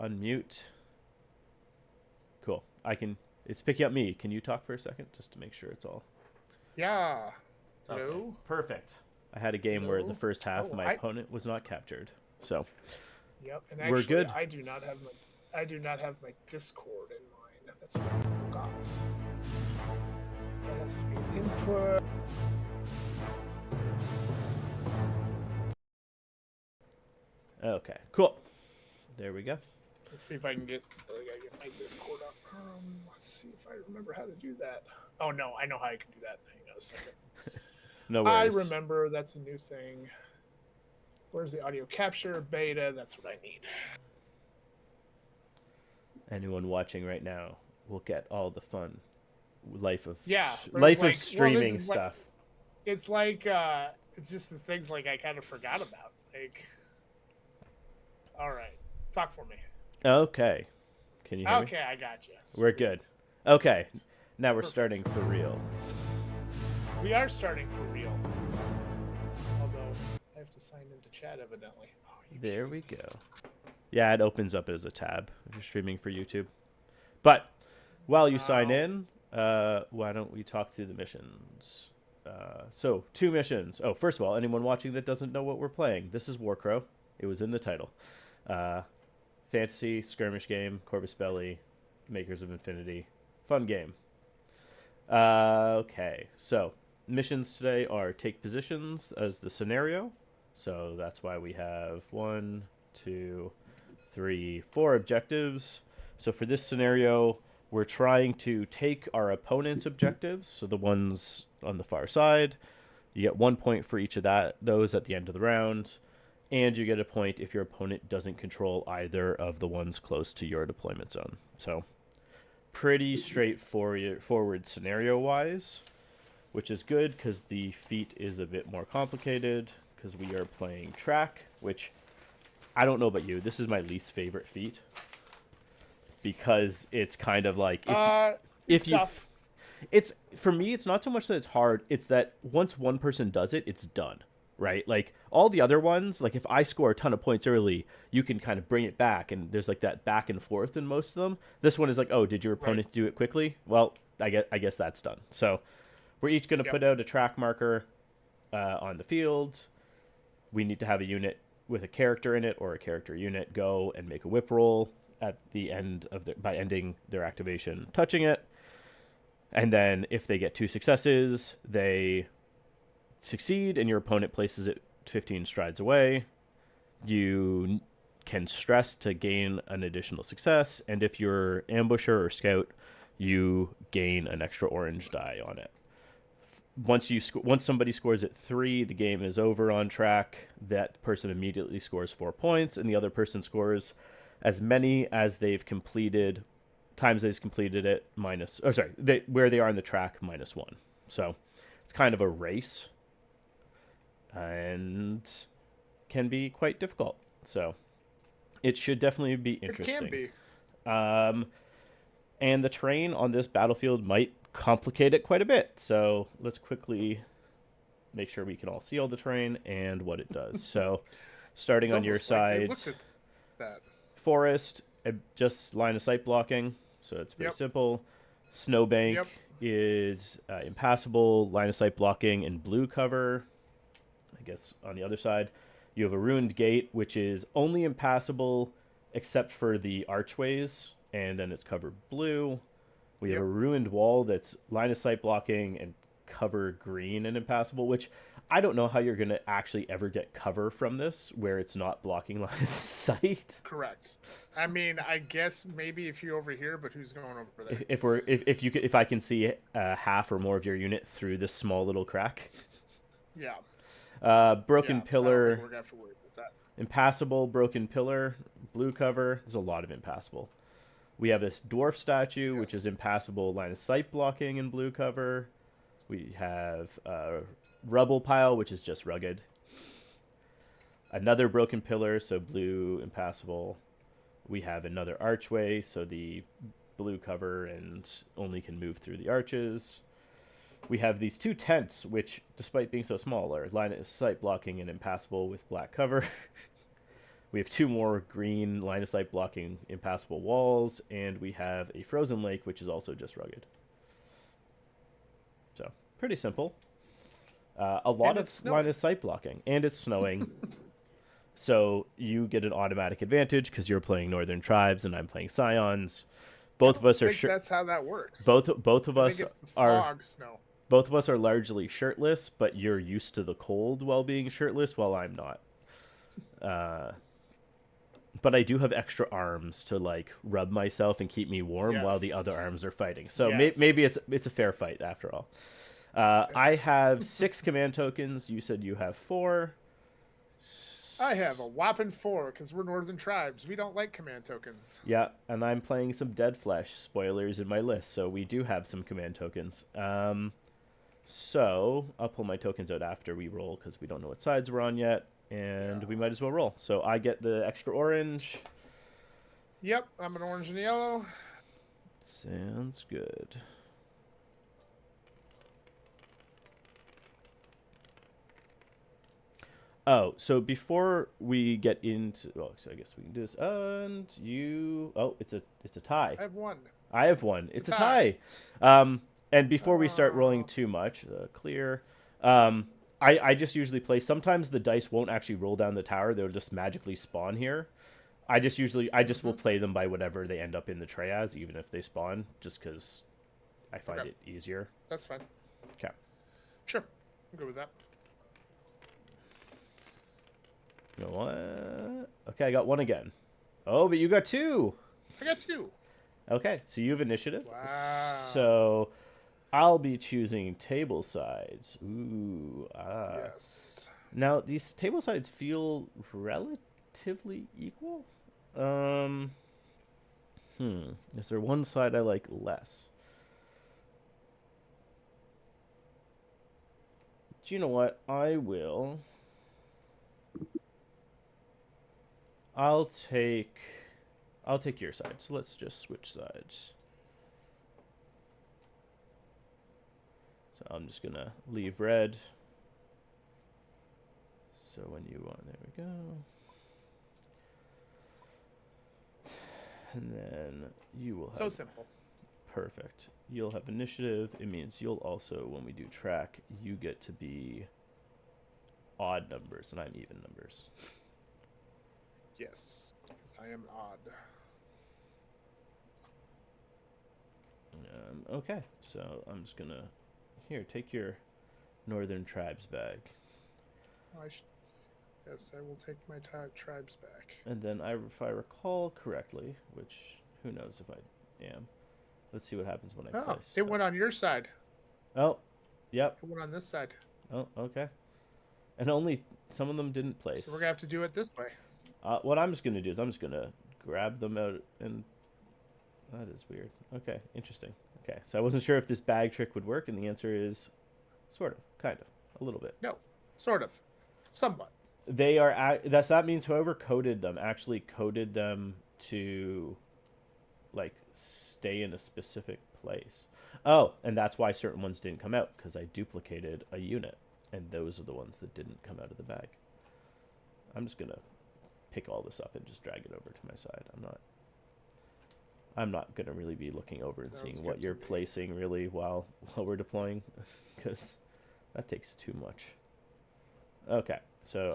unmute. Cool. It's picking up me. Can you talk for a second just to make sure it's all... Yeah. Okay. Hello? Perfect. I had a game where the Hello? first half Oh, my opponent was not captured. So, Yep, and we're actually good. I do not have my Discord in mind. That's what I forgot. That has to be input. Okay, cool. There we go. Let's see if I can get my Discord up. Let's see if I remember how to do that. Oh no, I know how I can do that. Hang on a second. No I worries. remember, that's a new thing. Where's the audio capture beta? That's what I need. Anyone watching right now will get all the fun life of streaming stuff. It's just the things like I kind of forgot about. Like, all right, talk for me. Okay, can you hear me? Okay, I got you. We're good. Okay, now we're starting for real. We are starting for real. Although I have to sign into chat evidently. Oh, there we go. Yeah, it opens up as a tab if you're streaming for YouTube. But while you sign in, why don't we talk through the missions? So, 2 missions. Oh, first of all, anyone watching that doesn't know what we're playing, this is Warcrow. It was in the title. Fantasy, skirmish game, Corvus Belli, Makers of Infinity. Fun game. Okay, so missions today are take positions as the scenario. So that's why we have 1, 2, 3, 4 objectives. So for this scenario, we're trying to take our opponent's objectives, so the ones on the far side. You get 1 point for each of those at the end of the round, and you get a point if your opponent doesn't control either of the ones close to your deployment zone. So pretty straightforward scenario-wise, which is good because the feat is a bit more complicated because we are playing track, which I don't know about you. This is my least favorite feat because it's kind of like it's for me. It's not so much that it's hard. It's that once one person does it, it's done. Right? Like all the other ones, like if I score a ton of points early, you can kind of bring it back, and there's like that back and forth in most of them. This one is like, oh, did your opponent do it quickly? Well, I guess that's done. So we're each going to put out a track marker on the field. We need to have a unit with a character in it or a character unit go and make a whip roll at the end of by ending their activation, touching it. And then if they get 2 successes, they succeed and your opponent places it 15 strides away. You can stress to gain an additional success, and if you're ambusher or scout, you gain an extra orange die on it. Once somebody scores at 3, the game is over on track. That person immediately scores 4 points, and the other person scores as many as they've completed times they've completed it where they are on the track -1. So it's kind of a race and can be quite difficult. So it should definitely be interesting. It can be. And the terrain on this battlefield might complicate it quite a bit. So let's quickly make sure we can all see all the terrain and what it does. So starting on your side, forest, just line of sight blocking. So it's pretty simple. Snowbank is impassable, line of sight blocking, and blue cover. I guess on the other side, you have a ruined gate, which is only impassable except for the archways, and then it's covered blue. We have a ruined wall that's line of sight blocking and cover green and impassable, which I don't know how you're going to actually ever get cover from this where it's not blocking line of sight. Correct. I mean, I guess maybe if you're over here, but who's going over there? If I can see half or more of your unit through this small little crack. Yeah. Broken pillar. I don't think we're gonna have to worry about that. Impassable, broken pillar, blue cover. There's a lot of impassable. We have this dwarf statue, which is impassable, line of sight blocking and blue cover. We have rubble pile, which is just rugged. Another broken pillar, so blue, impassable. We have another archway, so the blue cover and only can move through the arches. We have these 2 tents, which, despite being so small, are line of sight blocking and impassable with black cover. We have 2 more green line of sight blocking impassable walls, and we have a frozen lake, which is also just rugged. So, pretty simple. A lot of line of sight blocking, and it's snowing. So you get an automatic advantage because you're playing Northern Tribes and I'm playing Scions. Both of us are that's how that works. Both of us it's the fog, snow. Both of us are largely shirtless, but you're used to the cold while being shirtless, while I'm not. But I do have extra arms to like rub myself and keep me warm while the other arms are fighting. So maybe it's a fair fight after all. I have 6 command tokens. You said you have 4. I have a whopping 4 because we're Northern Tribes. We don't like command tokens. Yeah, and I'm playing some Dead Flesh spoilers in my list, so we do have some command tokens. So I'll pull my tokens out after we roll because we don't know what sides we're on yet, and we might as well roll. So I get the extra orange. Yep, I'm an orange and yellow. Sounds good. Oh, so before we get into, so I guess we can do this. And it's a tie. I have 1. I have 1. It's a tie. And before we start rolling too much, clear. I just usually play. Sometimes the dice won't actually roll down the tower; they'll just magically spawn here. I just will play them by whatever they end up in the tray as, even if they spawn, just because I find it easier. That's fine. Okay. Sure, I'm good with that. You know what? Okay, I got 1 again. Oh, but you got 2. I got 2. Okay, so you have initiative. Wow. So I'll be choosing table sides. Ooh. Yes. Now, these table sides feel relatively equal. Is there one side I like less? Do you know what? I'll take your side. So let's just switch sides. So I'm just gonna leave red. So when you want, there we go. And then you will have... So simple. Perfect. You'll have initiative. It means you'll also, when we do track, you get to be odd numbers, and I'm even numbers. Yes, because I am odd. Okay, so I'm just gonna... Here, take your Northern Tribes bag. Yes, I will take my tribes back. And then, if I recall correctly, which who knows if I am, let's see what happens when I place. It went on your side. Oh, yep. It went on this side. Oh, okay. And only some of them didn't place. So we're gonna have to do it this way. What I'm just gonna do is I'm just gonna grab them out, and that is weird. Okay, interesting. Okay, so I wasn't sure if this bag trick would work, and the answer is sort of, kind of, a little bit. No, sort of, somewhat. They are. That means whoever coded them actually coded them to, like, stay in a specific place. Oh, and that's why certain ones didn't come out, because I duplicated a unit, and those are the ones that didn't come out of the bag. I'm just gonna pick all this up and just drag it over to my side. I'm not gonna really be looking over and seeing what you're placing really while we're deploying, because that takes too much. Okay, so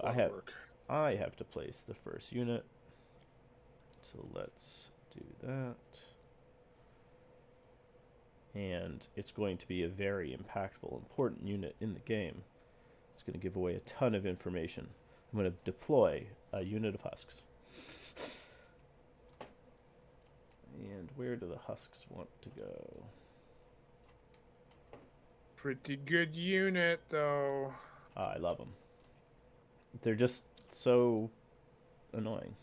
I have to place the first unit. So let's do that. And it's going to be a very impactful, important unit in the game. It's going to give away a ton of information. I'm going to deploy a unit of husks. And where do the husks want to go? Pretty good unit, though. I love them. They're just so annoying.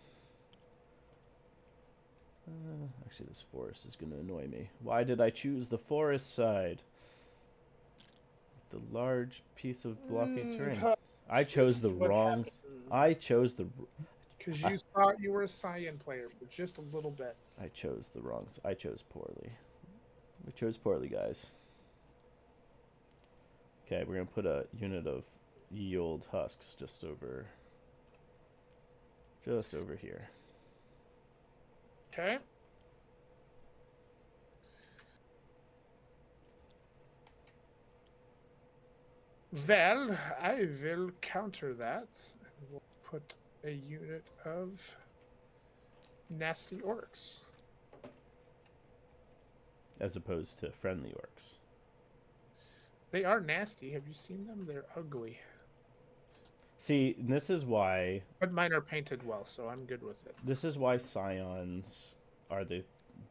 Actually, this forest is going to annoy me. Why did I choose the forest side? The large piece of blocky terrain. I chose the wrong... Because you thought you were a Scion player for just a little bit. I chose the wrong... I chose poorly. We chose poorly, guys. Okay, we're going to put a unit of ye old husks just over Just over here. Okay. Well, I will counter that. And we'll put a unit of nasty orcs. As opposed to friendly orcs. They are nasty. Have you seen them? They're ugly. See, this is why... But mine are painted well, so I'm good with it. This is why Scions are the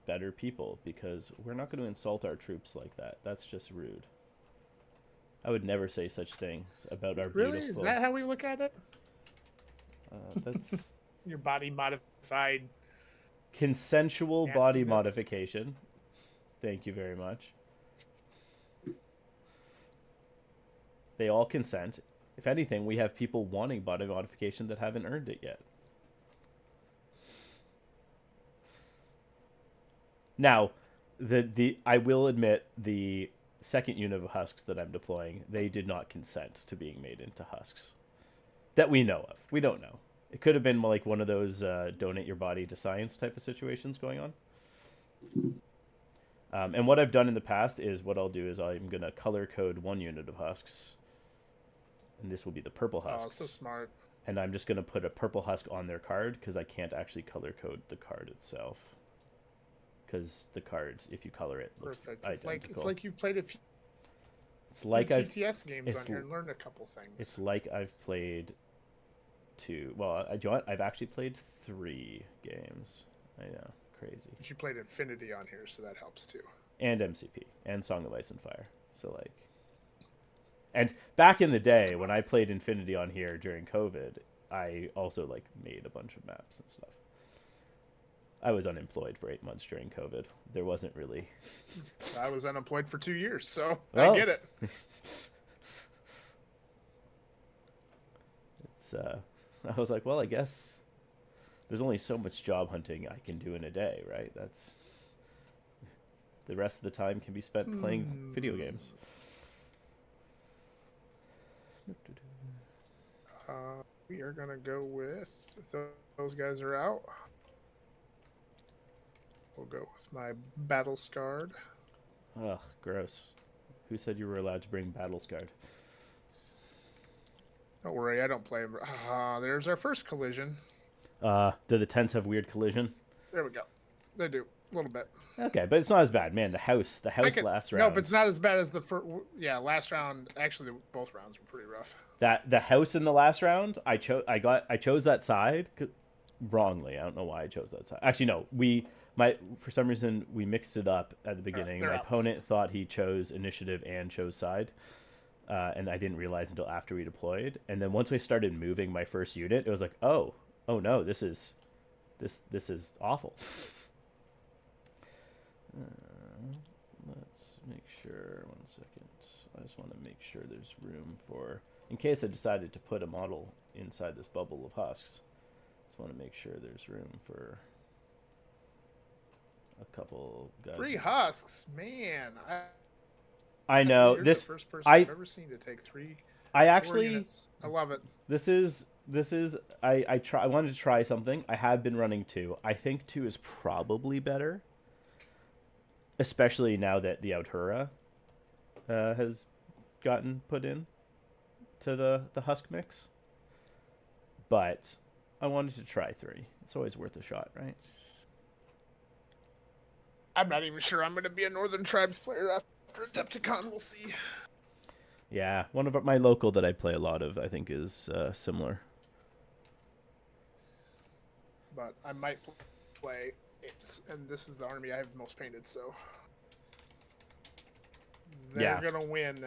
better people, because we're not going to insult our troops like that. That's just rude. I would never say such things about our Really? beautiful... Is that how we look at it? That's... Your body modified... Consensual body nastiness. modification. Thank you very much. They all consent. If anything, we have people wanting body modification that haven't earned it yet. Now, I will admit, the second unit of husks that I'm deploying, they did not consent to being made into husks. That we know of. We don't know. It could have been like one of those donate your body to science type of situations going on. And what I've done in the past is what I'll do is I'm going to color code one unit of husks. And this will be the purple husks. Oh, so smart. And I'm just going to put a purple husk on their card because I can't actually color code the card itself. Because the card, if you color it, looks Perfect. identical. It's like you've played a few It's like TTS games on here and learned a couple things. It's like I've played two. Well, do you know what? I've actually played 3 games. I know, crazy. But you played Infinity on here, so that helps too. And MCP and Song of Ice and Fire. So like, and back in the day when I played Infinity on here during COVID, I also like made a bunch of maps and stuff. I was unemployed for 8 months during COVID. There wasn't really. I was unemployed for 2 years, so Oh. I get it. It's I was like, well, I guess there's only so much job hunting I can do in a day, right? That's the rest of the time can be spent playing video games. We are gonna go with those guys are out. We'll go with my battle scarred. Ugh, gross. Who said you were allowed to bring battle scarred? Don't worry, I don't play them. There's our first collision. Do the tents have weird collision? There we go. They do a little bit. Okay, but it's not as bad, man. The house last round. No, but it's not as bad as the first. Yeah, last round. Actually, both rounds were pretty rough. The house in the last round, I chose that side wrongly. I don't know why I chose that side. Actually, no, for some reason we mixed it up at the beginning. My opponent thought he chose initiative and chose side, and I didn't realize until after we deployed. And then once we started moving my first unit, it was like, oh no, this is awful. Let's make sure. 1 second. I just want to make sure there's room for, in case I decided to put a model inside this bubble of husks. Just want to make sure there's room for a couple guys. 3 husks, man. I know You're this. the first person I've ever seen to take 3. I actually. Units. I love it. This is. I wanted to try something. I have been running 2. I think 2 is probably better. Especially now that the Outhura has gotten put in to the husk mix. But I wanted to try 3. It's always worth a shot, right? I'm not even sure I'm going to be a Northern Tribes player after Adepticon. We'll see. Yeah, one of my local that I play a lot of, I think, is similar. But I might play, and this is the army I have most painted, so they're going to win.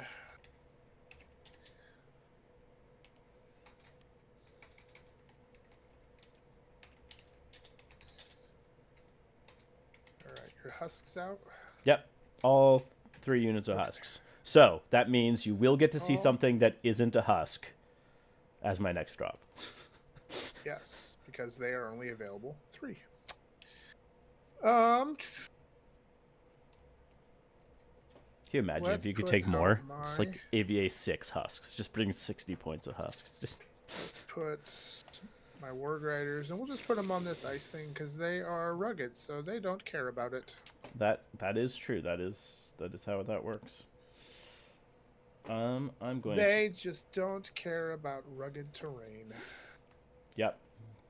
All right, your husks out? Yep, all 3 units of husks. So that means you will get to see something that isn't a husk as my next drop. Yes, because they are only available 3. Can you imagine if you could take more? It's like AVA 6 husks. Just bring 60 points of husks. Just let's put my Warg Riders, and we'll just put them on this ice thing because they are rugged, so they don't care about it. That is true. That is how that works. I'm going They just don't care about rugged terrain. Yep,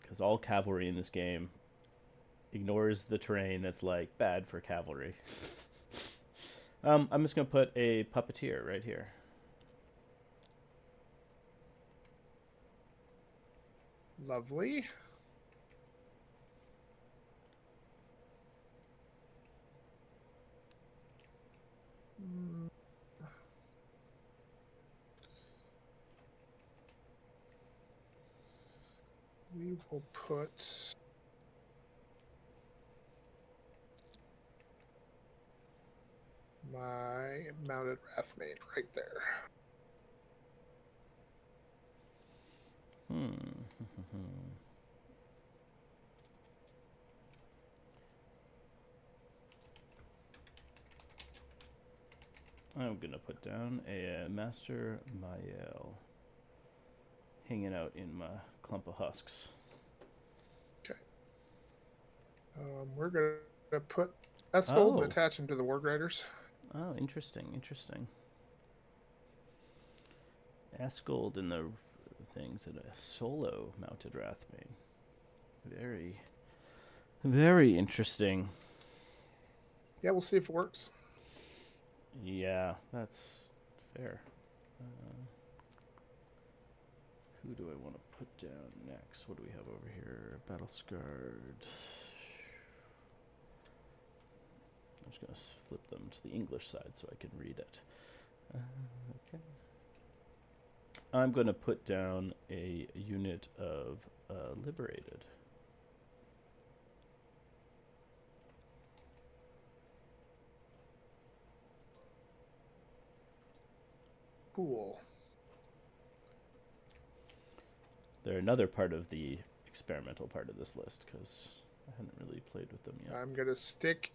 because all cavalry in this game ignores the terrain that's like bad for cavalry. I'm just gonna put a puppeteer right here. Lovely. We will put my mounted Wrathmage right there. I'm gonna put down a Master Mael hanging out in my clump of husks. Okay. We're gonna put Escold and attach him to the Warg Riders. Oh, interesting, interesting. Escold and the things and a solo mounted Wrathmane. Very, very interesting. Yeah, we'll see if it works. Yeah, that's fair. Who do I want to put down next? What do we have over here? Battle Scarred. I'm just going to flip them to the English side so I can read it. Okay. I'm going to put down a unit of Liberated. Cool. They're another part of the experimental part of this list because I hadn't really played with them yet. I'm going to stick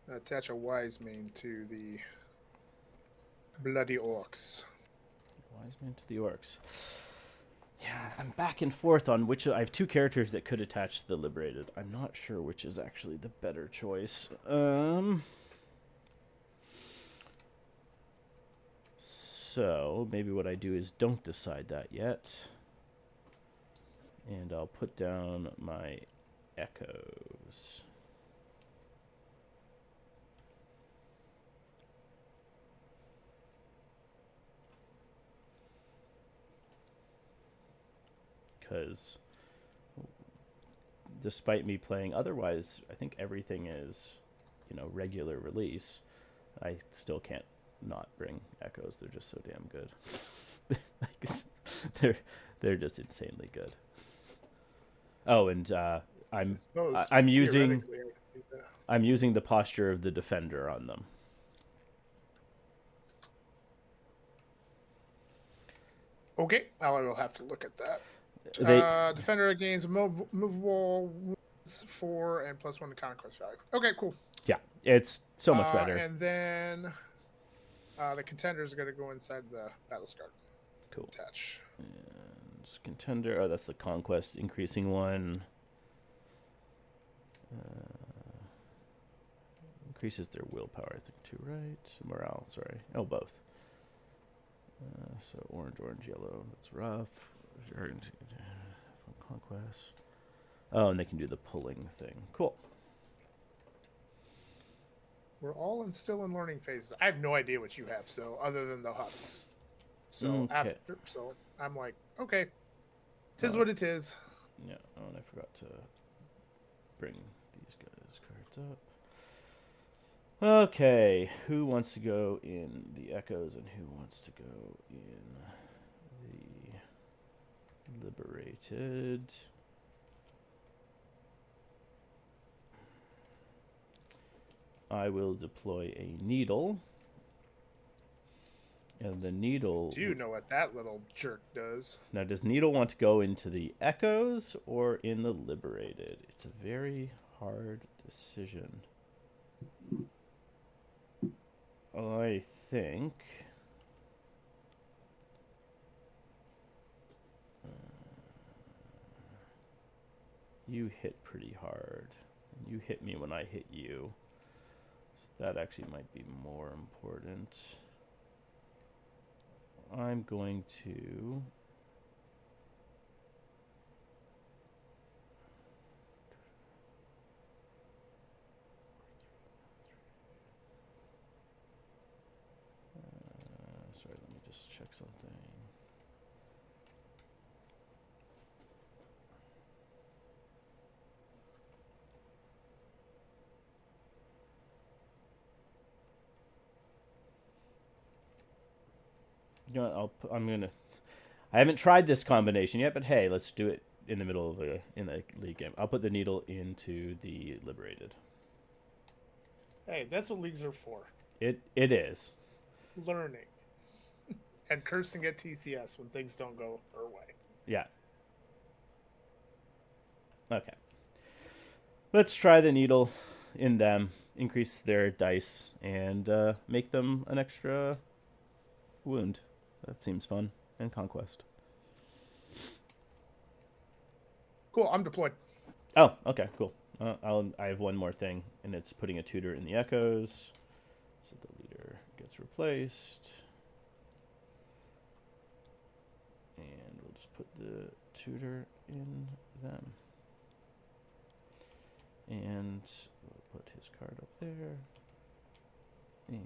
attach a Wisemane to the Bloody Orcs. Wisemane to the Orcs. Yeah, I'm back and forth on which. I have two characters that could attach to the Liberated. I'm not sure which is actually the better choice. So maybe what I do is don't decide that yet. And I'll put down my Echoes. Because despite me playing otherwise, I think everything is, regular release. I still can't not bring Echoes. They're just so damn good. they're just insanely good. Oh, and I'm using the posture of the Defender on them. Okay, I will have to look at that. Defender gains movable 4 and +1 to conquest value. Okay, cool. Yeah, it's so much better. And then the contenders are going to go inside the battle scarred. Cool. Attach. And contender. Oh, that's the conquest increasing one. Increases their willpower, I think, too, right? Morale, sorry. Oh, both. So orange, yellow. That's rough. Conquest. Oh, and they can do the pulling thing. Cool. We're all still in learning phases. I have no idea what you have, so other than the husks. So I'm like, okay, tis what it is. Yeah. Oh, and I forgot to bring these guys' cards up. Okay, who wants to go in the Echoes and who wants to go in the Liberated? I will deploy a Needle. And the Needle... Do you know what that little jerk does? Now, does Needle want to go into the Echoes or in the Liberated? It's a very hard decision. I think you hit pretty hard. You hit me when I hit you. So that actually might be more important. I'm going to... sorry, let me just check something. You know what, I haven't tried this combination yet, but hey, let's do it in the middle of a league game. I'll put the needle into the liberated. Hey, that's what leagues are for. It is. Learning. And cursing at TCS when things don't go our way. Yeah. Okay. Let's try the needle in them, increase their dice, and make them an extra wound. That seems fun. And conquest. Cool, I'm deployed. Oh, okay, cool. I have one more thing, and it's putting a tutor in the echoes. So the leader gets replaced. And we'll just put the tutor in them. And we'll put his card up there. And...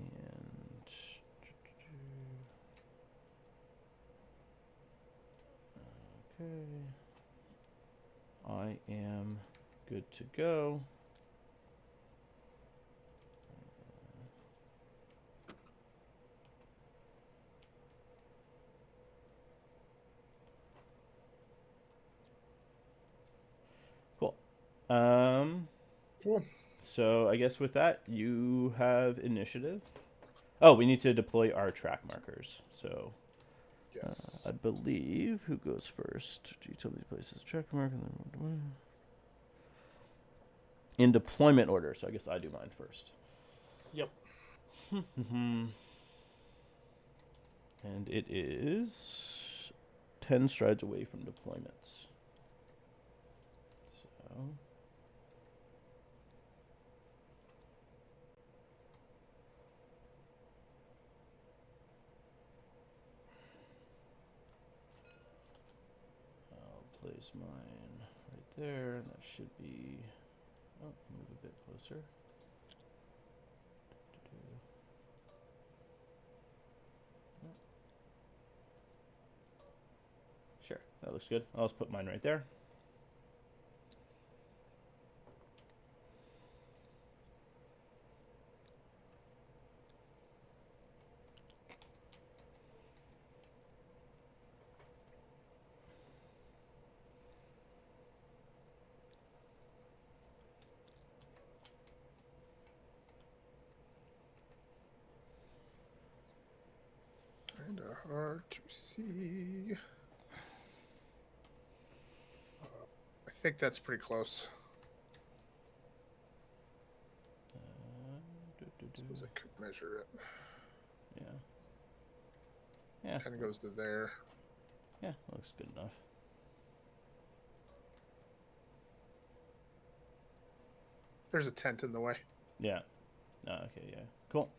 okay. I am good to go. Cool. Cool. So I guess with that, you have initiative. Oh, we need to deploy our track markers. So Yes. I believe who goes first? Do you tell me places track marker? In deployment order. So I guess I do mine first. Yep. And it is 10 strides away from deployments. So I'll place mine right there. That should be... oh, move a bit closer. Sure, that looks good. I'll just put mine right there. Kind of hard to see. I think that's pretty close. I suppose I could measure it. Yeah. Yeah. Kind of goes to there. Yeah, looks good enough. There's a tent in the way. Yeah. Okay, yeah. Cool.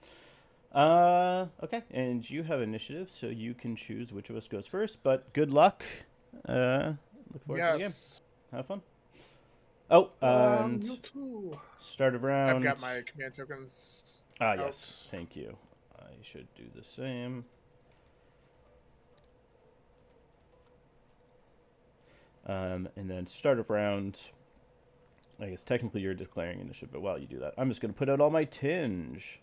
Okay, and you have initiative, so you can choose which of us goes first, but good luck. Look forward to the game. Have fun. Oh, and you too. Start of round. I've got my command tokens. Ah, yes. Thank you. I should do the same. And then start of round. I guess technically you're declaring initiative, but while you do that, I'm just going to put out all my tinge.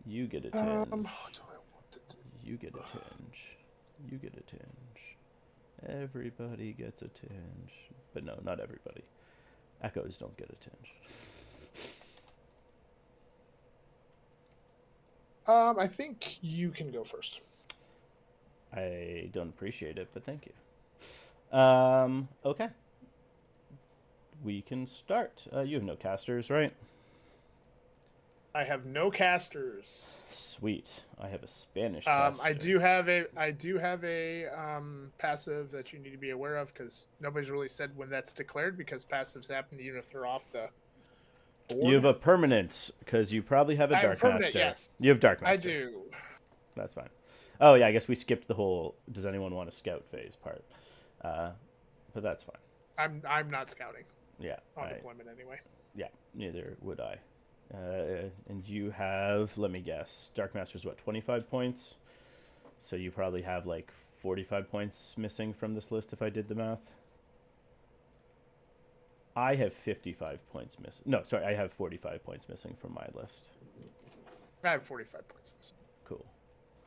You get a tinge. What do I want to do? You get a tinge. You get a tinge. Everybody gets a tinge. But no, not everybody. Echoes don't get a tinge. I think you can go first. I don't appreciate it, but thank you. Okay. We can start. You have no casters, right? I have no casters. Sweet. I have a Spanish caster. I do have a passive that you need to be aware of because nobody's really said when that's declared because passives happen even if they're off the board. You have a permanent because you probably have a Dark Master. Yes. You have Dark Master. I do. That's fine. Oh yeah, I guess we skipped the whole does anyone want to scout phase part. But that's fine. I'm not scouting. Yeah. On deployment anyway. Yeah, neither would I. And you have, let me guess, Dark Master's what, 25 points? So you probably have like 45 points missing from this list if I did the math. I have 55 points missing. No, sorry, I have 45 points missing from my list. I have 45 points missing. Cool.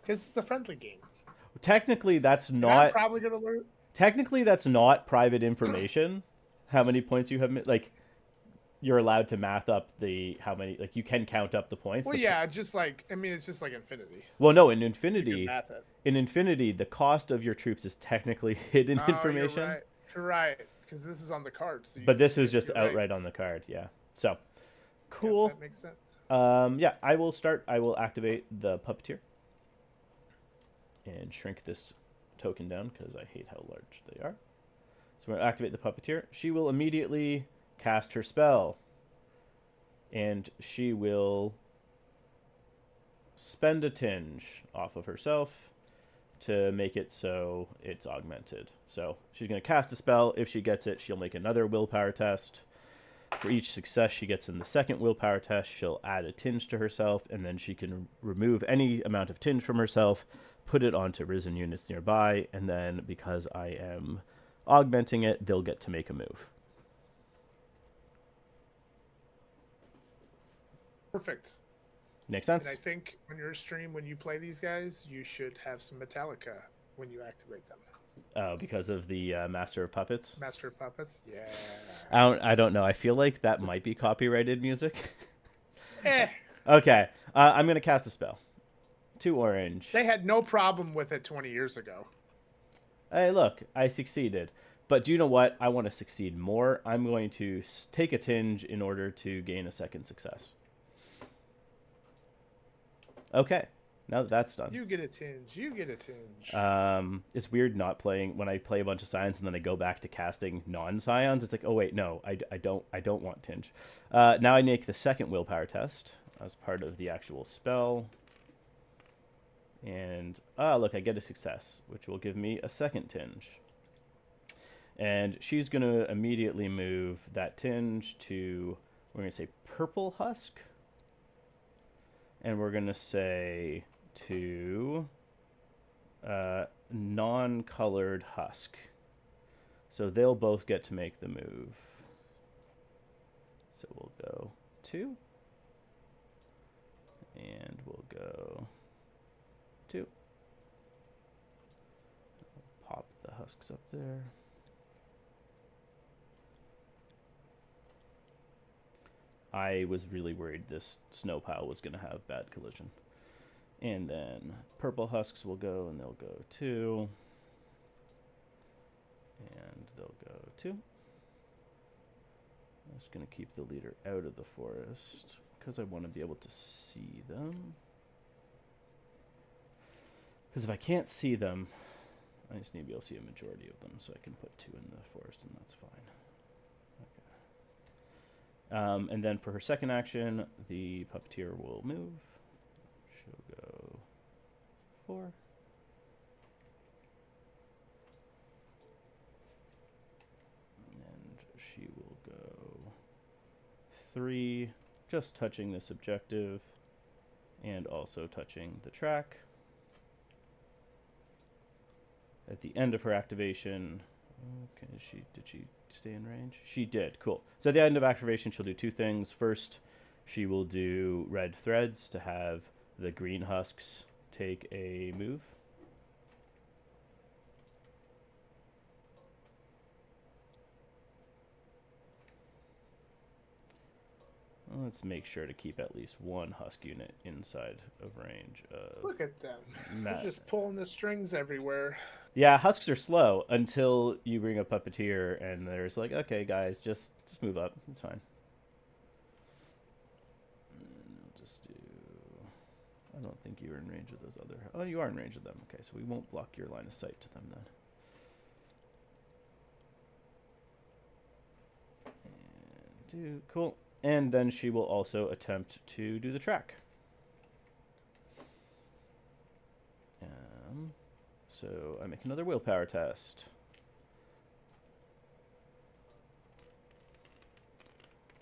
Because it's a friendly game. Technically, that's not... I'm probably going to learn... Technically, that's not private information. How many points you have... Like, you're allowed to math up the... How many... Like, you can count up the points. Well, yeah, just like... I mean, it's just like Infinity. Well, no, in Infinity... You can math it. In Infinity, the cost of your troops is technically hidden information. You're right. You're right. Because this is on the card. So but this is just outright on the card, yeah. So, cool. Yeah, that makes sense. Yeah, I will start. I will activate the Puppeteer. And shrink this token down because I hate how large they are. So we're going to activate the Puppeteer. She will immediately cast her spell. And she will spend a tinge off of herself to make it so it's augmented. So she's going to cast a spell. If she gets it, she'll make another willpower test. For each success she gets in the second willpower test, she'll add a tinge to herself, and then she can remove any amount of tinge from herself, put it onto risen units nearby, and then because I am augmenting it, they'll get to make a move. Perfect. Makes sense? And I think on your stream, when you play these guys, you should have some Metallica when you activate them. Oh, because of the Master of Puppets? Master of Puppets? Yeah. I don't know. I feel like that might be copyrighted music. Eh. Okay. I'm going to cast a spell. 2 orange. They had no problem with it 20 years ago. Hey, look. I succeeded. But do you know what? I want to succeed more. I'm going to take a tinge in order to gain a second success. Okay. Now that that's done. You get a tinge. You get a tinge. It's weird not playing when I play a bunch of Scions and then I go back to casting non-Scions. It's like, oh wait, no, I don't want tinge. Now I make the second willpower test as part of the actual spell. And look, I get a success, which will give me a second tinge. And she's gonna immediately move that tinge to, we're gonna say purple husk. And we're gonna say to non-colored husk. So they'll both get to make the move. So we'll go 2. And we'll go 2. Pop the husks up there. I was really worried this snow pile was going to have bad collision. And then purple husks will go, and they'll go 2. And they'll go 2. I'm just going to keep the leader out of the forest, because I want to be able to see them. Because if I can't see them, I just need to be able to see a majority of them, so I can put 2 in the forest, and that's fine. Okay. And then for her second action, the Puppeteer will move. She'll go 4. And she will go 3, just touching this objective, and also touching the track. At the end of her activation, okay, did she stay in range? She did. Cool. So at the end of activation, she'll do 2 things. First, she will do red threads to have the green husks take a move. Let's make sure to keep at least 1 husk unit inside of range of... Look at them. They're just pulling the strings everywhere. Yeah, husks are slow until you bring a Puppeteer and there's like, okay, guys, just move up. It's fine. And I'll just I don't think you're in range of those other... Oh, you are in range of them. Okay, so we won't block your line of sight to them then. Cool. And then she will also attempt to do the track. So I make another willpower test.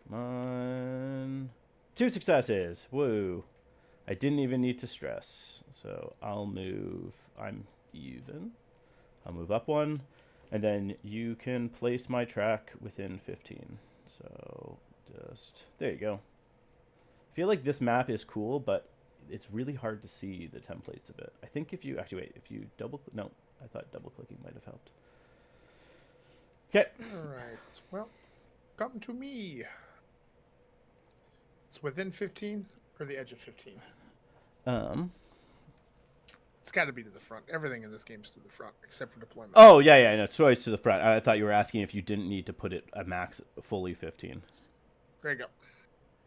Come on. 2 successes. Woo. I didn't even need to stress. So I'll move. I'm even. I'll move up 1. And then you can place my track within 15. So just... There you go. I feel like this map is cool, but it's really hard to see the templates of it. I think if you... Actually, wait. If you double... No. I thought double-clicking might have helped. Okay. All right. Well, come to me. It's within 15 or the edge of 15? It's got to be to the front. Everything in this game is to the front, except for deployment. Oh, yeah. No, it's always to the front. I thought you were asking if you didn't need to put it a max fully 15. There you go.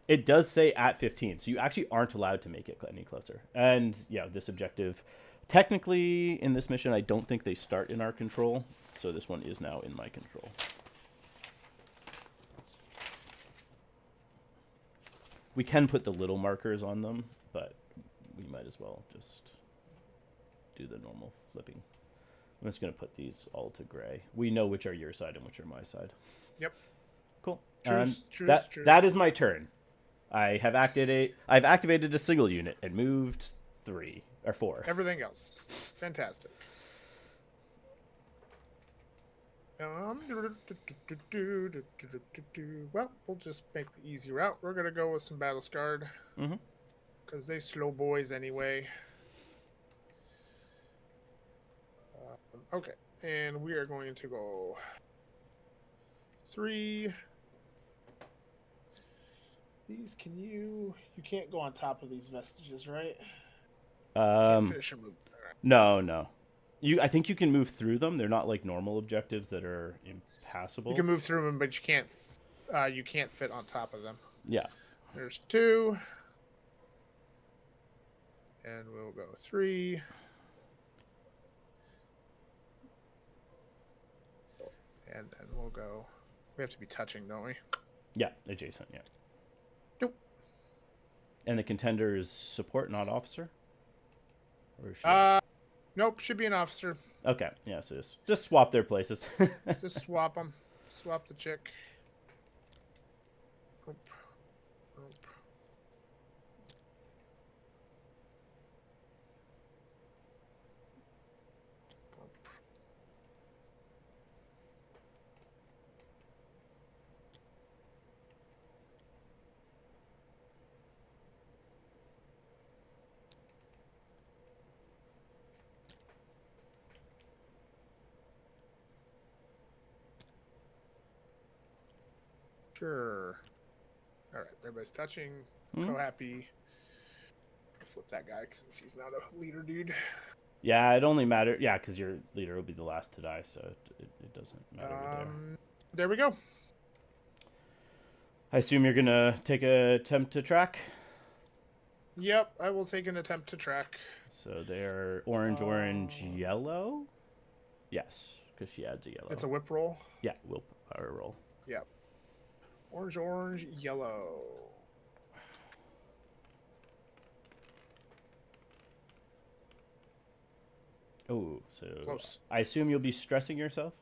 It does say at 15, so you actually aren't allowed to make it any closer. And, yeah, this objective... Technically, in this mission, I don't think they start in our control, so this one is now in my control. We can put the little markers on them, but we might as well just do the normal flipping. I'm just going to put these all to gray. We know which are your side and which are my side. Yep. Cool. Truth. That is my turn. I've activated a single unit and moved 3 or 4. Everything else. Fantastic. Well, we'll just make the easy route. We're going to go with some Battle Scarred. Because they slow boys anyway. Okay. And we are going to go 3. These, you can't go on top of these vestiges, right? Can't finish your move. No. I think you can move through them. They're not like normal objectives that are impassable. You can move through them, but you can't fit on top of them. Yeah. There's 2. And we'll go 3. And then we'll go... We have to be touching, don't we? Yeah, adjacent, yeah. Nope. And the contender is support, not officer? Or nope, should be an officer. Okay, yeah, so just swap their places. Just swap them. Swap the chick. Nope. Sure. All right, everybody's touching. Co-happy. Flip that guy since he's not a leader dude. Yeah, it only matters. Yeah, because your leader will be the last to die, so it doesn't matter there. There we go. I assume you're going to take an attempt to track? Yep, I will take an attempt to track. So they're orange, yellow? Yes, because she adds a yellow. It's a whip roll? Yeah, willpower roll. Yep. Orange, yellow. Oh, so close. I assume you'll be stressing yourself?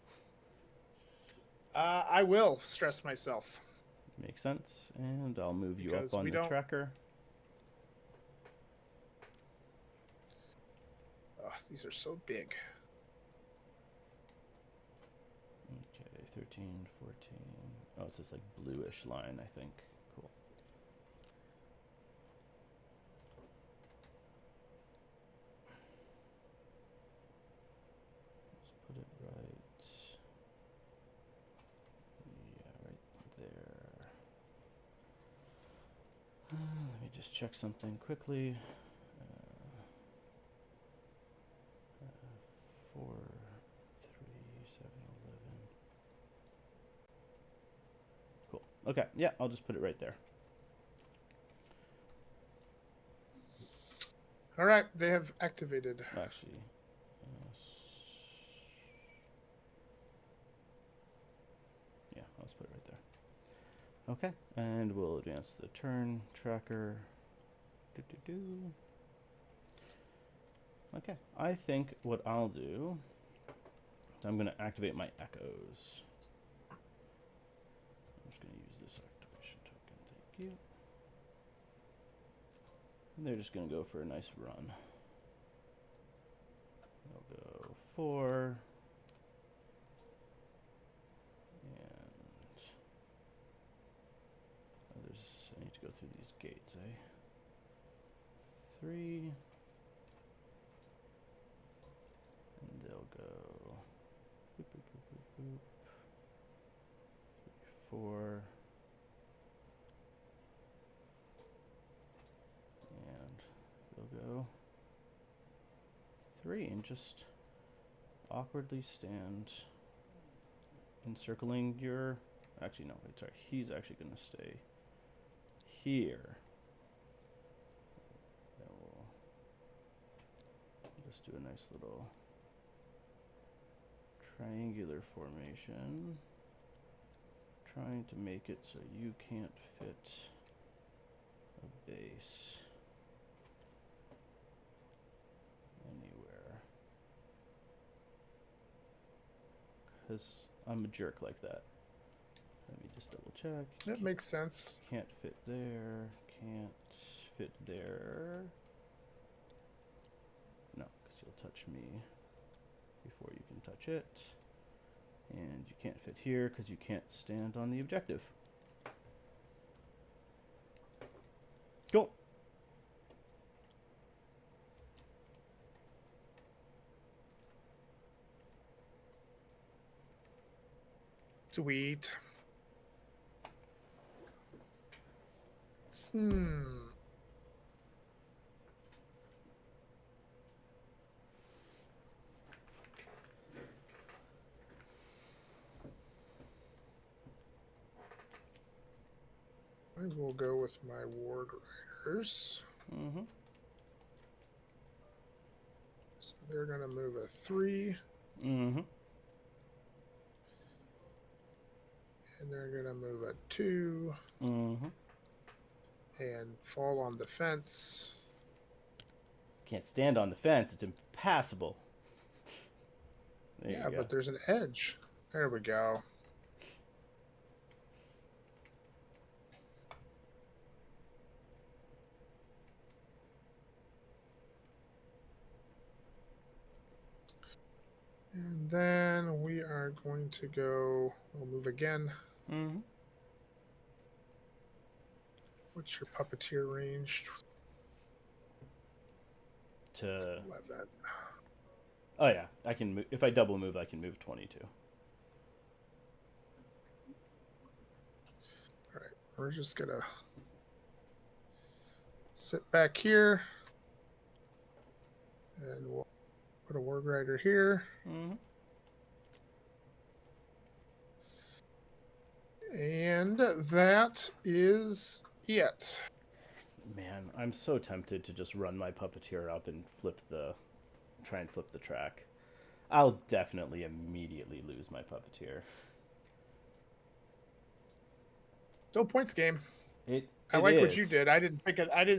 I will stress myself. Makes sense. And I'll move you up on the tracker. Oh, these are so big. Okay, 13, 14. Oh, it's this like bluish line, I think. Cool. Let's put it right. Yeah, right there. Let me just check something quickly. 4, 3, 7, 11. Cool. Okay, yeah, I'll just put it right there. All right, they have activated. Actually, yeah, let's put it right there. Okay, and we'll advance the turn tracker. Okay, I think what I'll do is I'm going to activate my echoes. I'm just going to use this activation token. Thank you. And they're just going to go for a nice run. They'll go 4. And I need to go through these gates, eh? 3. And they'll go boop, boop, boop, boop, boop. 3, 4. And they'll go 3 and just awkwardly stand encircling your... Actually, no, wait, sorry. He's actually going to stay here. Then we'll just do a nice little triangular formation, trying to make it so you can't fit a base anywhere, because I'm a jerk like that. Let me just double check. That makes sense. Can't fit there, can't fit there. No, because you'll touch me before you can touch it. And you can't fit here because you can't stand on the objective. Cool. Sweet. I will go with my Ward Riders. Mm-hmm. So they're going to move a 3. Mm-hmm. And they're going to move a 2. Mm-hmm. And fall on the fence. Can't stand on the fence. It's impassable. Yeah, but there's an edge. There we go. And then we are going to go, we'll move again. Mm-hmm. What's your puppeteer range? To 11. Oh yeah, I can move. If I double move, I can move 22. All right, we're just gonna sit back here, and we'll put a Ward Rider here. Mm-hmm. And that is it. Man, I'm so tempted to just run my puppeteer up and try and flip the track. I'll definitely immediately lose my puppeteer. No points game. I like what you did. I didn't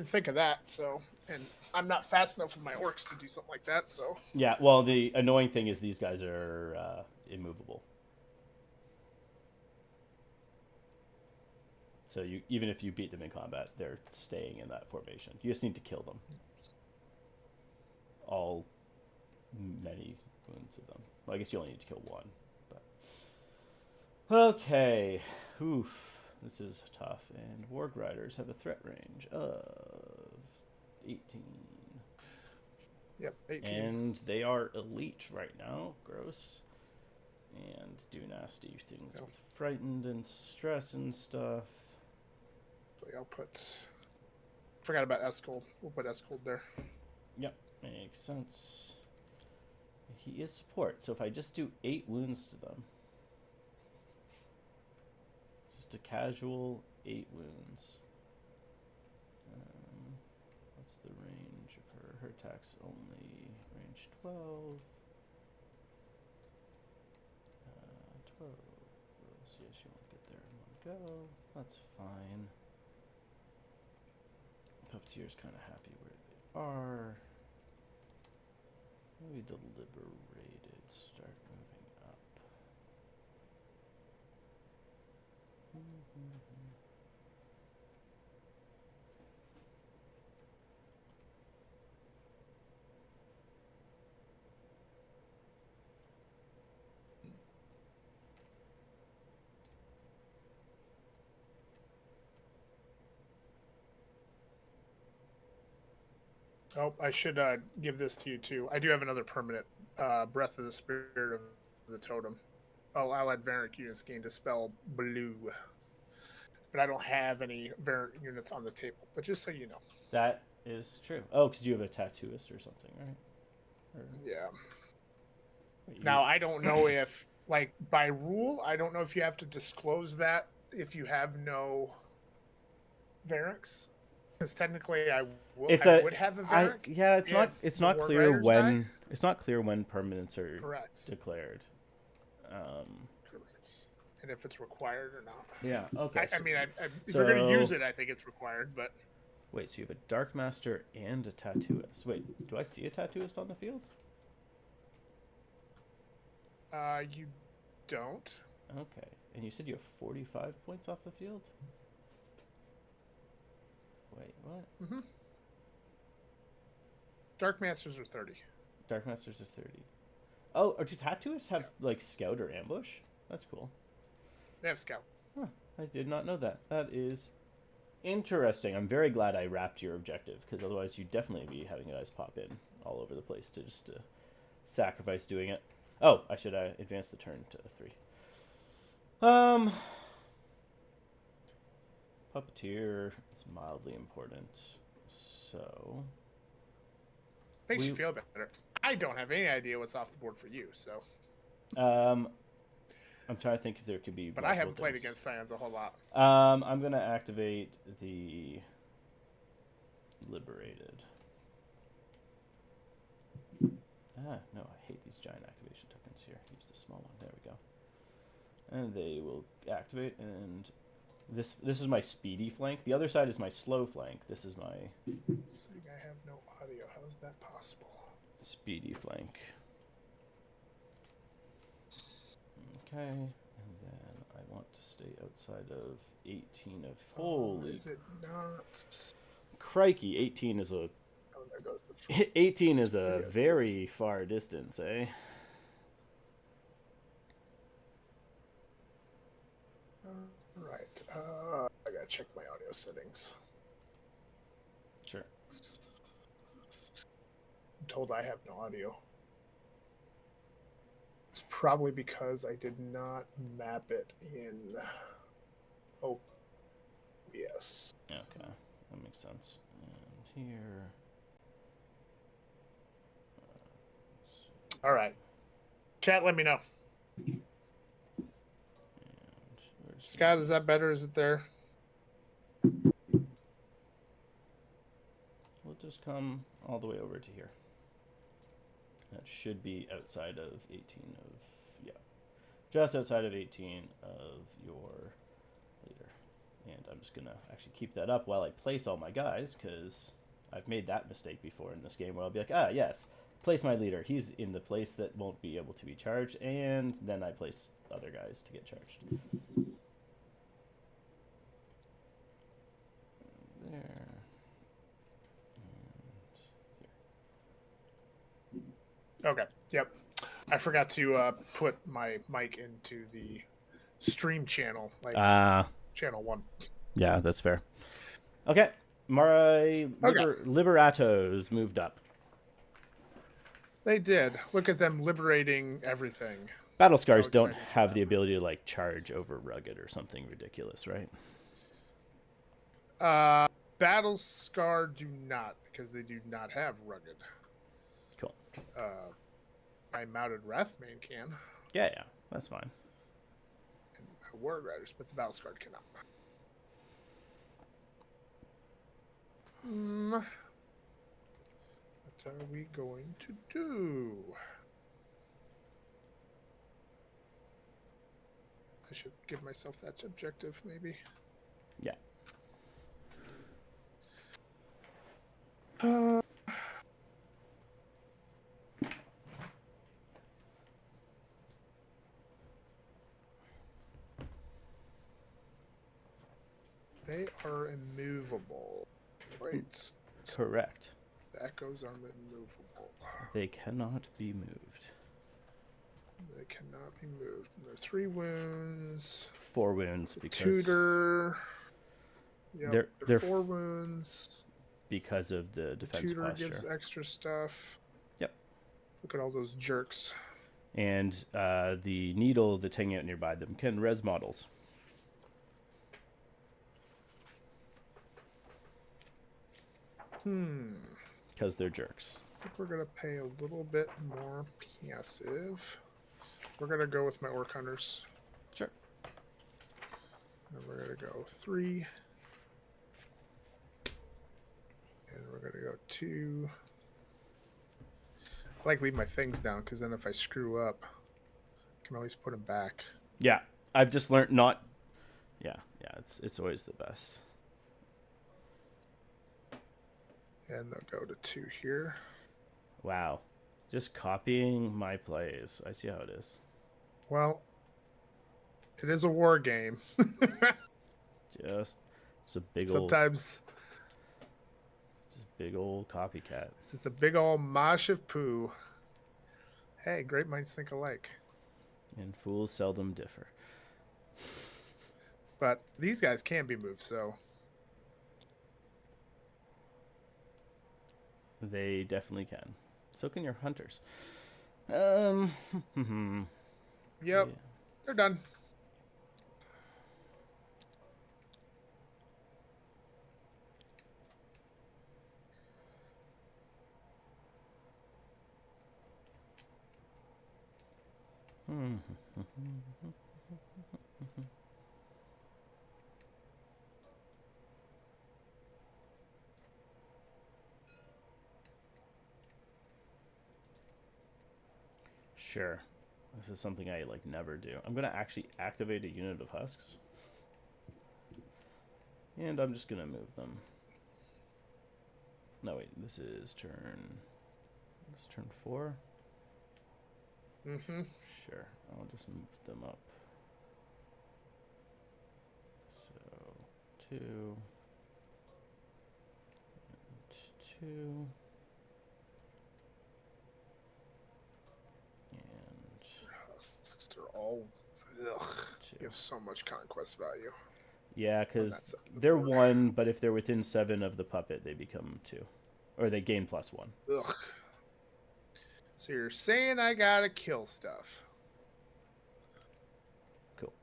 think of that. So, and I'm not fast enough with my orcs to do something like that. So yeah. Well, the annoying thing is these guys are immovable. So even if you beat them in combat, they're staying in that formation. You just need to kill them. Many wounds of them. Well, I guess you only need to kill one. But okay. Oof. This is tough. And Warg Riders have a threat range of 18. Yep, 18. And they are elite right now. Gross. And do nasty things with frightened and stress and stuff. I'll put... Forgot about Escold. We'll put Escold there. Yep, makes sense. He is support, so if I just do 8 wounds to them... Just a casual 8 wounds. What's the range of her? her attack's only range 12. 12. So yeah, she won't get there in one go. That's fine. Puppeteer's kind of happy where they are. Maybe the liberated start moving up. Oh, I should give this to you too. I do have another permanent Breath of the Spirit of the Totem. Oh, allied variant units gain Dispel Blue. But I don't have any variant units on the table. But just so you know. That is true. Oh, because you have a tattooist or something, right? Or... Yeah. Wait, now, I don't know if, like, by rule, I don't know if you have to disclose that if you have no variants. Because technically, I would have a variant. Yeah, it's not clear when it's not clear when permanents are declared. Correct. And if it's required or not. Yeah. Okay. I mean, if you're going to use it, I think it's required. But wait, so you have a Dark Master and a Tattooist. Wait, do I see a Tattooist on the field? You don't. Okay. And you said you have 45 points off the field? Wait, what? Mm-hmm. Dark Masters are 30. Dark Masters are 30. Oh, do Tattooists have, like, Scout or Ambush? That's cool. They have Scout. Huh, I did not know that. That is interesting. I'm very glad I wrapped your objective, because otherwise you'd definitely be having guys pop in all over the place to just sacrifice doing it. Oh, I should advance the turn to 3. Puppeteer is mildly important, so... Makes you feel better. I don't have any idea what's off the board for you, so... I'm trying to think if there could be... But I haven't played against Scions a whole lot. I'm going to activate the Liberated. No, I hate these giant activation tokens here. Use the small one. There we go. And they will activate, and this is my speedy flank. The other side is my slow flank. This is my... Saying I have no audio. How is that possible? Speedy flank. Okay, and then I want to stay outside of 18 of... Holy... is it not? Crikey, 18 is a... Oh, there goes the... 18 is a very far distance, eh? Right. I gotta check my audio settings. Sure. I'm told I have no audio. It's probably because I did not map it in OBS. Okay, that makes sense. And here... All right. Chat, let me know. Scott, is that better? Is it there? We'll just come all the way over to here. That should be outside of 18 of... Yeah. Just outside of 18 of your leader. And I'm just going to actually keep that up while I place all my guys, because I've made that mistake before in this game where I'll be like, ah, yes, place my leader. He's in the place that won't be able to be charged, and then I place other guys to get charged. There. And here. Okay. Yep. I forgot to put my mic into the stream channel, like channel 1. Yeah, that's fair. Okay. My Liberatos moved up. They did. Look at them liberating everything. Battle Scars don't have the ability to, like, charge over Rugged or something ridiculous, right? Battle Scar do not, because they do not have Rugged. Cool. My Mounted Wrathmane can. Yeah, that's fine. And Word Riders, but the Battle Scar cannot. What are we going to do? I should give myself that objective, maybe. Yeah. They are immovable. Right. Correct. The echoes are immovable. They cannot be moved. They cannot be moved. They're 3 wounds. 4 wounds The because tutor. Yep, they're 4 wounds. Because of the defense tutor posture. gives extra stuff. Yep. Look at all those jerks. And the needle that's hanging out nearby them can res models. Because they're jerks. I think we're going to pay a little bit more passive. We're going to go with my orc hunters. Sure. And we're going to go 3. And we're going to go 2. I like leave my things down because then if I screw up, I can always put them back. Yeah. I've just learned not... Yeah, it's always the best. And they'll go to 2 here. Wow. Just copying my plays. I see how it is. Well, it is a war game. It's a big Sometimes just big old copycat. it's just a big old mosh of poo. Hey, great minds think alike. And fools seldom differ. But these guys can be moved, so... They definitely can. So can your hunters. Yep, yeah. They're done. Sure. This is something I never do. I'm gonna actually activate a unit of husks. And I'm just gonna move them. No wait, this is turn 4. Sure. I'll just move them up. So 2 and 2. They're all... Ugh. You have so much conquest value. Yeah, because they're 1, but if they're within 7 of the puppet, they become 2. Or they gain +1. Ugh. So you're saying I gotta kill stuff. Cool.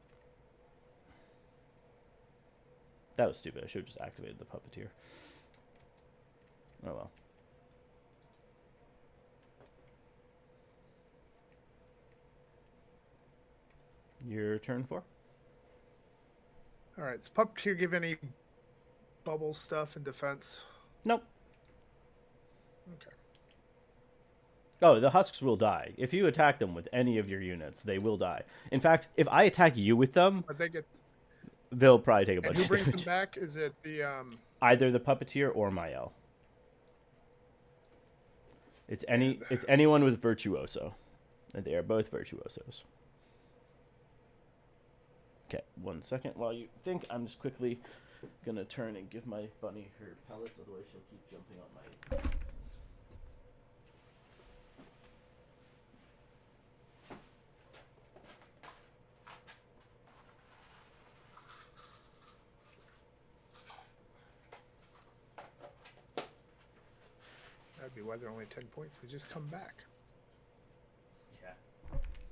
That was stupid. I should have just activated the puppeteer. Oh well. Your turn 4. All right. Does puppeteer give any bubble stuff in defense? Nope. Okay. Oh, the husks will die. If you attack them with any of your units, they will die. In fact, if I attack you with them, But they get... they'll probably take a bunch And who of brings damage. them back? Is it the... Either the puppeteer or Mael. It's anyone with virtuoso. And they are both virtuosos. Okay, 1 second while you think. I'm just quickly gonna turn and give my bunny her pellets, otherwise she'll keep jumping on my... That'd be why they're only 10 points. They just come back. Yeah.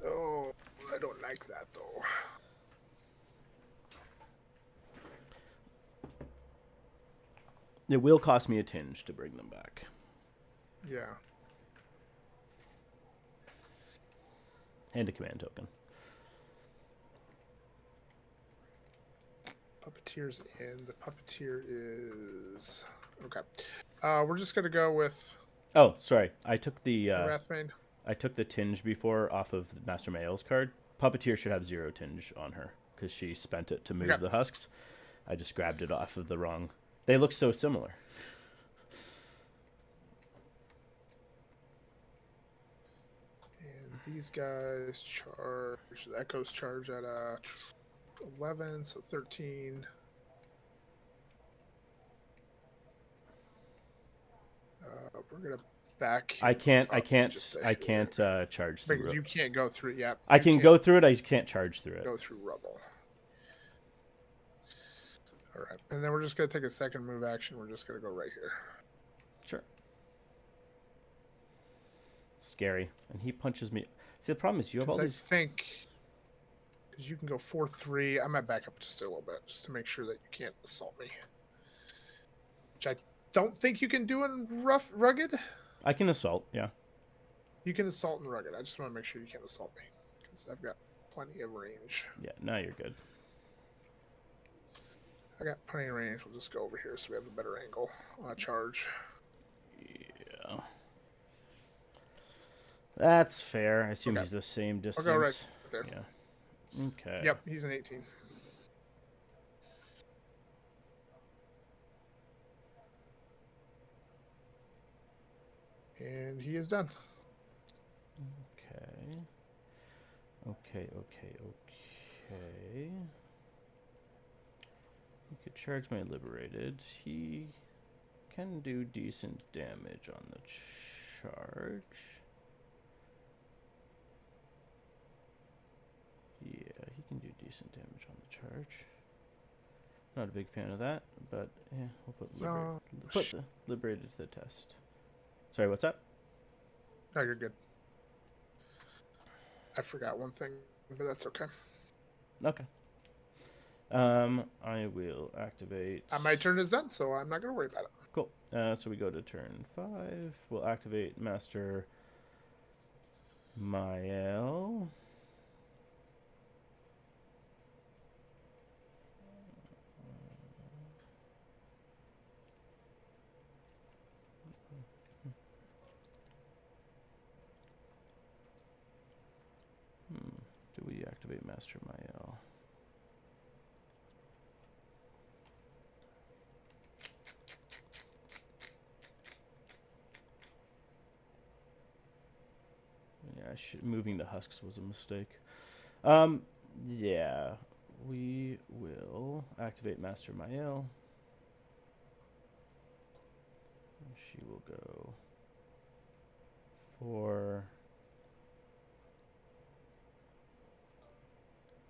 Oh, I don't like that, though. It will cost me a tinge to bring them back. Yeah. And a command token. Puppeteer's in. The puppeteer is... Okay. We're just going to go with... Oh, sorry. I took the The Wrathbane. I took the tinge before off of Master Mael's card. Puppeteer should have 0 tinge on her because she spent it to move Okay. the husks. I just grabbed it off of the wrong. They look so similar. And these guys charge. The Echoes charge at 11, so 13. We're gonna back. I can't charge through Because it. you can't go through. Yeah. I can go through it. I can't charge through it. Go through rubble. All right, and then we're just gonna take a second move action. We're just gonna go right here. Sure. Scary, and he punches me. See, the problem is you have all I these. think because you can go 4-3. I might back up just a little bit just to make sure that you can't assault me. Which I don't think you can do in rugged. I can assault. Yeah. You can assault in rugged. I just want to make sure you can't assault me because I've got plenty of range. Yeah. Now you're good. I got plenty of range. We'll just go over here so we have a better angle on a charge. Yeah. That's fair. I assume he's the same distance. I'll go right there. Yeah. Okay. Yep, he's an 18. And he is done. Okay. Okay. He could charge my liberated. He can do decent damage on the charge. Yeah, he can do decent damage on the charge. Not a big fan of that, but yeah, we'll put the liberated to the test. Sorry, what's up? No, you're good. I forgot one thing, but that's okay. Okay. I will activate. My turn is done, so I'm not going to worry about it. Cool. So we go to turn 5. We'll activate Master Mael. Do we activate Master Mael? Yeah, moving the husks was a mistake. Yeah, we will activate Master Mael. She will go 4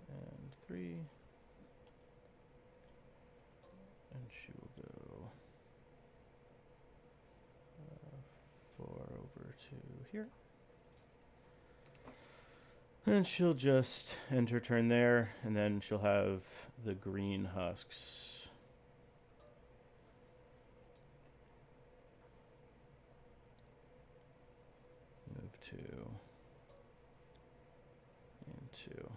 and 3, and she will go 4 over to here. And she'll just end her turn there, and then she'll have the green husks. Move 2 and 2.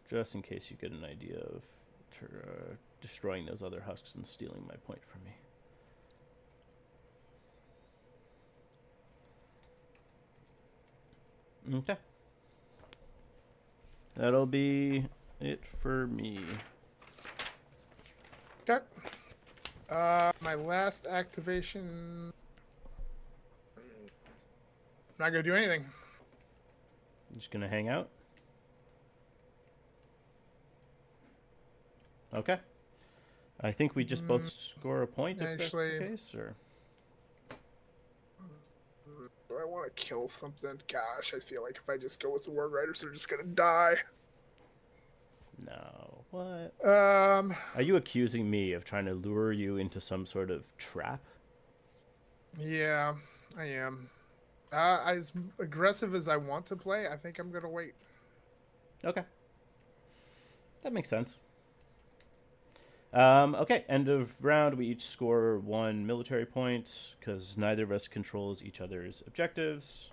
Just in case you get an idea of destroying those other husks and stealing my point from me. Okay. That'll be it for me. Okay. My last activation. I'm not going to do anything. Just gonna hang out? Okay. I think we just both score a point if that's the case, or... Do I want to kill something? Gosh, I feel like if I just go with the Word Riders, they're just going to die. No. What? Are you accusing me of trying to lure you into some sort of trap? Yeah, I am. As aggressive as I want to play, I think I'm going to wait. Okay. That makes sense. Okay, end of round. We each score 1 military point because neither of us controls each other's objectives.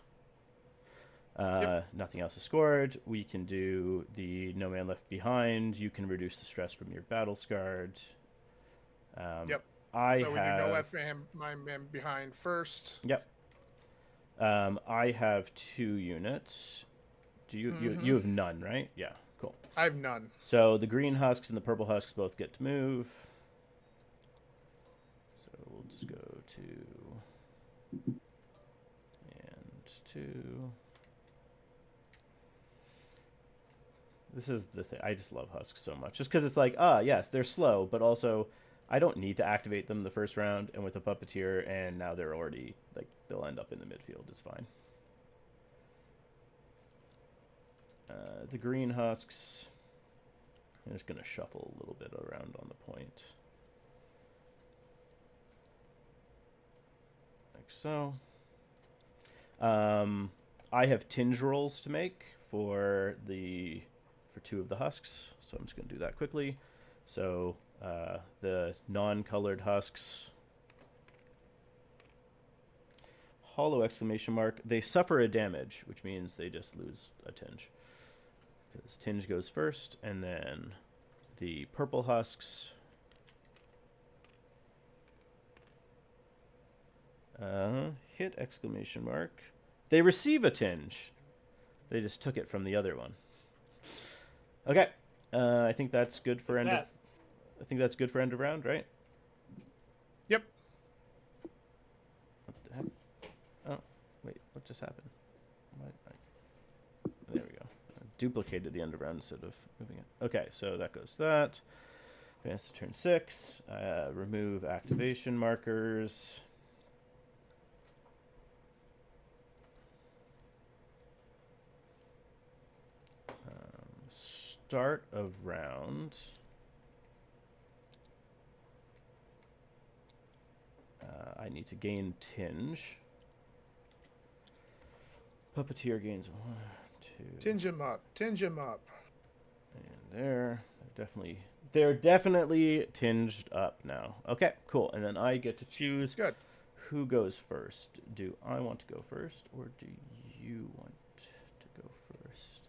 Nothing else is scored. We can do the No Man Left Behind. You can reduce the stress from your battle scarred. I So we do no have. left my man behind first. Yep. I have 2 units. Do you Mm-hmm. you have none, right? Yeah. Cool. I have none. So the green husks and the purple husks both get to move. So we'll just go 2 and 2. This is the thing. I just love husks so much. Just because it's like, yes, they're slow, but also I don't need to activate them the first round. And with a puppeteer, and now they're already, like, they'll end up in the midfield. It's fine. The green husks, I'm just going to shuffle a little bit around on the point. Like so. I have tinge rolls to make for 2 of the husks, so I'm just going to do that quickly. So the non-colored husks, hollow exclamation mark, they suffer a damage, which means they just lose a tinge. Because tinge goes first, and then the purple husks, hit exclamation mark, they receive a tinge. They just took it from the other one. Okay, I think that's good for end of. I think that's good for end of round, right? Yep. What the heck? Oh, wait, what just happened? There we go. I duplicated the end of round instead of moving it. Okay, so that goes to that. Advance to turn 6. Remove activation markers. Start of round. I need to gain tinge. Puppeteer gains 1, 2. Tinge him up. Tinge him up. And they're definitely tinged up now. Okay, cool. And then I get to choose Good. who goes first. Do I want to go first, or do you want to go first?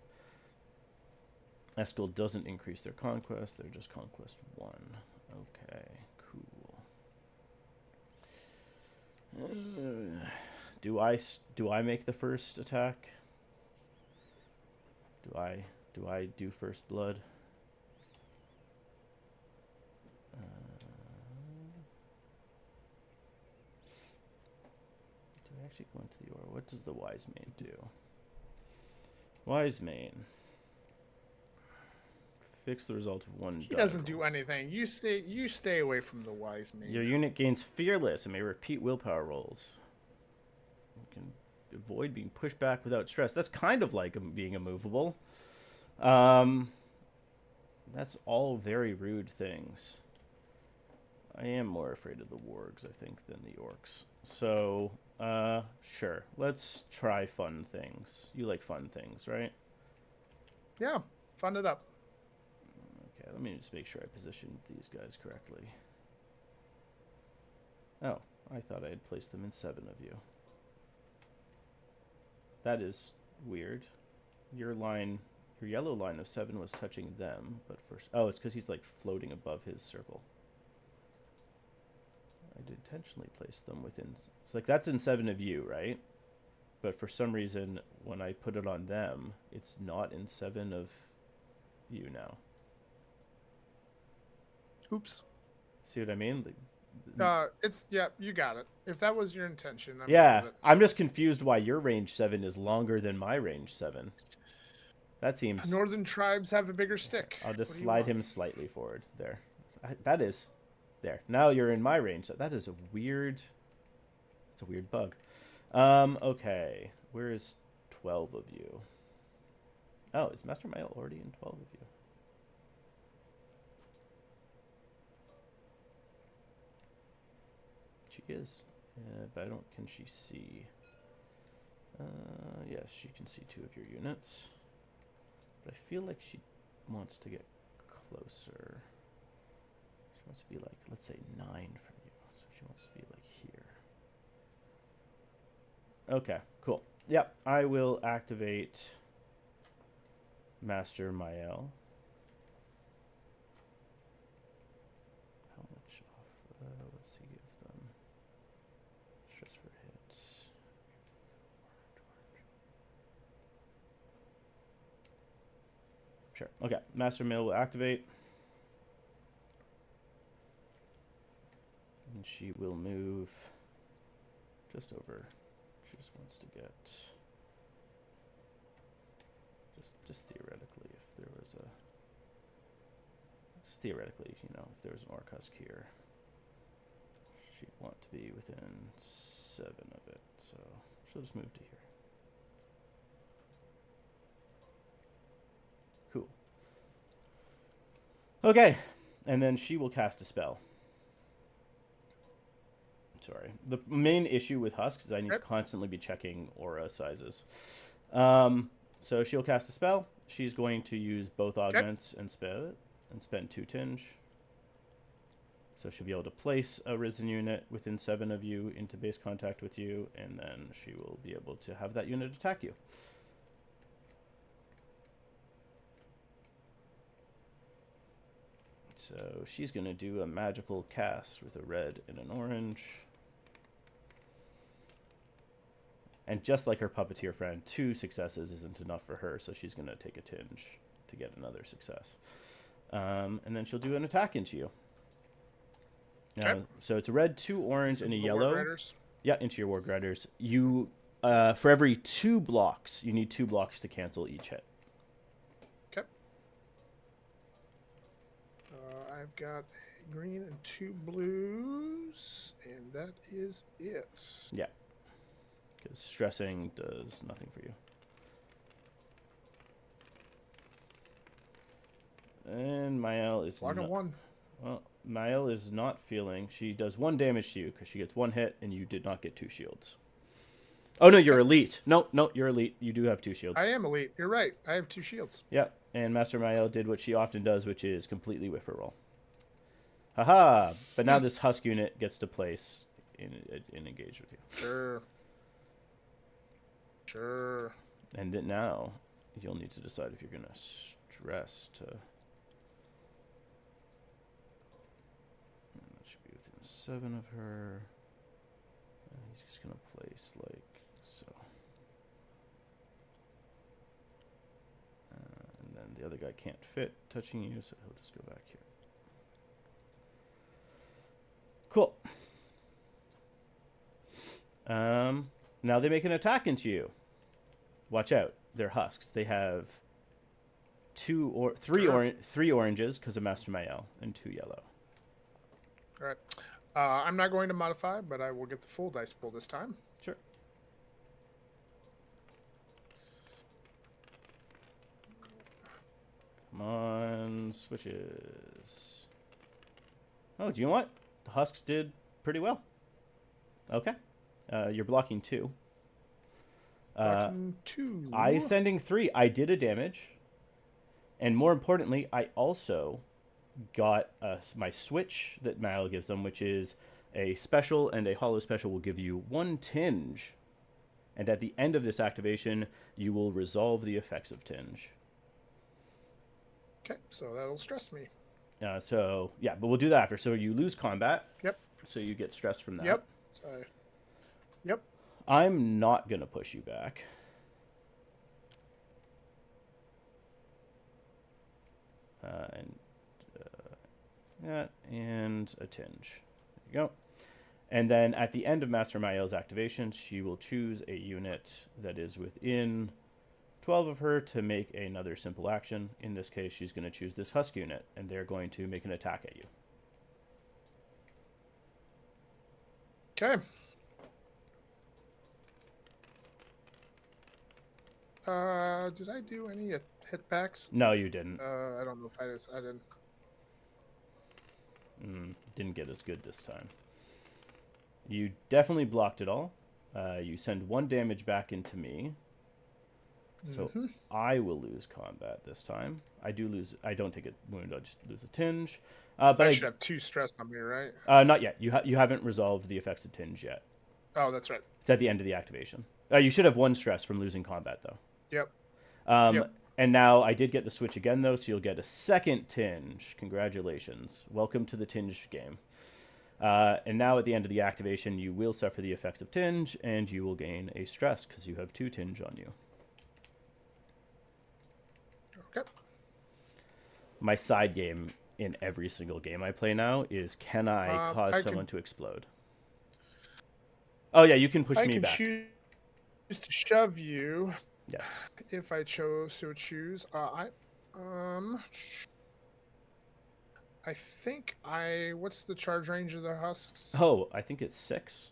Eskel doesn't increase their conquest. They're just conquest 1. Okay, cool. Do I make the first attack? Do I do first blood? Do I actually go into the aura? What does the wise mane do? Wise mane. Fix the result of 1 He doesn't do anything. You stay away from the wise man. Your unit gains fearless and may repeat willpower rolls. You can avoid being pushed back without stress. That's kind of like being immovable. That's all very rude things. I am more afraid of the wargs, I think, than the orcs. So, sure. Let's try fun things. You like fun things, right? Yeah, fun it up. Okay, let me just make sure I positioned these guys correctly. Oh, I thought I had placed them in 7 of you. That is weird. Your yellow line of 7 was touching them, but first... Oh, it's because he's, like, floating above his circle. I did intentionally place them within... It's like, that's in 7 of you, right? But for some reason, when I put it on them, it's not in 7 of you now. Oops. See what I mean? Yeah, you got it. If that was your intention, I'm just confused why your range 7 is longer than my range 7. That seems... Northern tribes have a bigger stick. I'll just slide him slightly forward. There. That is... There. Now you're in my range. That is a weird... It's a weird bug. Okay. Where is 12 of you? Oh, is Master Mail already in 12 of you? She is. But I don't... Can she see? Yes, she can see 2 of your units. But I feel like she wants to get closer. She wants to be like, let's say 9 from you. So she wants to be like here. Okay, cool. Yep, I will activate Master Mael. How much off? Let's see. Stress for hit. Sure. Okay. Master Mail will activate. And she will move just over. She just wants to get... Just theoretically, if there was a... Just theoretically, you know, if there was an Orc Husk here, she'd want to be within 7 of it. So she'll just move to here. Cool. Okay. And then she will cast a spell. Sorry. The main issue with Husks is I need to constantly be checking aura sizes. So she'll cast a spell. She's going to use both augments and spend 2 tinge. So she'll be able to place a risen unit within 7 of you into base contact with you, and then she will be able to have that unit attack you. So she's going to do a magical cast with a red and an orange. And just like her puppeteer friend, 2 successes isn't enough for her, so she's going to take a tinge to get another success. And then she'll do an attack into you. So it's a red, 2 orange, and a yellow. Yeah, into your Warg Riders. You, for every 2 blocks, you need 2 blocks to cancel each hit. Okay. I've got a green and 2 blues, and that is it. Yeah. Because stressing does nothing for you. And Mael is Block 1. Well, Mael is not feeling. She does 1 damage to you because she gets 1 hit, and you did not get 2 shields. Oh no, you're elite. No, you're elite. You do have 2 shields. I am elite. You're right. I have 2 shields. Yeah, and Master Mael did what she often does, which is completely whiff her roll. Haha! But now this Husk unit gets to place in engage with you. Sure. And then now you'll need to decide if you're gonna stress to. That should be within 7 of her. And he's just gonna place like so. And then the other guy can't fit touching you, so he'll just go back here. Cool. Now they make an attack into you. Watch out. They're Husks. They have 3 oranges because of Master Mael and 2 yellow. All right. I'm not going to modify, but I will get the full dice pool this time. Sure. Come on, switches. Oh, do you know what? The Husks did pretty well. Okay. You're blocking 2. Blocking 2. I sending 3. I did a damage. And more importantly, I also got my switch that Mael gives them, which is a special, and a hollow special will give you 1 tinge. And at the end of this activation, you will resolve the effects of tinge. Okay, so that'll stress me. So, yeah, but we'll do that after. So you lose combat. Yep. So you get stressed from that. Yep. Yep. I'm not going to push you back. And a tinge. There you go. And then at the end of Master Mael's activation, she will choose a unit that is within 12 of her to make another simple action. In this case, she's going to choose this Husk unit, and they're going to make an attack at you. Okay. Did I do any hit packs? No, you didn't. I don't know if I didn't. Didn't get as good this time. You definitely blocked it all. You send 1 damage back into me. So I will lose combat this time. I don't take a wound. I just lose a tinge. But I should have 2 stress on me, right? Not yet. You haven't resolved the effects of tinge yet. Oh, that's right. It's at the end of the activation. You should have 1 stress from losing combat, though. Yep. And now I did get the switch again, though, so you'll get a 2nd tinge. Congratulations. Welcome to the tinge game. And now at the end of the activation, you will suffer the effects of tinge, and you will gain a stress because you have 2 tinge on you. Okay. My side game in every single game I play now is, can I cause someone to explode? Oh yeah, you can push me back. I can choose to shove you. Yes. If I chose to choose, I think what's the charge range of the husks? Oh, I think it's 6.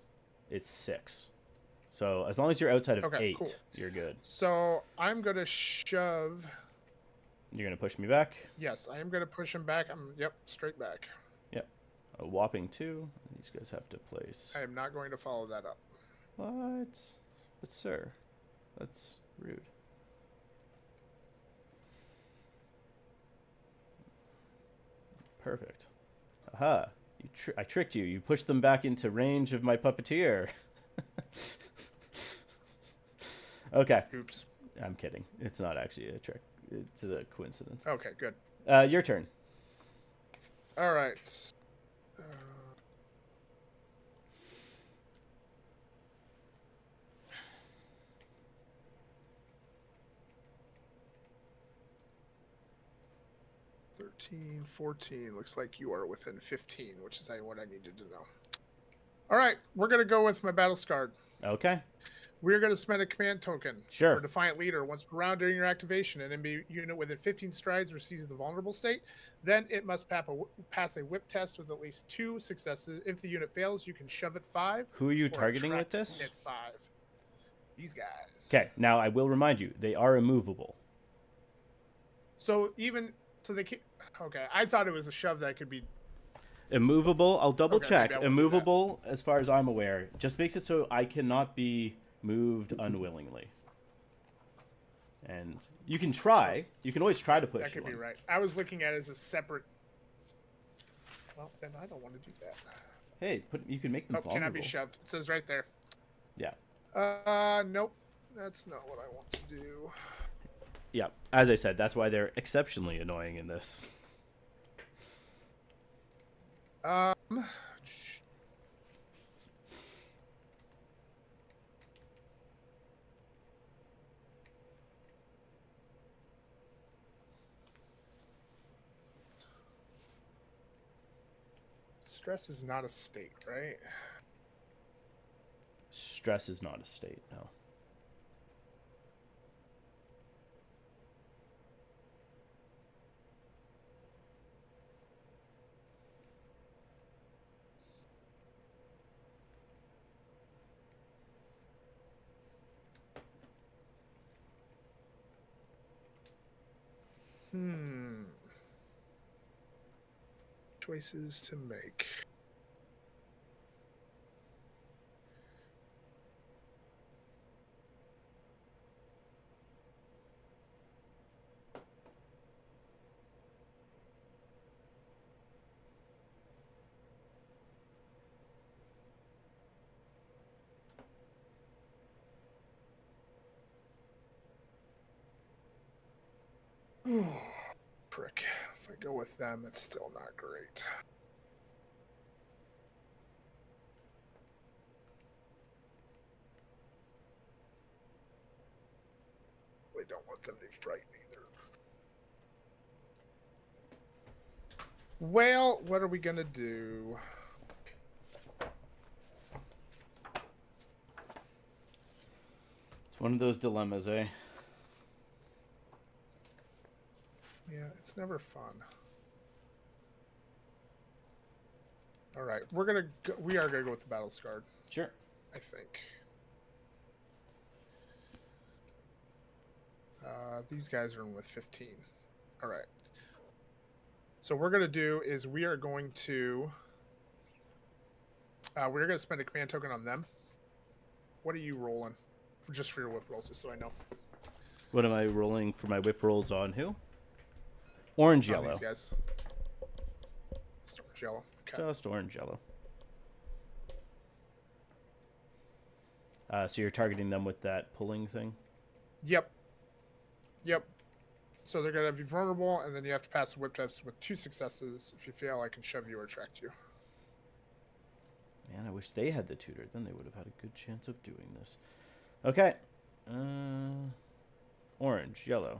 It's 6. So as long as you're outside of 8, cool. You're good. So I'm gonna shove. You're gonna push me back? Yes, I am gonna push him back. Yep, straight back. Yep. A whopping 2. These guys have to place. I am not going to follow that up. What? But sir, that's rude. Perfect. Aha. I tricked you. You pushed them back into range of my puppeteer. Okay. Oops. I'm kidding. It's not actually a trick. It's a coincidence. Okay, good. Your turn. All right. 13, 14. Looks like you are within 15, which is what I needed to know. All right, we're going to go with my battle scarred. Okay. We're going to spend a command token Sure. for Defiant Leader. Once per round during your activation, an enemy unit within 15 strides receives the vulnerable state. Then it must pass a whip test with at least 2 successes. If the unit fails, you can shove it 5. Who are you targeting with this? At 5. These guys. Okay, now I will remind you, they are immovable. So they can't. Okay, I thought it was a shove that could be immovable. I'll double check. Immovable, as far as I'm aware, just makes it so I cannot be moved unwillingly. And you can try. You can always try to push. That could be right. I was looking at it as a separate. Well, then I don't want to do that. Hey, you can make them vulnerable. Cannot be shoved. It says right there. Yeah. Nope. That's not what I want to do. Yeah, as I said, that's why they're exceptionally annoying in this. Stress is not a state, right? Stress is not a state, no. Choices to make. Prick. If I go with them, it's still not great. Really don't want them to be frightened either. Well, what are we gonna do? It's one of those dilemmas, eh? Yeah, it's never fun. All right, we are gonna go with the battle scarred. Sure. I think. These guys are in with 15. All right. So what we're gonna do is we are going to spend a command token on them. What are you rolling? Just for your whip rolls, just so I know. What am I rolling for my whip rolls on who? Orange yellow. These guys. Just orange yellow. Okay. Just orange yellow. So you're targeting them with that pulling thing? Yep. Yep. So they're going to be vulnerable, and then you have to pass the whip test with 2 successes. If you fail, I can shove you or attract you. Man, I wish they had the tutor. Then they would have had a good chance of doing this. Okay. Orange, yellow.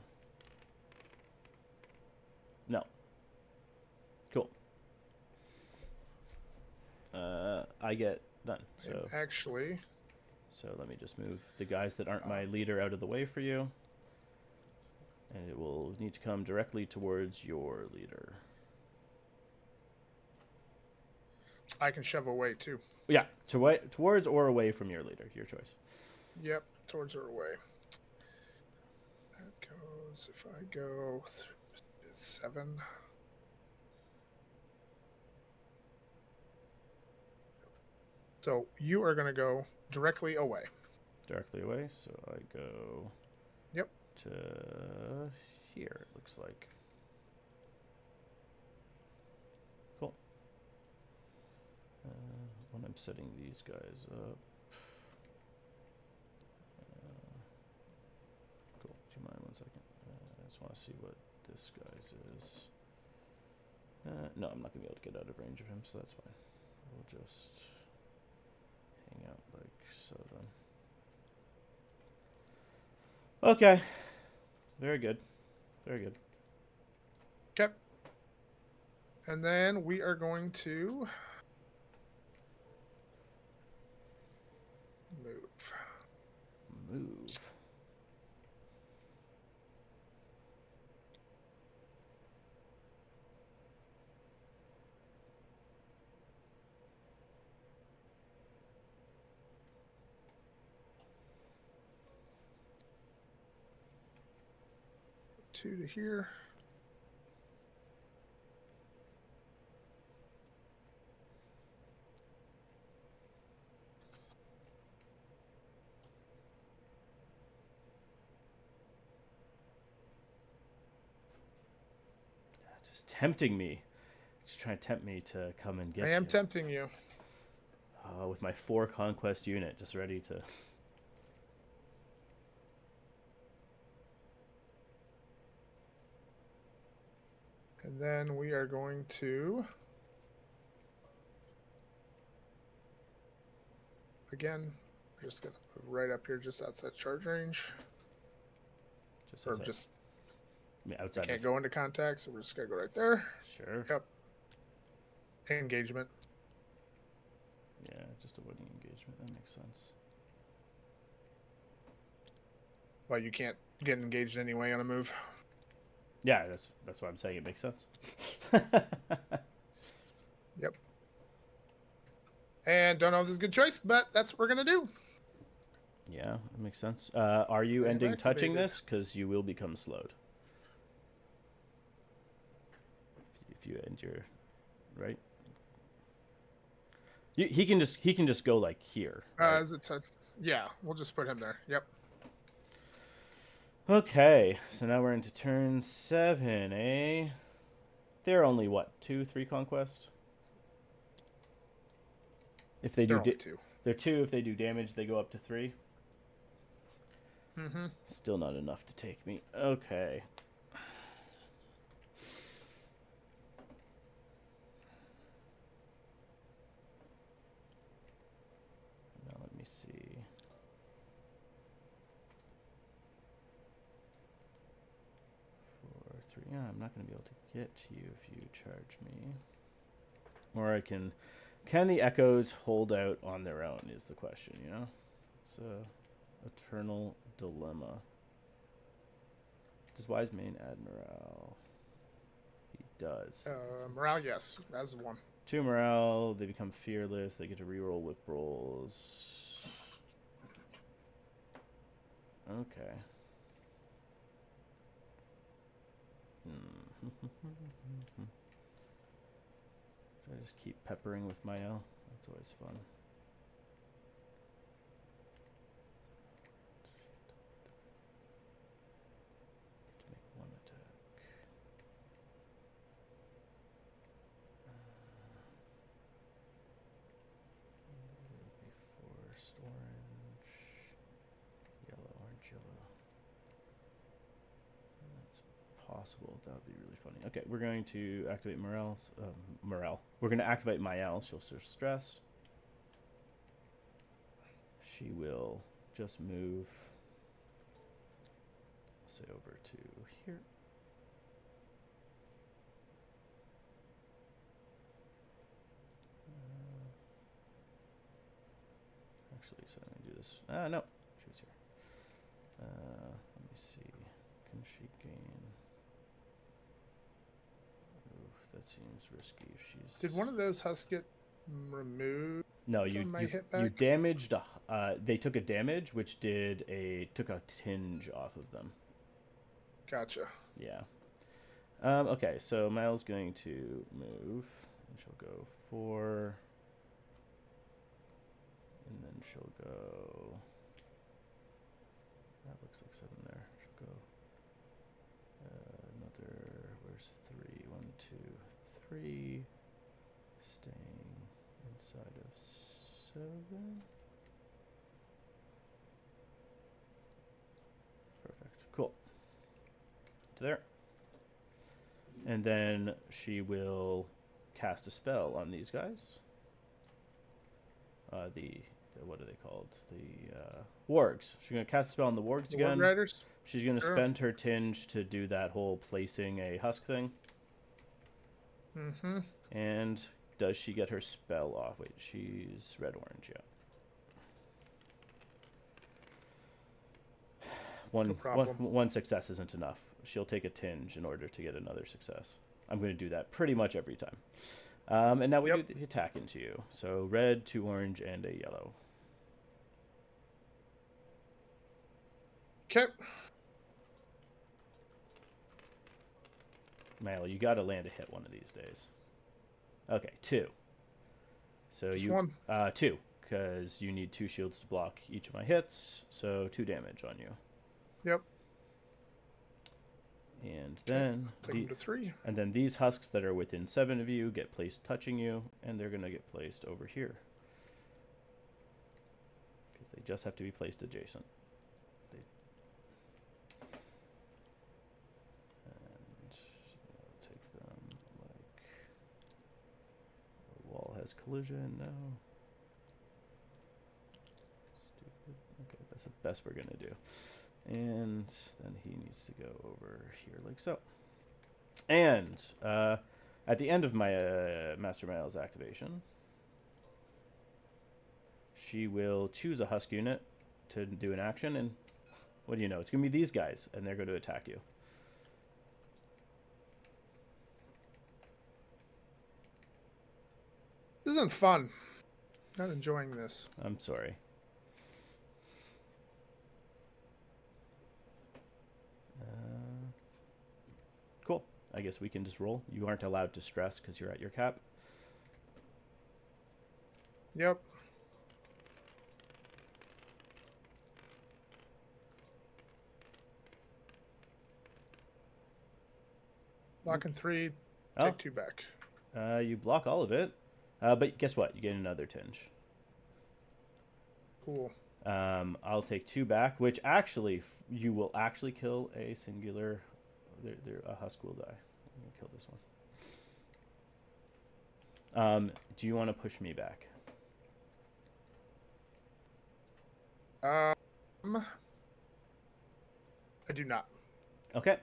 No. Cool. I get none. So actually. So let me just move the guys that aren't my leader out of the way for you. And it will need to come directly towards your leader. I can shove away too. Yeah, towards or away from your leader. Your choice. Yep, towards or away. That goes, if I go 7. So you are going to go directly away. Directly away, so I go... Yep. To here, it looks like. Cool. When I'm setting these guys up... cool, do you mind 1 second? I just want to see what this guy's is. No, I'm not going to be able to get out of range of him, so that's fine. We'll just hang out like so then. Okay. Very good. Very good. Okay. And then we are going to move. 2 to here. Just tempting me. Just trying to tempt me to come and get you. I am tempting you. With my 4 conquest unit, just ready to... And then we are going to, again, we're just going to move right up here just outside charge range. Just or outside. just, I mean, outside. Can't go into contact, so we're just going to go right there. Sure. Yep. Engagement. Yeah, just avoiding engagement. That makes sense. Well, you can't get engaged anyway on a move. Yeah, that's why I'm saying it makes sense. Yep. And don't know if this is a good choice, but that's what we're going to do. Yeah, that makes sense. Are you ending touching this? Because you will become slowed. If you end your... Right? He can just go like here. Right? Is it yeah, we'll just put him there. Yep. Okay, so now we're into turn 7, eh? They're only what, 2, 3 conquest? If they do, They're 2. They're 2. If they do damage, they go up to 3. Mm-hmm. Still not enough to take me. Okay. Now let me see. 4, 3. Yeah, I'm not going to be able to get to you if you charge me. Or I can... Can the echoes hold out on their own is the question, you know? It's a eternal dilemma. Does Wise Mane add morale? He does. Morale, yes. As 1. 2 morale. They become fearless. They get to reroll whip rolls. Okay. Should I just keep peppering with my L? That's always fun. To make 1 attack. Will be forced orange, yellow, orange, yellow. That's possible. That would be really funny. Okay, we're going to activate morale. We're going to activate Mael. She'll stress. she will just move, say, over to here. Actually, so I'm going to do this. No, she's here. Let me see. Can she gain? Oof, that seems risky if she's... Did one of those husks get removed? No, you damaged. They took a damage, which took a tinge off of them. Gotcha. Yeah. Okay, so Mal's going to move, and she'll go 4, and then she'll go. That looks like 7 there. She'll go another. Where's 3? 1, 2, 3. Staying inside of 7. Perfect. Cool. To there. And then she will cast a spell on these guys. The what are they called? The wargs. She's going to cast a spell on the wargs again. Warg Riders? She's going to spend her tinge to do that whole placing a husk thing. Mm-hmm. And does she get her spell off? Wait, she's red-orange, yeah. One success isn't enough. She'll take a tinge in order to get another success. I'm going to do that pretty much every time. And now we do the attack into you. So red, 2 orange, and a yellow. Okay. Mal, you got to land a hit one of these days. Okay, 2. So Just one. 2, because you need 2 shields to block each of my hits. So 2 damage on you. Yep. And then take them to 3. And then these husks that are within 7 of you get placed touching you, and they're going to get placed over here. Because they just have to be placed adjacent. And I'll take them like... The wall has collision, no. Stupid. Okay, that's the best we're going to do. And then he needs to go over here like so. And at the end of my Master Mal's activation, she will choose a husk unit to do an action. And what do you know? It's going to be these guys, and they're going to attack you. This isn't fun. Not enjoying this. I'm sorry. Cool. I guess we can just roll. You aren't allowed to stress because you're at your cap. Yep. Blocking 3, take 2 back. You block all of it. But guess what? You get another tinge. Cool. I'll take 2 back, which actually, you will actually kill a singular... a husk will die. I'm going to kill this one. Do you want to push me back? I do not. Okay.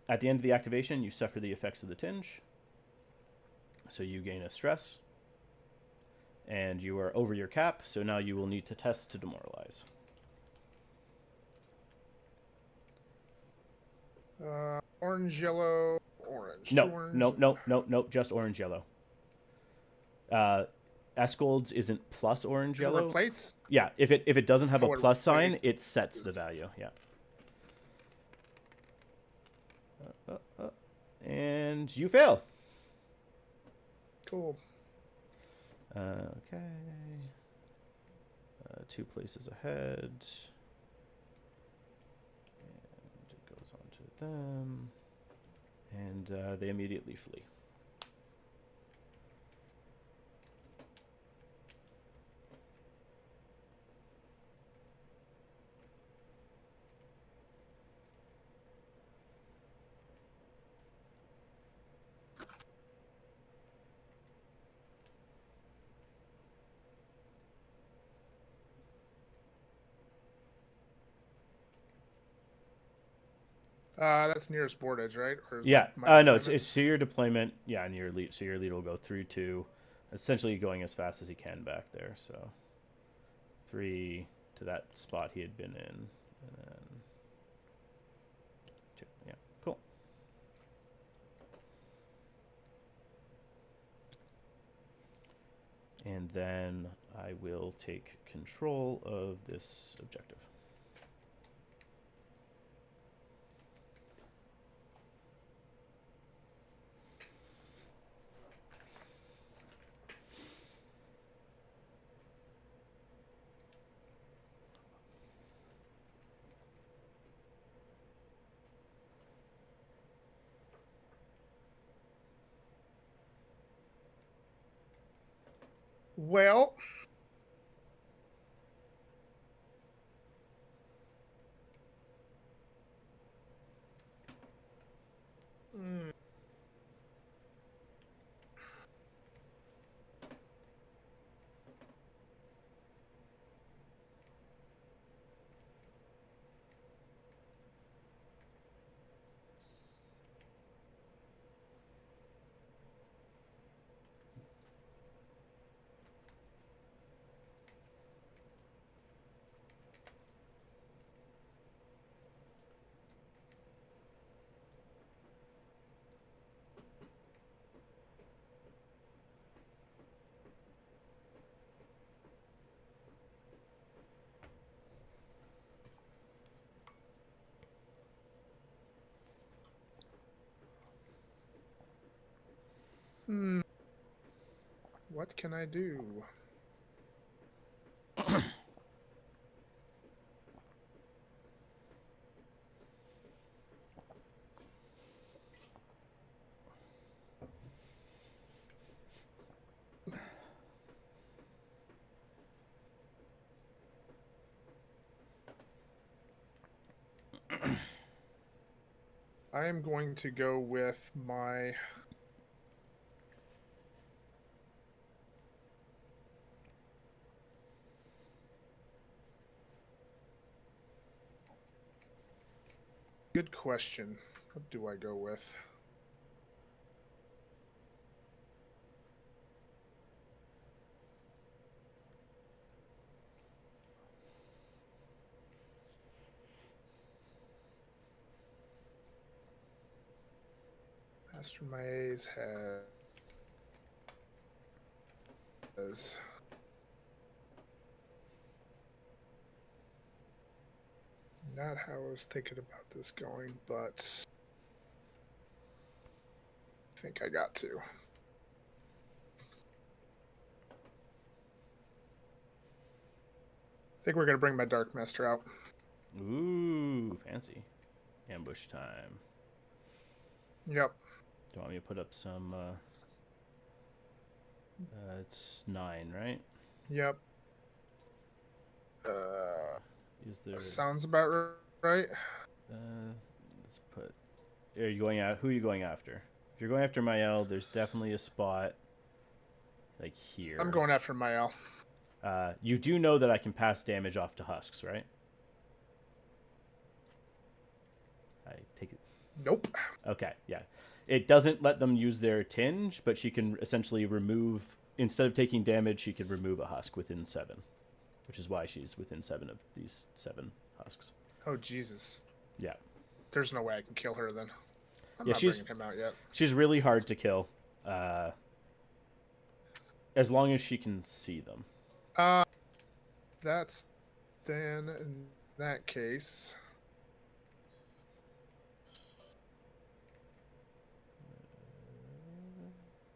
At the end of the activation, you suffer the effects of the tinge. So you gain a stress. And you are over your cap, so now you will need to test to demoralize. Orange, yellow, orange. No, orange. No, just orange, yellow. Escold's isn't plus orange, yellow. Replace? Yeah, if it doesn't have a plus sign, it sets the value. Yeah. And you fail. Cool. Okay. 2 places ahead. And it goes on to them. And they immediately flee. That's nearest board edge, right? Or is Yeah. my No, deployment? it's to your deployment. Yeah, and your lead. So your lead will go through to, essentially going as fast as he can back there. So 3 to that spot he had been in, and then 2. Yeah, cool. And then I will take control of this objective. Well, mm, hmm, what can I do? I am going to go with my. Good question. What do I go with? Master Maze has. Not how I was thinking about this going, but I think I got to. I think we're going to bring my Dark Master out. Ooh, fancy. Ambush time. Yep. Do you want me to put up some... it's 9, right? Yep. Is there... Sounds about right. let's put... Are you going out? Who are you going after? If you're going after Mael, there's definitely a spot like here. I'm going after Mael. You do know that I can pass damage off to husks, right? I take it. Nope. Okay, yeah. It doesn't let them use their tinge, but she can essentially remove, instead of taking damage, she can remove a husk within 7, which is why she's within 7 of these 7 husks. Oh, Jesus. Yeah. There's no way I can kill her then. I'm Yeah, not bringing him out yet. She's really hard to kill, as long as she can see them. That's then in that case.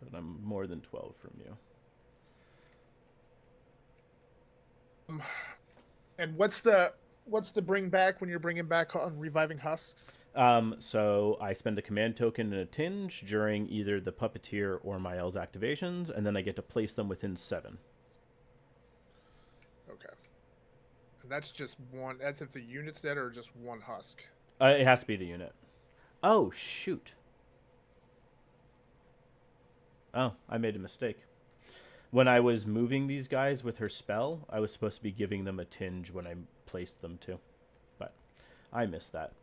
But I'm more than 12 from you. And what's the bring back when you're bringing back on reviving husks? So I spend a command token and a tinge during either the puppeteer or Mael's activations, and then I get to place them within 7. Okay. And that's just one. That's if the unit's dead or just one husk. It has to be the unit. Oh, shoot. Oh, I made a mistake. When I was moving these guys with her spell, I was supposed to be giving them a tinge when I placed them too. But I missed that.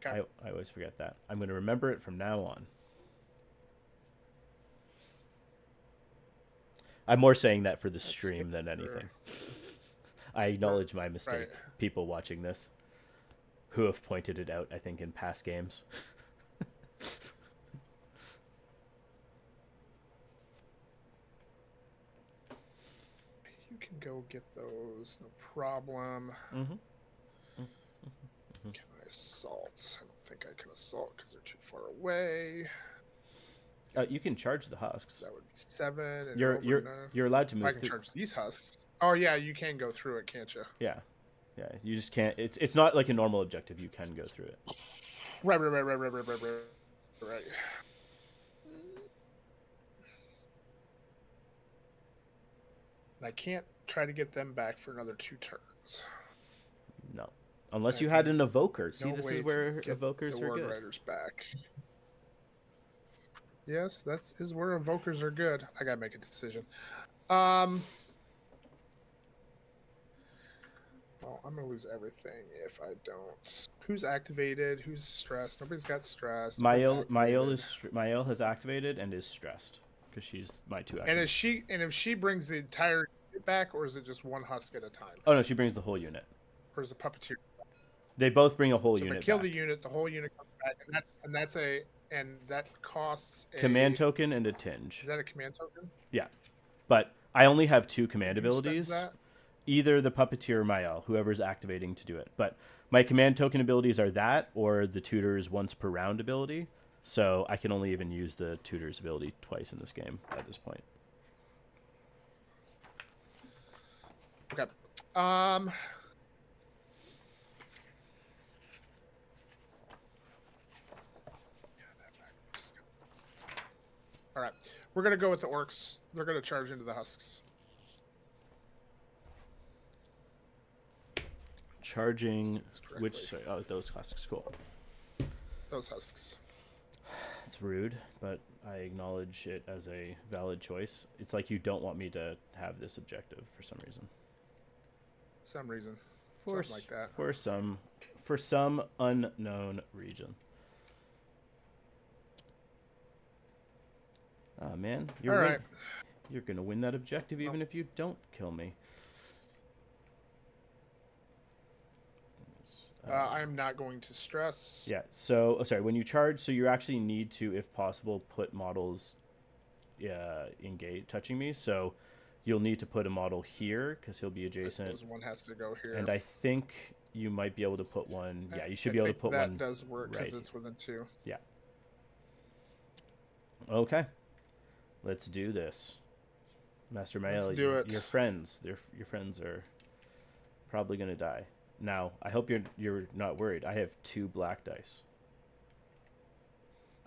Okay. I always forget that. I'm going to remember it from now on. I'm more saying that for the stream than anything. I acknowledge my mistake, people watching this who have pointed it out, I think, in past games. You can go get those, no problem. Mm-hmm. Can I assault? I don't think I can assault because they're too far away. You can charge the husks. So that would be 7. And You're allowed to move. I can charge these husks. Oh yeah, you can go through it, can't you? Yeah, yeah. You just can't. It's not like a normal objective. You can go through it. Right. And I can't try to get them back for another 2 turns. No, unless you had an evoker. See, this is where evokers are good. Riders back. Yes, that is where evokers are good. I gotta make a decision. Well, I'm gonna lose everything if I don't. Who's activated? Who's stressed? Nobody's got stressed. Mael has activated and is stressed because she's my 2 active. And if she brings the entire unit back, or is it just 1 husk at a time? Oh no, she brings the whole unit. Or is it puppeteer? They both bring a whole unit. If I kill back. the unit, the whole unit comes back, and that costs a command token and a tinge. Is that a command token? Yeah, but I only have 2 command abilities. Either the puppeteer or Mael, whoever's activating to do it. But my command token abilities are that or the tutor's once per round ability. So I can only even use the tutor's ability twice in this game at this point. Okay. All right. We're going to go with the orcs. They're going to charge into the husks. Charging which... Sorry, oh, those husks. Cool. Those husks. It's rude, but I acknowledge it as a valid choice. It's like you don't want me to have this objective for some reason. Something like that. For some unknown reason. Oh man, you're gonna win that objective even if you don't kill me. I am not going to stress. Yeah. So, sorry. When you charge, so you actually need to, if possible, put models, engage touching me. So, you'll need to put a model here because he'll be adjacent. I suppose one has to go here. And I think you might be able to put one. Yeah, you should be able to put one. That does work because it's within 2. Yeah. Okay. Let's do this, Master Mael. Let's do it. Your friends, your friends are probably gonna die. Now, I hope you're not worried. I have 2 black dice.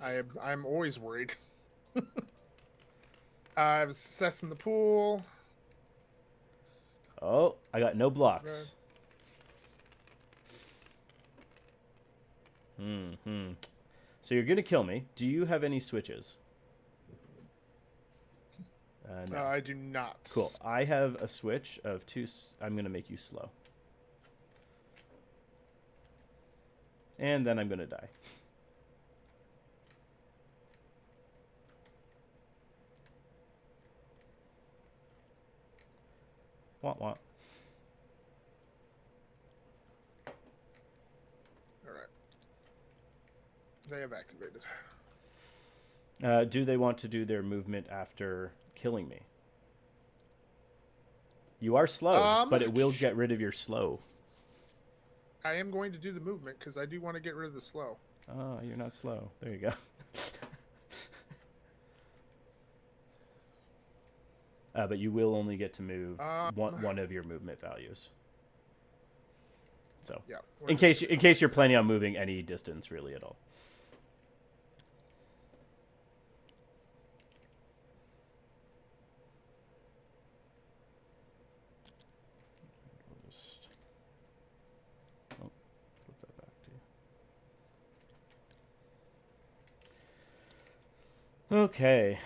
I'm always worried. I have a success in the pool. Oh, I got no blocks. Okay. So you're gonna kill me. Do you have any switches? No. I do not. Cool. I have a switch of 2. I'm gonna make you slow. And then I'm going to die. Wah, wah. All right. They have activated. Do they want to do their movement after killing me? You are slow, but it will get rid of your slow. I am going to do the movement because I do want to get rid of the slow. Oh, you're not slow. There you go. But you will only get to move one of your movement values. So, yeah, in case you're planning on moving any distance really at all. Okay.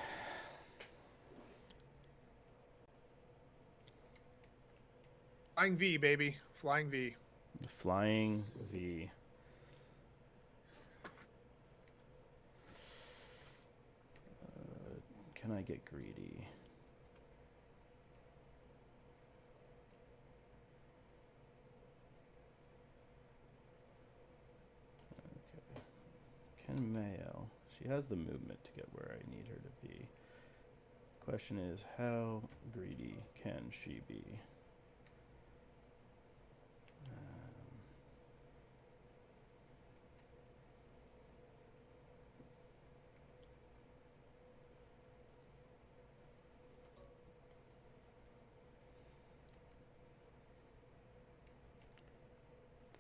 Flying V, baby. Flying V. Flying V. can I get greedy? Okay. Can Mayo? She has the movement to get where I need her to be. Question is, how greedy can she be?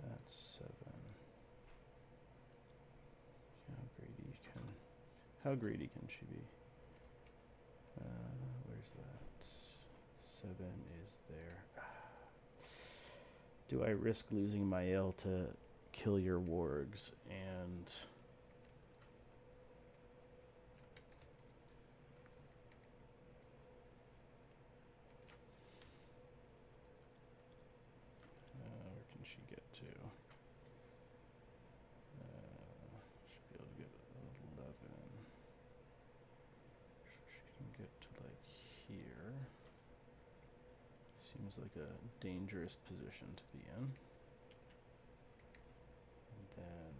That's 7. How greedy can she be? Where's that? 7 is there. Do I risk losing my ale to kill your wargs and where can she get to? Should be able to get 11. She can get to like here. Seems like a dangerous position to be in. And then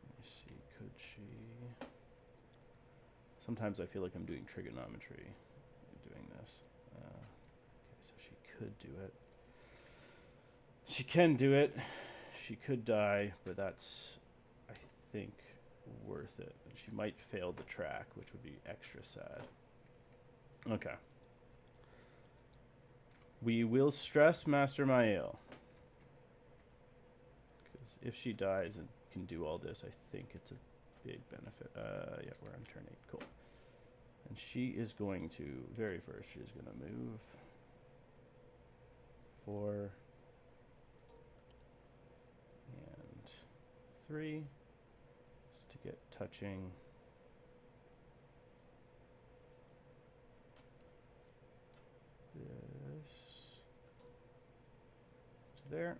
let me see, could she? Sometimes I feel like I'm doing trigonometry doing this. Okay, so she could do it. She can do it. She could die, but that's, I think, worth it. And she might fail the track, which would be extra sad. Okay. We will stress Master Mael. Because if she dies and can do all this, I think it's a big benefit. Yeah, we're on turn 8. Cool. And she is going to, very first, she's going to move 4 and 3 just to get touching. This to there.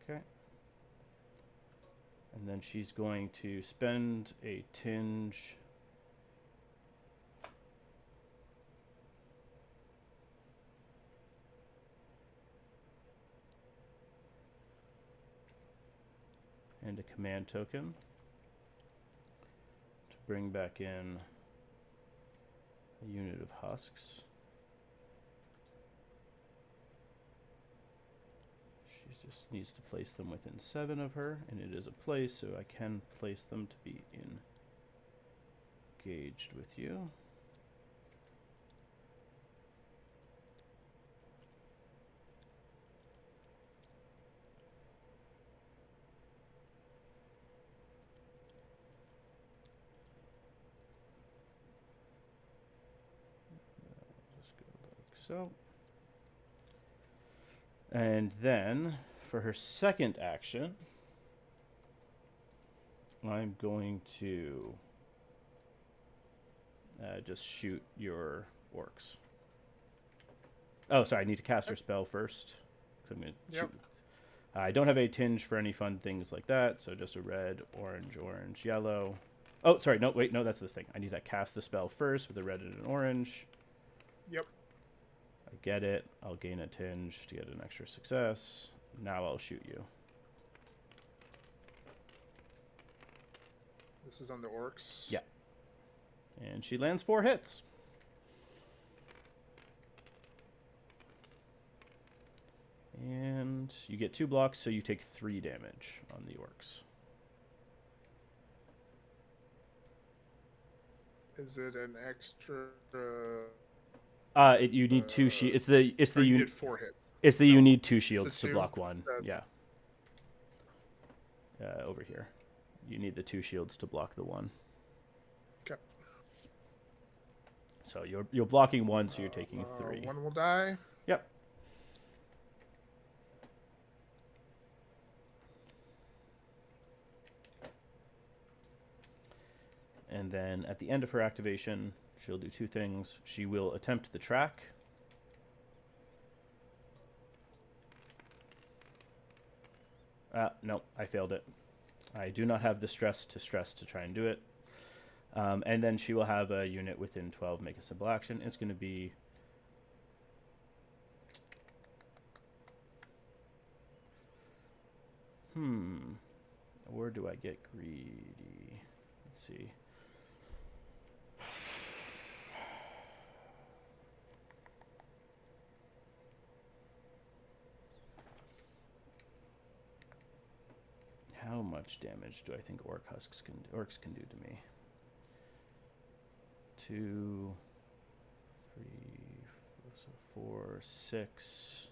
Okay. And then she's going to spend a tinge and a command token to bring back in a unit of husks. She just needs to place them within 7 of her, and it is a place, so I can place them to be engaged with you. Just go like so. And then, for her second action, I'm going to just shoot your orcs. Oh, sorry, I need to cast her spell first. I'm gonna shoot. I don't have a tinge for any fun things like that, so just a red, orange, orange, yellow. Oh, sorry, no, wait, no, that's the thing. I need to cast the spell first with a red and an orange. Yep. I get it. I'll gain a tinge to get an extra success. Now I'll shoot you. This is on the orcs? Yeah. And she lands 4 hits. And you get 2 blocks, so you take 3 damage on the orcs. Is it an extra? You need 2 shields. It's the you need 4 hits. It's the you need 2 shields to 2? block 1. Yeah. Over here, you need the 2 shields to block the 1. Okay. So you're blocking 1, so you're taking 3. 1 will die. Yep. And then at the end of her activation, she'll do 2 things. She will attempt the track. No, I failed it. I do not have the stress to try and do it. And then she will have a unit within 12 make a simple action. It's going to be... Or do I get greedy? Let's see. How much damage do I think orcs can do to me? 2, 3, 4, 6.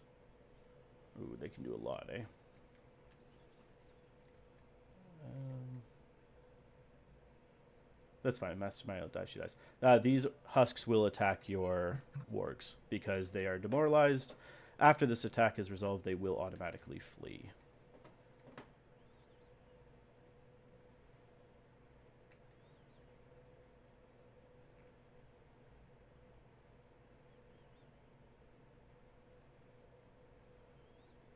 Ooh, they can do a lot, eh? That's fine. Master Mario dies. She dies. These husks will attack your wargs because they are demoralized. After this attack is resolved, they will automatically flee.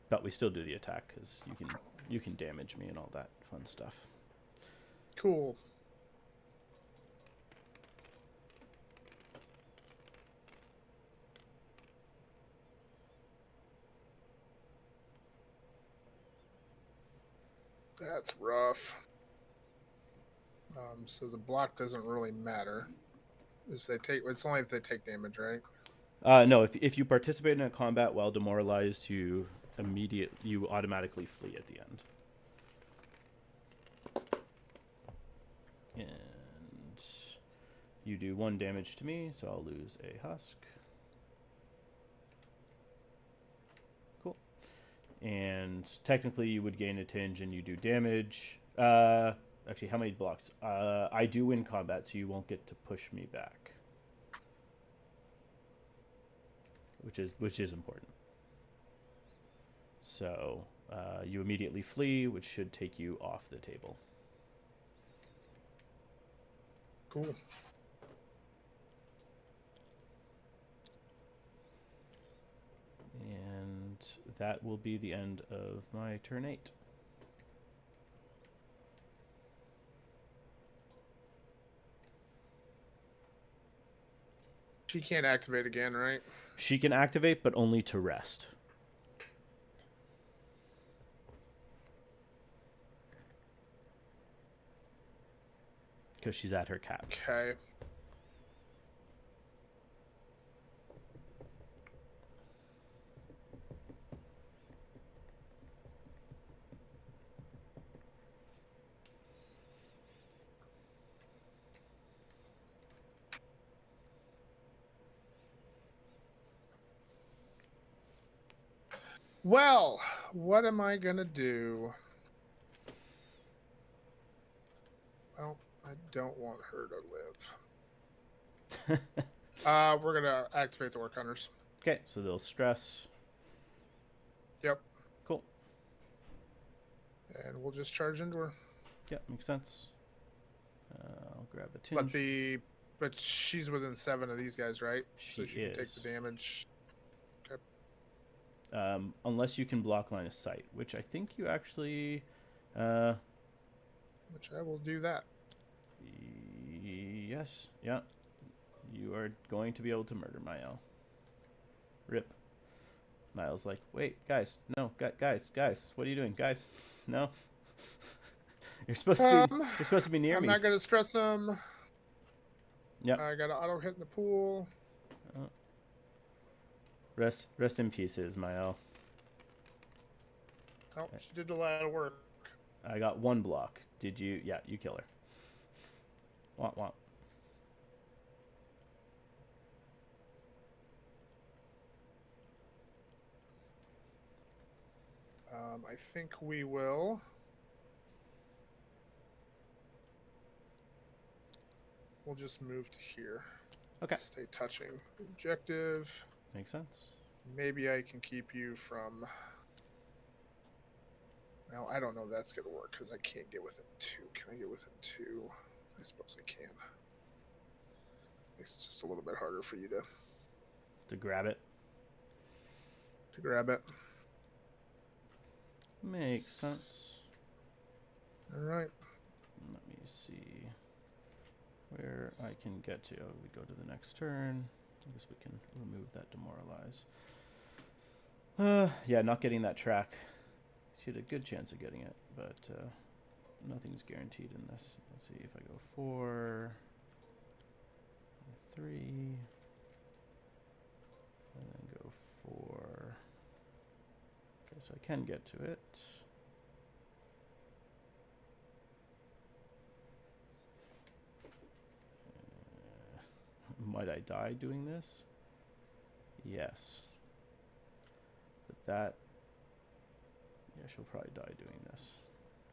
But we still do the attack because you can damage me and all that fun stuff. Cool. That's rough. So the block doesn't really matter. It's only if they take damage, right? No, if you participate in a combat while demoralized, you automatically flee at the end. And you do 1 damage to me, so I'll lose a husk. Cool. And technically you would gain a tinge and you do damage. Actually, how many blocks? I do win combat, so you won't get to push me back. Which is important. So you immediately flee, which should take you off the table. Cool. And that will be the end of my turn 8. She can't activate again, right? She can activate, but only to rest. Because she's at her cap. Okay. Well, what am I gonna do? Well, I don't want her to live. We're gonna activate the Orc Hunters. Okay, so they'll stress. Yep. Cool. And we'll just charge into her. Yep, makes sense. I'll grab a tinge. But she's within 7 of these guys, right? She can take the damage. Unless you can block line of sight, which I think you actually... Which I will do that. Yes, yeah. You are going to be able to murder Mael. Rip. Mael's like, wait, guys, no, guys, what are you doing, guys? No. You're supposed to be near me. I'm not gonna stress him. Yep. I got an auto hit in the pool. Rest in pieces, Mael. Oh, she did a lot of work. I got 1 block. Did you? Yeah, you kill her. Womp. I think we will. We'll just move to here. Okay. Stay touching the objective. Makes sense. Maybe I can keep you from... Well, I don't know if that's going to work because I can't get within 2. Can I get within 2? I suppose I can. Makes it just a little bit harder for you to grab it. To grab it. Makes sense. All right. Let me see where I can get to. We go to the next turn. I guess we can remove that demoralize. Yeah, not getting that track. She had a good chance of getting it, but nothing's guaranteed in this. Let's see if I go 4, 3, and then go 4. Okay, so I can get to it. Might I die doing this? Yes. But that... Yeah, she'll probably die doing this.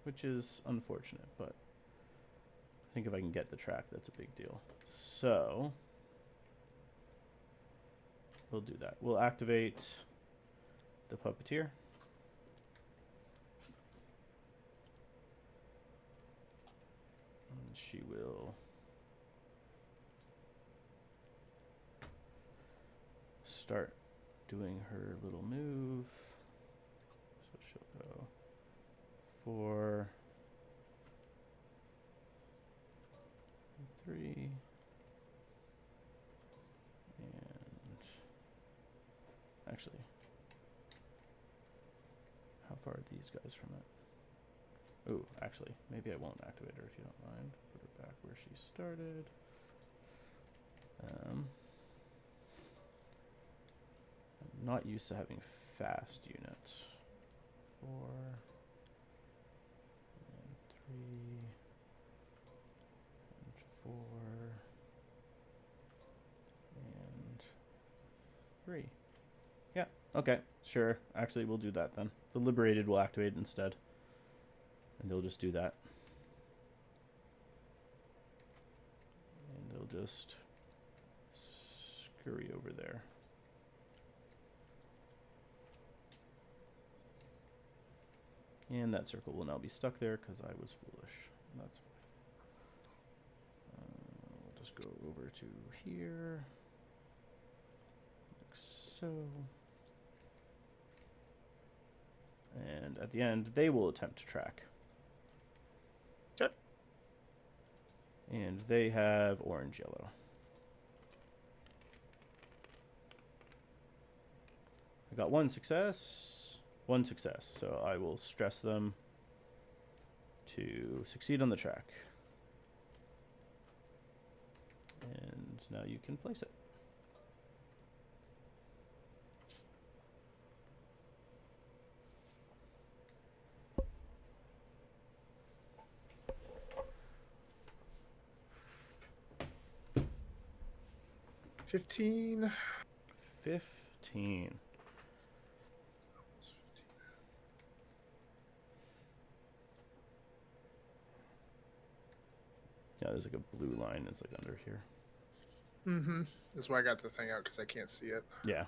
Which is unfortunate, but... I think if I can get the track, that's a big deal. So... We'll do that. We'll activate the Puppeteer. And she will... start doing her little move. So she'll go 4, 3, and actually, how far are these guys from it? Oh, actually, maybe I won't activate her if you don't mind. Put her back where she started. I'm not used to having fast units. 4 and 3 and 4 and 3. Yeah, okay, sure. Actually, we'll do that then. The Liberated will activate instead. And they'll just do that. And they'll just scurry over there. And that circle will now be stuck there because I was foolish. That's fine. We'll just go over to here. Like so. And at the end, they will attempt to track. Okay. And they have orange, yellow. I got 1 success. 1 success, so I will stress them to succeed on the track. And now you can place it. $15. 15. Yeah, there's like a blue line. It's like under here. Mm-hmm. That's why I got the thing out, because I can't see it. Yeah.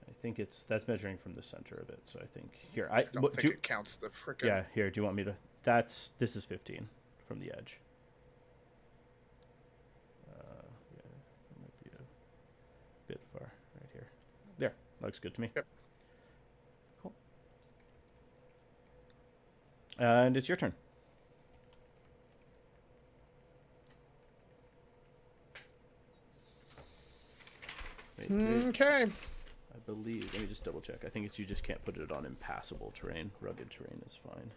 I think that's measuring from the center of it. So I think here I don't think it counts the frickin'. Yeah, here. Do you want me to? This is 15 from the edge. Yeah, it might be a bit far right here. There, looks good to me. Yep. Cool. And it's your turn. Okay. I believe. Let me just double check. I think it's you just can't put it on impassable terrain. Rugged terrain is fine.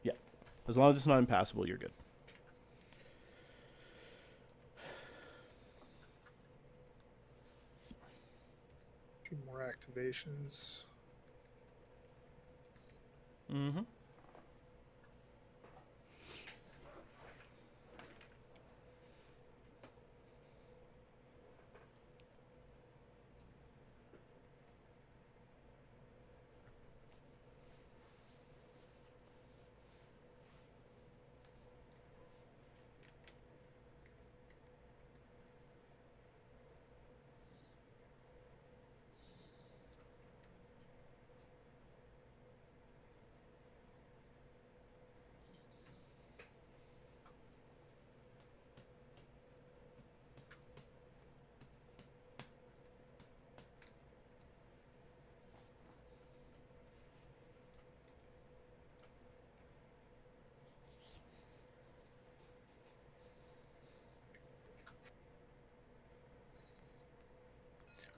Yeah, as long as it's not impassable, you're good. Few more activations. Mm-hmm.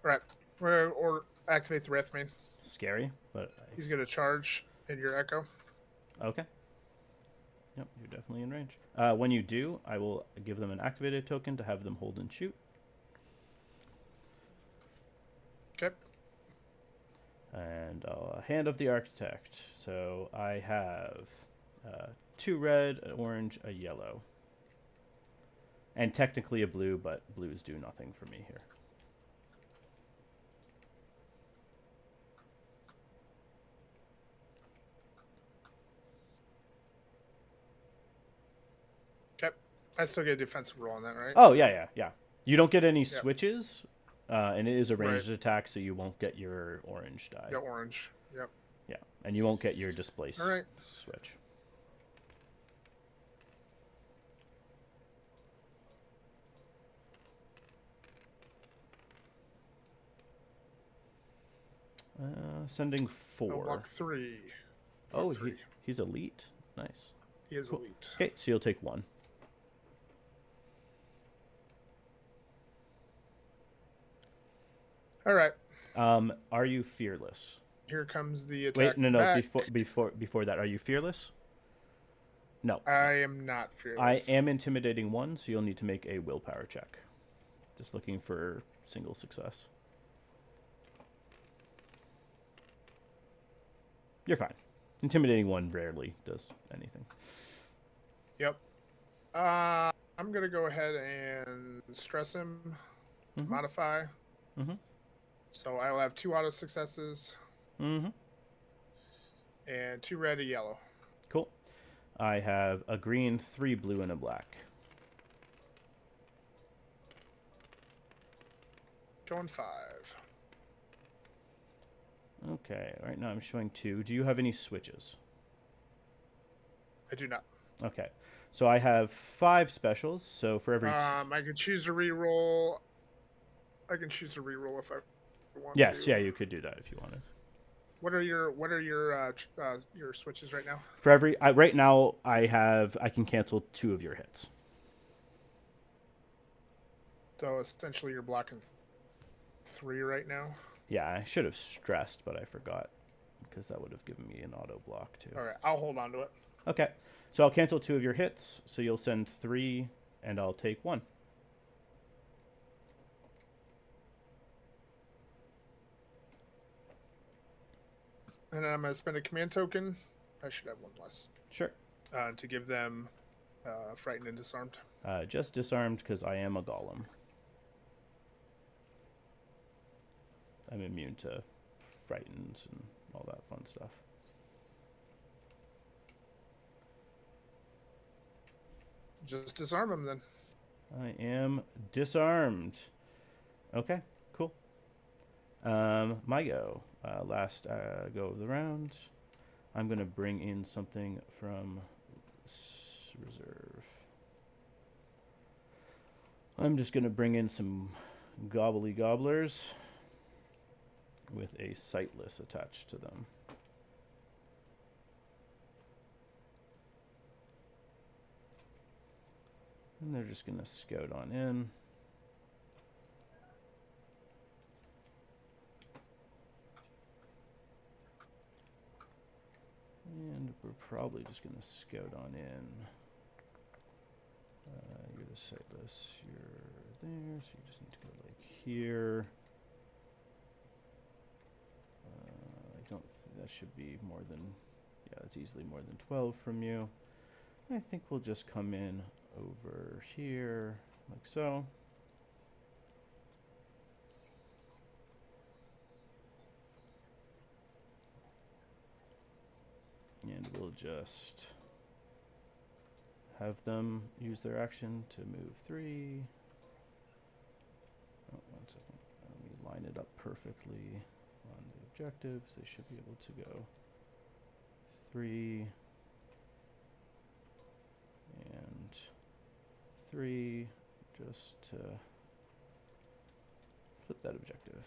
All right. Or activate the Wrathmane. Scary, but He's going to charge in your Echo. okay. Yep, you're definitely in range. When you do, I will give them an activated token to have them hold and shoot. Okay. And Hand of the Architect. So I have 2 red, an orange, a yellow. And technically a blue, but blues do nothing for me here. Okay. I still get a defensive roll on that, right? Oh, yeah. You don't get any switches, and it is a ranged attack, so you won't get your orange die. The orange. Yep. Yeah, and you won't get your displace switch. Sending 4. Block 3. Oh, he's elite. Nice. He is elite. Okay, so you'll take 1. All right. Are you fearless? Here comes the attack. Wait, no. Back. Before that, are you fearless? No. I am not fearless. I am intimidating 1, so you'll need to make a willpower check. Just looking for single success. You're fine. Intimidating 1 rarely does anything. Yep. I'm gonna go ahead and stress him. Modify. So I'll have 2 auto successes. And 2 red, a yellow. Cool. I have a green, 3 blue, and a black. Showing 5. Okay, right now I'm showing 2. Do you have any switches? I do not. Okay, so I have 5 specials. So for every I can choose a reroll. I can choose a reroll if I want yes, to. yeah, you could do that if you wanted. What are your switches right now? For every right now I can cancel 2 of your hits. So essentially you're blocking 3 right now. Yeah, I should have stressed, but I forgot because that would have given me an auto block too. All right, I'll hold on to it. Okay, so I'll cancel 2 of your hits. So you'll send 3, and I'll take 1. And I'm going to spend a command token. I should have 1 less. Sure. To give them frightened and disarmed. Just disarmed because I am a golem. I'm immune to frightened and all that fun stuff. Just disarm them then. I am disarmed. Okay, cool. My go. Last go of the round. I'm going to bring in something from reserve. I'm just going to bring in some gobbly gobblers with a sightless attached to them. And they're just going to scout on in. And we're probably just going to scout on in. You're the sightless. You're there, so you just need to go like here. I don't. That should be more than. Yeah, that's easily more than 12 from you. I think we'll just come in over here, like so. And we'll just have them use their action to move 3. Oh, 1 second. Let me line it up perfectly on the objectives. They should be able to go 3 and 3 just to flip that objective.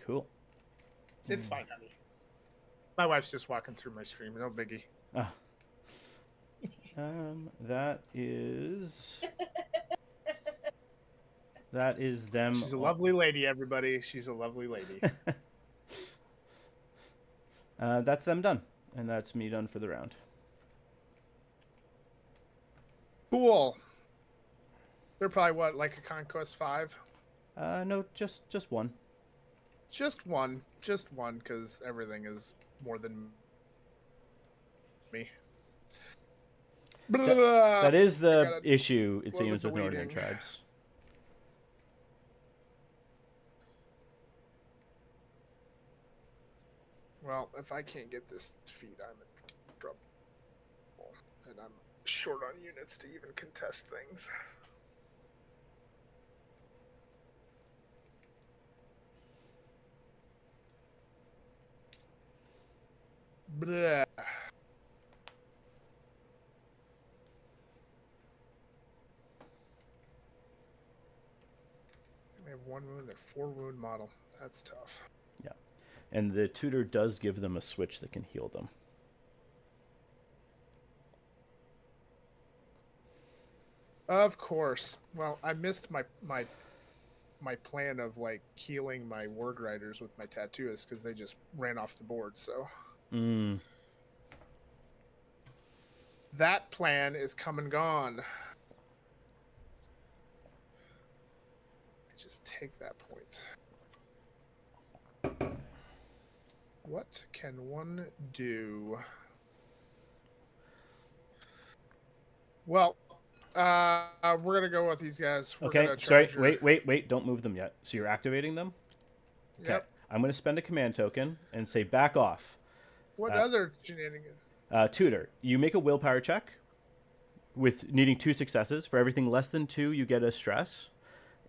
Cool. It's fine, honey. My wife's just walking through my stream. No biggie. Ah. That is them. She's a lovely lady, everybody. She's a lovely lady. That's them done, and that's me done for the round. Cool. They're probably what, like a Conquest 5? No, just one. Just one, because everything is more than me. That is the issue, it seems, with Northern deleting. tribes. Well, if I can't get this feat, I'm in trouble. And I'm short on units to even contest things. Blah. They have 1 wound, they're 4 wound model. That's tough. Yeah. And the tutor does give them a switch that can heal them. Of course. Well, I missed my plan of like healing my word riders with my tattooists because they just ran off the board. So that plan is come and gone. I just take that point. What can one do? Well, we're gonna go with these guys. Okay, sorry. Wait. Don't move them yet. So you're activating them? Yep. Okay. I'm going to spend a command token and say back off. What other shenanigans? Tutor, you make a willpower check with needing 2 successes. For everything less than 2, you get a stress.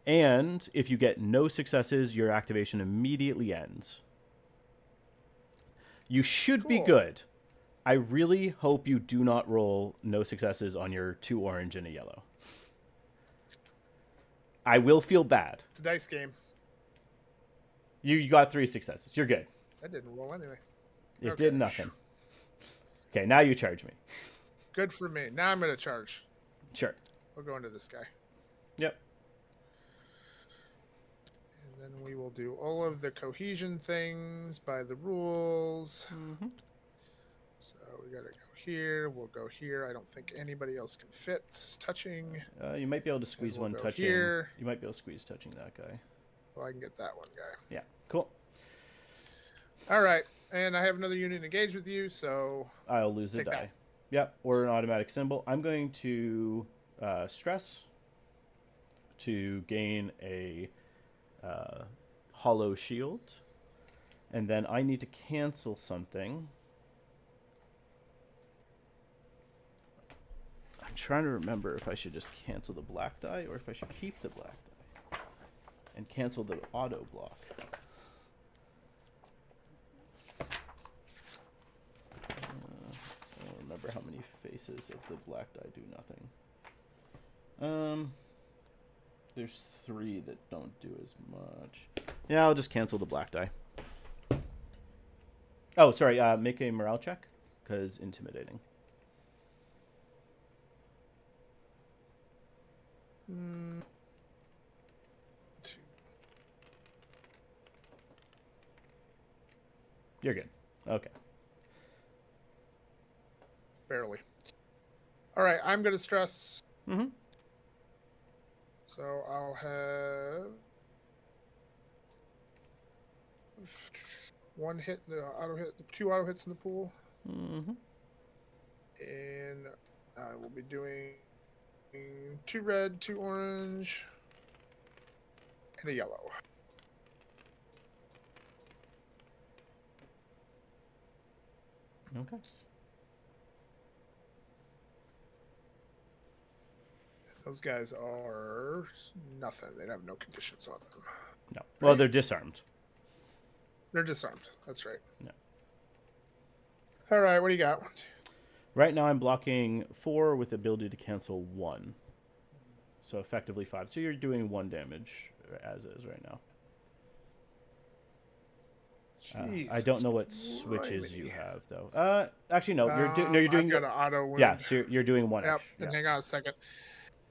And if you get no successes, your activation immediately ends. You should be good. I really hope you do not roll no successes on your 2 orange and a yellow. I will feel bad. It's a dice game. You got 3 successes. You're good. I didn't roll anyway. It did nothing. Okay, now you charge me. Good for me. Now I'm going to charge. Sure. We'll go into this guy. Yep. And then we will do all of the cohesion things by the rules. Mm-hmm. So we got to go here. We'll go here. I don't think anybody else can fit touching. You might be able to squeeze one touching. Here. You might be able to squeeze touching that guy. Well, I can get that one guy. Yeah, cool. All right. And I have another unit engaged with you, so... I'll lose the die. That. Yep, or an automatic symbol. I'm going to stress to gain a hollow shield. And then I need to cancel something. I'm trying to remember if I should just cancel the black die or if I should keep the black die and cancel the auto block. I don't remember how many faces of the black die do nothing. There's 3 that don't do as much. Yeah, I'll just cancel the black die. Oh, sorry. Make a morale check, because intimidating. You're good. Okay. Barely. All right, I'm going to stress. Mm-hmm. So I'll have 1 hit, the auto hit, 2 auto hits in the pool. Mm-hmm. And I will be doing 2 red, 2 orange, and a yellow. Okay. Those guys are nothing. They have no conditions on them. No. Well, they're disarmed. They're disarmed. That's right. No. All right, what do you got? Right now I'm blocking 4 with the ability to cancel 1. So effectively 5. So you're doing 1 damage as is right now. I don't Jesus know what switches Christ. you have though. Actually, no. You're I've doing got an auto wound. yeah. So you're doing one Yep. extra. And Yeah. hang on a second.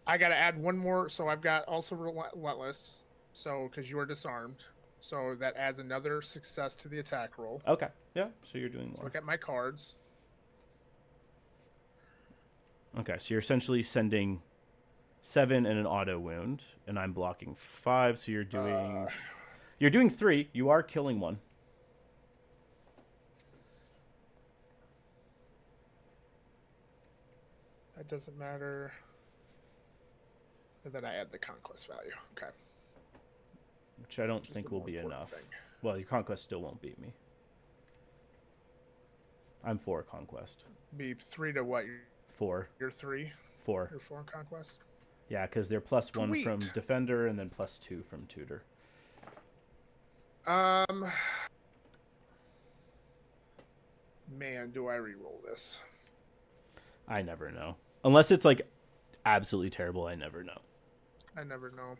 I got to add one more. So I've got also relentless. So because you are disarmed, so that adds another success to the attack roll. Okay. Yeah. So you're doing So more. look at my cards. Okay. So you're essentially sending 7 and an auto wound, and I'm blocking 5. So you're doing 3. You are killing 1. That doesn't matter. And then I add the conquest value. Okay. Which I don't Which is think the will more be important enough. thing. Well, your conquest still won't beat me. I'm 4 conquest. Be 3 to what? 4. You're 3? 4. You're 4 in conquest? Yeah, because they're +1 from Sweet. defender and then +2 from tutor. Man, do I re-roll this? I never know. Unless it's like absolutely terrible, I never know. I never know.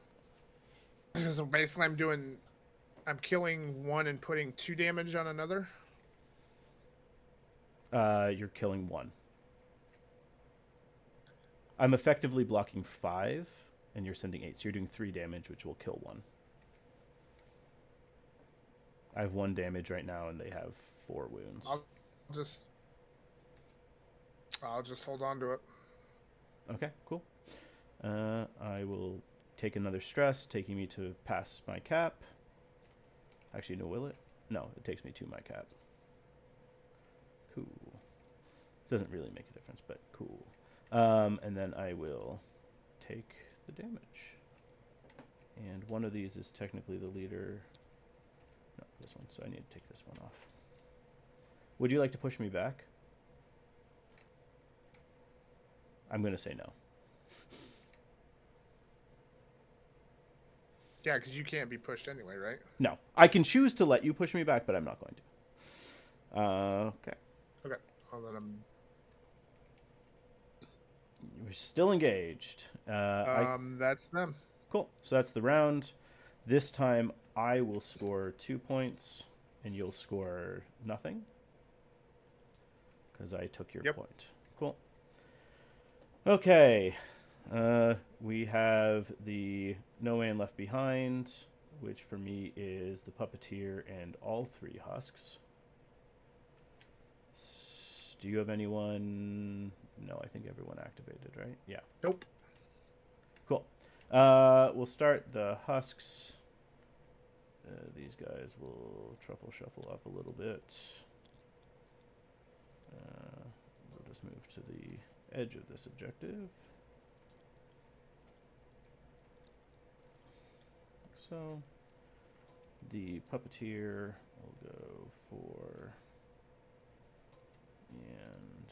So basically, I'm killing 1 and putting 2 damage on another. You're killing 1. I'm effectively blocking 5, and you're sending 8. So you're doing 3 damage, which will kill 1. I have 1 damage right now, and they have 4 wounds. I'll just hold on to it. Okay, cool. I will take another stress, taking me to pass my cap. Actually, no, will it? No, it takes me to my cap. Cool. Doesn't really make a difference, but cool. And then I will take the damage. And one of these is technically the leader. No, this one. So I need to take this one off. Would you like to push me back? I'm going to say no. Yeah, because you can't be pushed anyway, right? No. I can choose to let you push me back, but I'm not going to. Okay. Okay. I'll let him. We're still engaged. That's them. Cool. So that's the round. This time I will score 2 points, and you'll score nothing. Because I took your point. Cool. Okay. We have the No Man Left Behind, which for me is the Puppeteer and all 3 husks. Do you have anyone? No, I think everyone activated, right? Yeah. Nope. Cool. We'll start the husks. These guys will truffle shuffle up a little bit. We'll just move to the edge of this objective. So the Puppeteer will go for and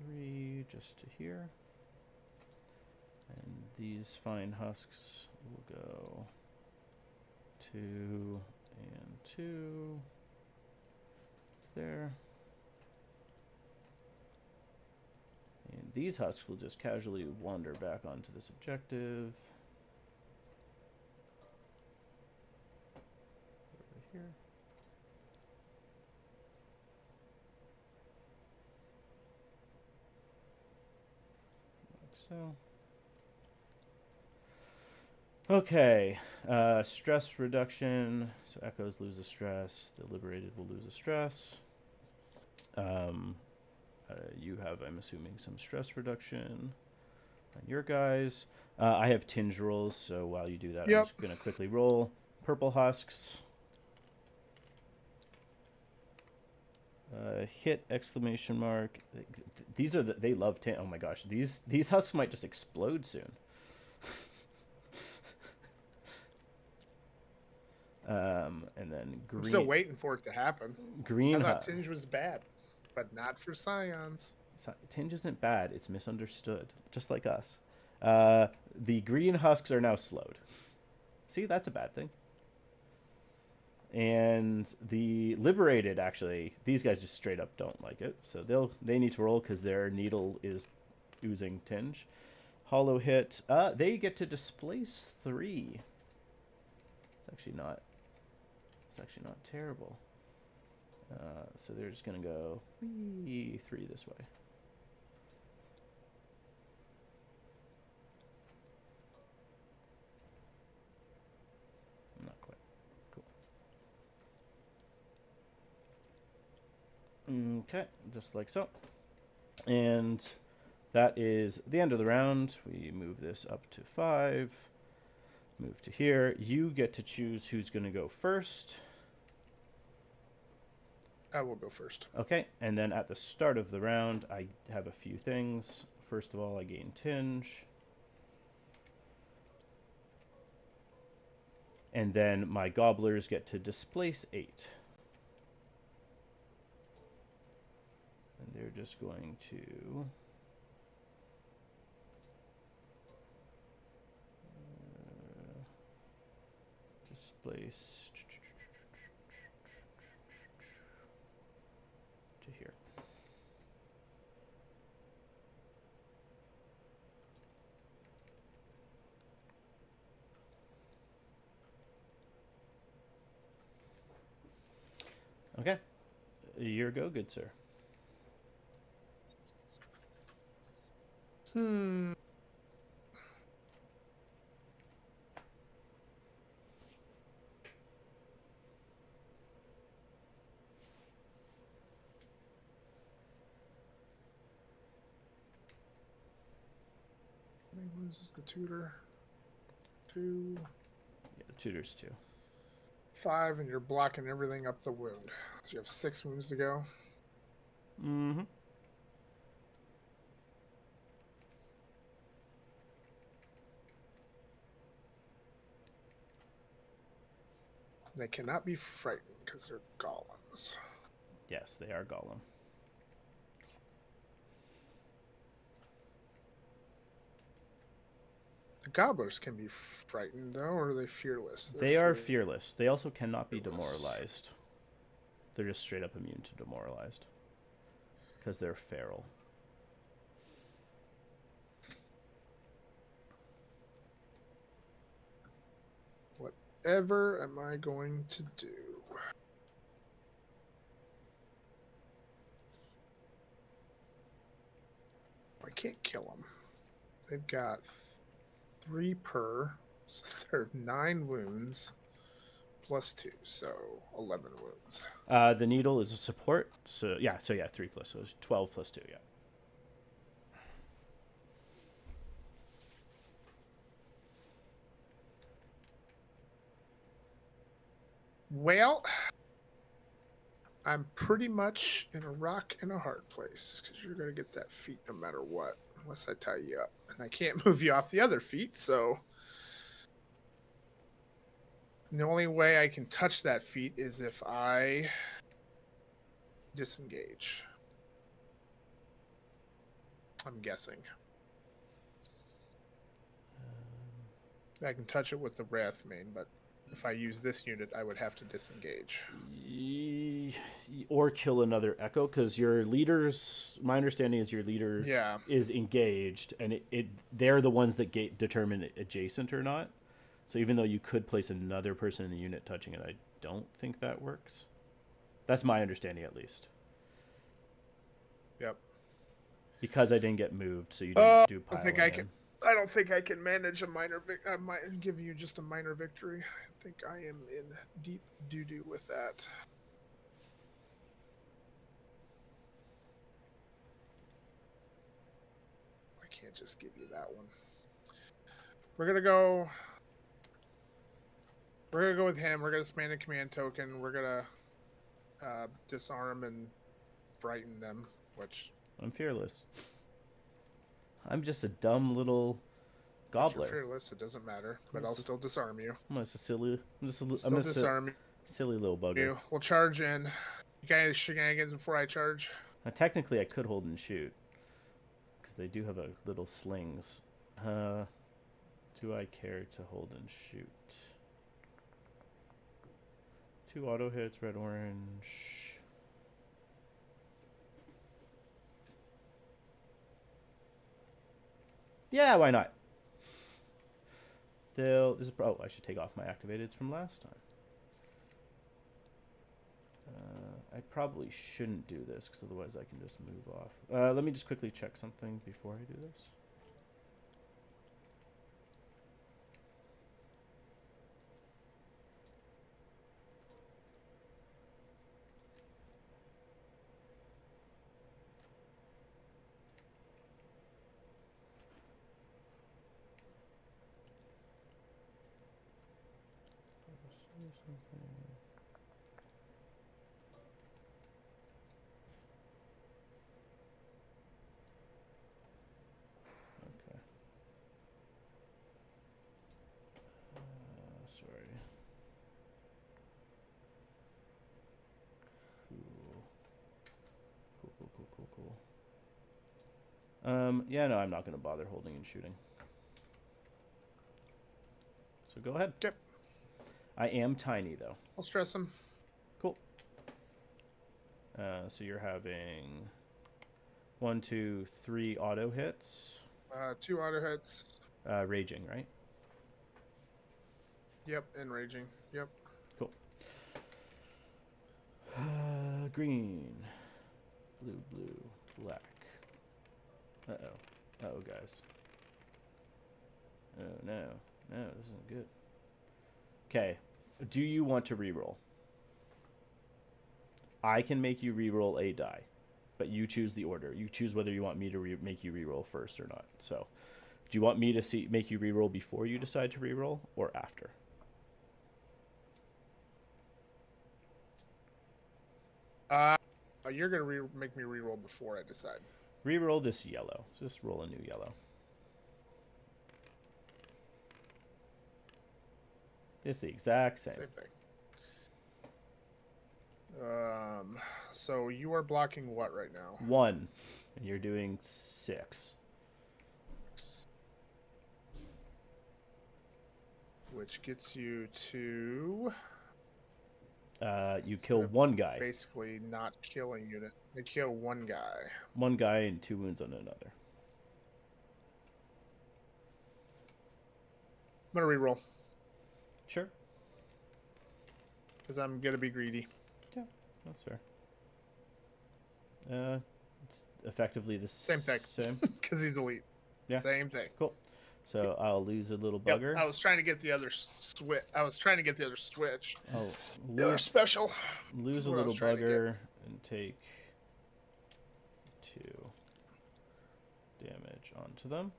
3 just to here. And these fine husks will go 2 and 2 there. And these husks will just casually wander back onto this objective. Over here. Like so. Okay, stress reduction. So echoes lose a stress. The liberated will lose a stress. You have, I'm assuming, some stress reduction on your guys. I have tinge rolls, so while you do that, I'm just going to quickly roll. Purple husks. Hit, exclamation mark. These are they love tinge. Oh my gosh, these husks might just explode soon. And then green. I'm still waiting for it to happen. Green. I thought Tinge was bad, but not for Scions. Tinge isn't bad. It's misunderstood, just like us. The green husks are now slowed. See, that's a bad thing. And the liberated, actually, these guys just straight up don't like it, so they need to roll because their needle is oozing tinge. Hollow hit. They get to displace 3. It's actually not It's actually not terrible. So they're just going to go 3 this way. Not quite. Cool. Okay, just like so. And that is the end of the round. We move this up to 5. Move to here. You get to choose who's going to go first. I will go first. Okay, and then at the start of the round, I have a few things. First of all, I gain tinge. And then my gobblers get to displace 8. And they're just going to... displace to here. Okay. Your go, good sir. This is the tutor. 2. Yeah, the tutor's 2. 5, and you're blocking everything up the wound. So you have 6 wounds to go. Mm-hmm. They cannot be frightened because they're golems. Yes, they are golem. The gobblers can be frightened, though, or are they fearless? They are fearless. They also cannot be demoralized. They're just straight up immune to demoralized. Because they're feral. Whatever am I going to do? I can't kill them. They've got 3 per, so they're 9 wounds plus 2, so 11 wounds. The needle is a support, so yeah, 3 plus, so 12 plus 2, yeah. Well, I'm pretty much in a rock and a hard place because you're going to get that feat no matter what, unless I tie you up. And I can't move you off the other feet, so the only way I can touch that feat is if I disengage. I'm guessing. I can touch it with the Wrath Mane, but if I use this unit, I would have to disengage. Or kill another Echo, because your leaders, my understanding is your leader is engaged, and they're the ones that determine adjacent or not. So even though you could place another person in the unit touching it, I don't think that works. That's my understanding, at least. Yep. Because I didn't get moved, so you didn't do piling I don't think I can manage a minor give you just a minor victory. I think I am in deep doo-doo with that. I can't just give you that one. We're gonna go with him. We're gonna spam a command token. We're gonna disarm and frighten them, which I'm fearless. I'm just a dumb little gobbler. You're fearless, it doesn't matter, but I'll still disarm you. I'm just a silly little bugger. You. We'll charge in. You guys shenanigans before I charge. Now, technically, I could hold and shoot because they do have a little slings. Do I care to hold and shoot? 2 auto hits, red, orange. Yeah, why not? I should take off my activateds from last time. I probably shouldn't do this because otherwise I can just move off. Let me just quickly check something before I do this. Okay. Sorry. Cool. Yeah, no, I'm not going to bother holding and shooting. So go ahead. Yep. I am tiny, though. I'll stress him. Cool. So you're having 1, 2, 3 auto hits. 2 auto hits. Raging, right? Yep, and raging. Yep. Cool. Green. Blue. Black. Uh-oh. Uh-oh, guys. Oh, no. No, this isn't good. Okay. Do you want to reroll? I can make you reroll a die, but you choose the order. You choose whether you want me to make you reroll first or not. So, do you want me to make you reroll before you decide to reroll or after? You're gonna make me reroll before I decide. Reroll this yellow. So just roll a new yellow. It's the exact same. Same thing. So you are blocking what right now? 1, and you're doing 6. Which gets you to... You kill 1 guy. Basically not killing unit. You kill 1 guy. 1 guy and 2 wounds on another. I'm gonna reroll. Sure. Because I'm gonna be greedy. Yeah, that's fair. It's effectively the Same thing. Same. Because he's elite. Yeah. Same thing. Cool. So I'll lose a little bugger. Yep, I was trying to get the other switch. Oh, The other special. Lose a little bugger and take 2 damage onto them.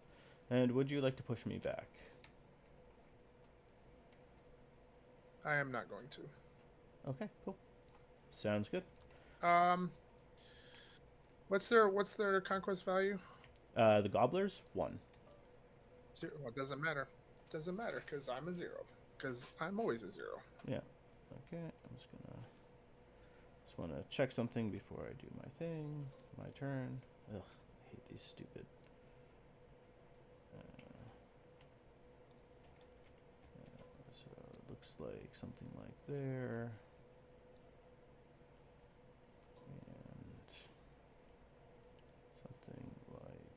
And would you like to push me back? I am not going to. Okay, cool. Sounds good. What's their conquest value? The gobblers 1. 0. Well, it doesn't matter. Doesn't matter because I'm a 0. Because I'm always a 0. Yeah. Okay. I'm just want to check something before I do my thing. My turn. Ugh. I hate these stupid. So it looks like something like there. And something like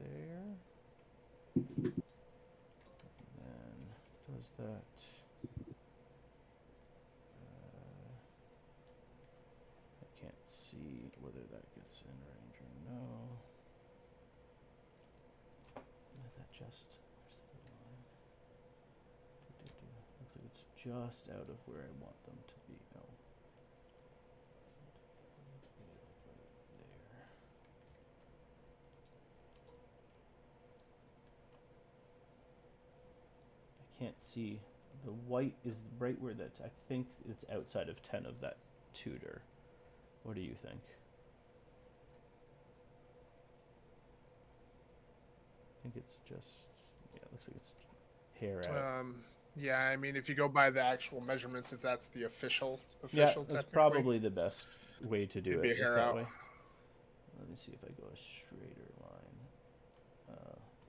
there. And then does that. I can't see whether that gets in range or no. Is that just, where's the line? Looks like it's just out of where I want them to be. No. There. I can't see. The white is right where that, I think it's outside of 10 of that tutor. What do you think? I think it's just, yeah, it looks like it's hair out. Yeah, I mean, if you go by the actual measurements, if that's the official yeah, that's probably the best way to do it. Is that way. Let me see if I go a straighter line.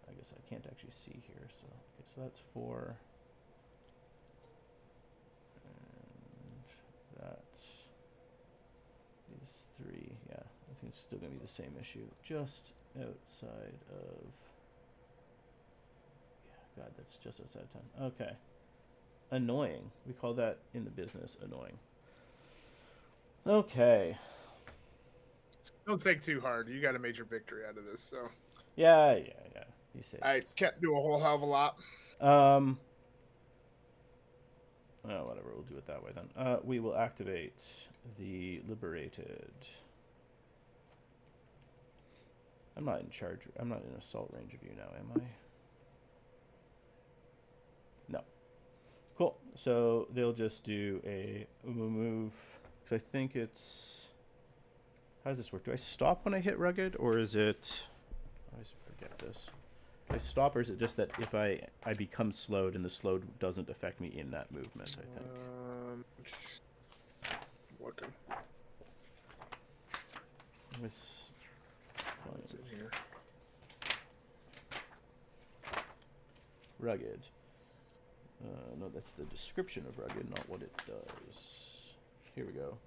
I guess I can't actually see here, so okay, so that's 4. And that is 3. Yeah, I think it's still gonna be the same issue. Just outside of. God, that's just outside of 10. Okay. Annoying. We call that in the business annoying. Okay. Don't think too hard. You got a major victory out of this, so. Yeah. You say I it. can't do a whole hell of a lot. Oh, whatever. We'll do it that way then. We will activate the Liberated. I'm not in charge. I'm not in assault range of you now, am I? No. Cool. So they'll just do a move. Because I think it's... How does this work? Do I stop when I hit rugged? Or is it... I always forget this. Do I stop, or is it just that if I become slowed and the slowed doesn't affect me in that movement, I think? Looking. What's in here? Rugged. No, that's the description of rugged, not what it does. Here we go.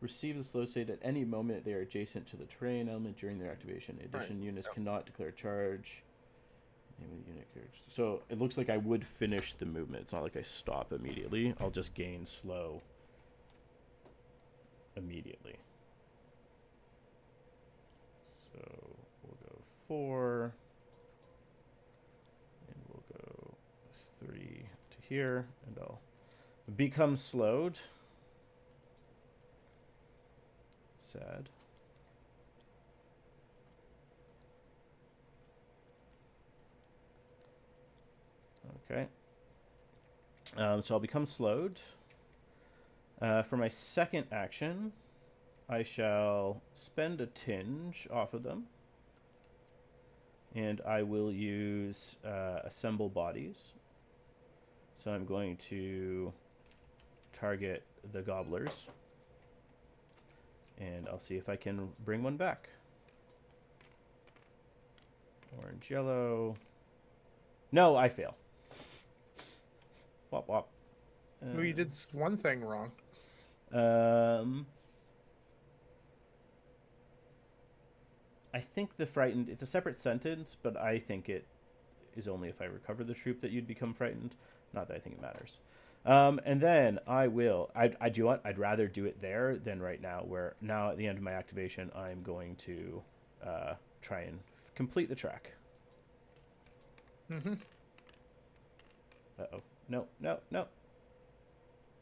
Receive the slow state at any moment they are adjacent to the terrain element during their activation. In addition, units cannot declare charge. Unit charge. So it looks like I would finish the movement. It's not like I stop immediately. I'll just gain slow immediately. So we'll go 4. And we'll go 3 to here. And I'll become slowed. Sad. Okay. So I'll become slowed. For my second action, I shall spend a tinge off of them. And I will use assemble bodies. So I'm going to target the gobblers. And I'll see if I can bring one back. Orange, yellow. No, I fail. Wop wop. Well, you did one thing wrong. I think the frightened, it's a separate sentence, but I think it is only if I recover the troop that you'd become frightened. Not that I think it matters. And then I will, I do what? I'd rather do it there than right now, where now at the end of my activation, I'm going to try and complete the track. Mm-hmm. Uh-oh. No.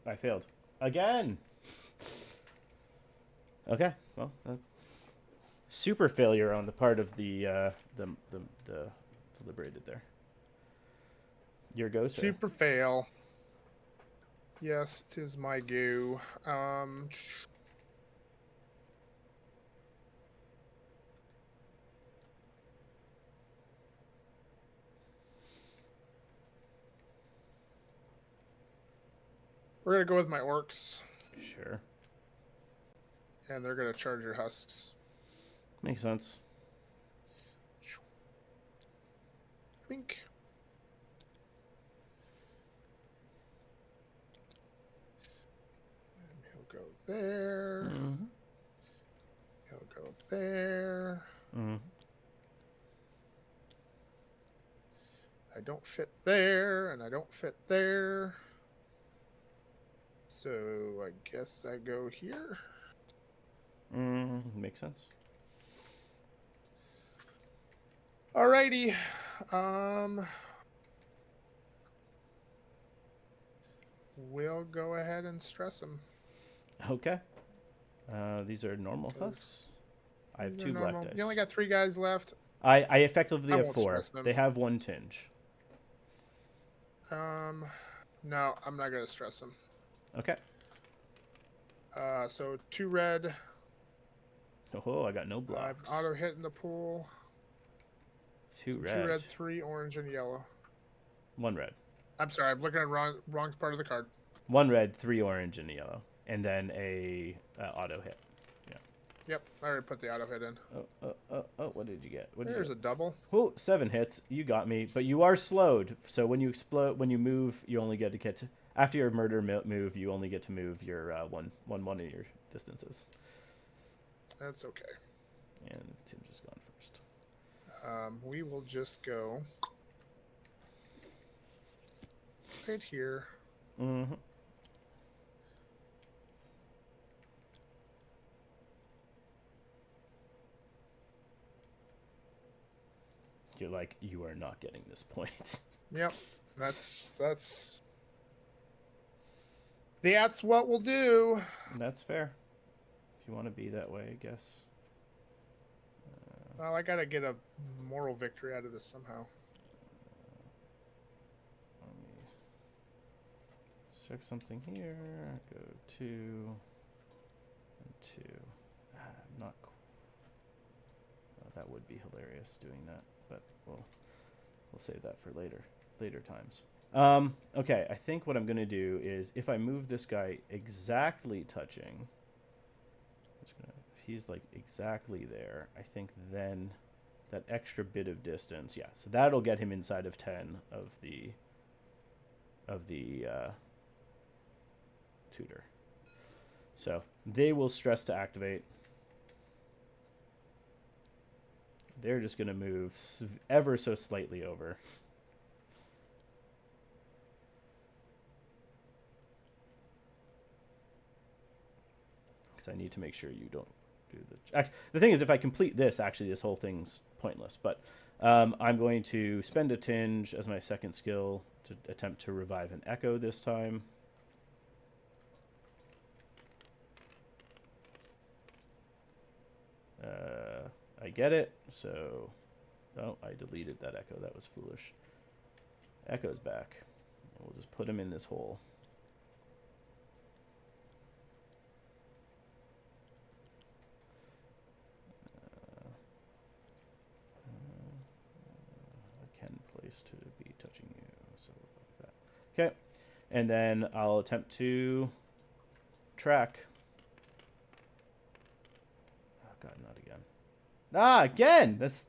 I failed. Again! Okay, well, super failure on the part of the Liberated there. Your go, sir. Super fail. Yes, 'tis my go. We're gonna go with my orcs. Sure. And they're gonna charge your husks. Makes sense. Wink. And he'll go there. Mm-hmm. He'll go there. Mm-hmm. I don't fit there, and I don't fit there. So I guess I go here. Makes sense. Alrighty. We'll go ahead and stress them. Okay. These are normal husks. I have 2 black dice. You only got 3 guys left. I effectively have 4. Stress them. They have 1 tinge. No, I'm not gonna stress them. Okay. So 2 red. Oh, I got no blocks. I've auto hit in the pool. 2 red. 2 red, 3 orange, and yellow. 1 red. I'm sorry, I'm looking at wrong part of the card. 1 red, 3 orange, and a yellow, and then a auto hit. Yeah. Yep, I already put the auto hit in. Oh! What did you get? There's a double. Oh, 7 hits. You got me, but you are slowed. So when you explode, when you move, you only get to after your murder move. You only get to move your one of your distances. That's okay. And Tim's just gone first. We will just go right here. Mm-hmm. You're like, you are not getting this point. Yep. That's what we'll do. That's fair. If you want to be that way, I guess. Well, I gotta get a moral victory out of this somehow. Let me check something here. Go 2 and 2. Not. That would be hilarious doing that, but we'll save that for later times. Okay, I think what I'm gonna do is if I move this guy exactly touching, if he's like exactly there, I think then that extra bit of distance, yeah, so that'll get him inside of 10 of the tutor. So they will stress to activate. They're just going to move ever so slightly over. Because I need to make sure you don't do the... Actually, the thing is, if I complete this, actually, this whole thing's pointless. But I'm going to spend a tinge as my second skill to attempt to revive an echo this time. I get it, so... Oh, I deleted that echo. That was foolish. Echo's back. We'll just put him in this hole. A Ken place to be touching you. So like that. Okay. And then I'll attempt to track. Oh god, not again. Ah, again! That's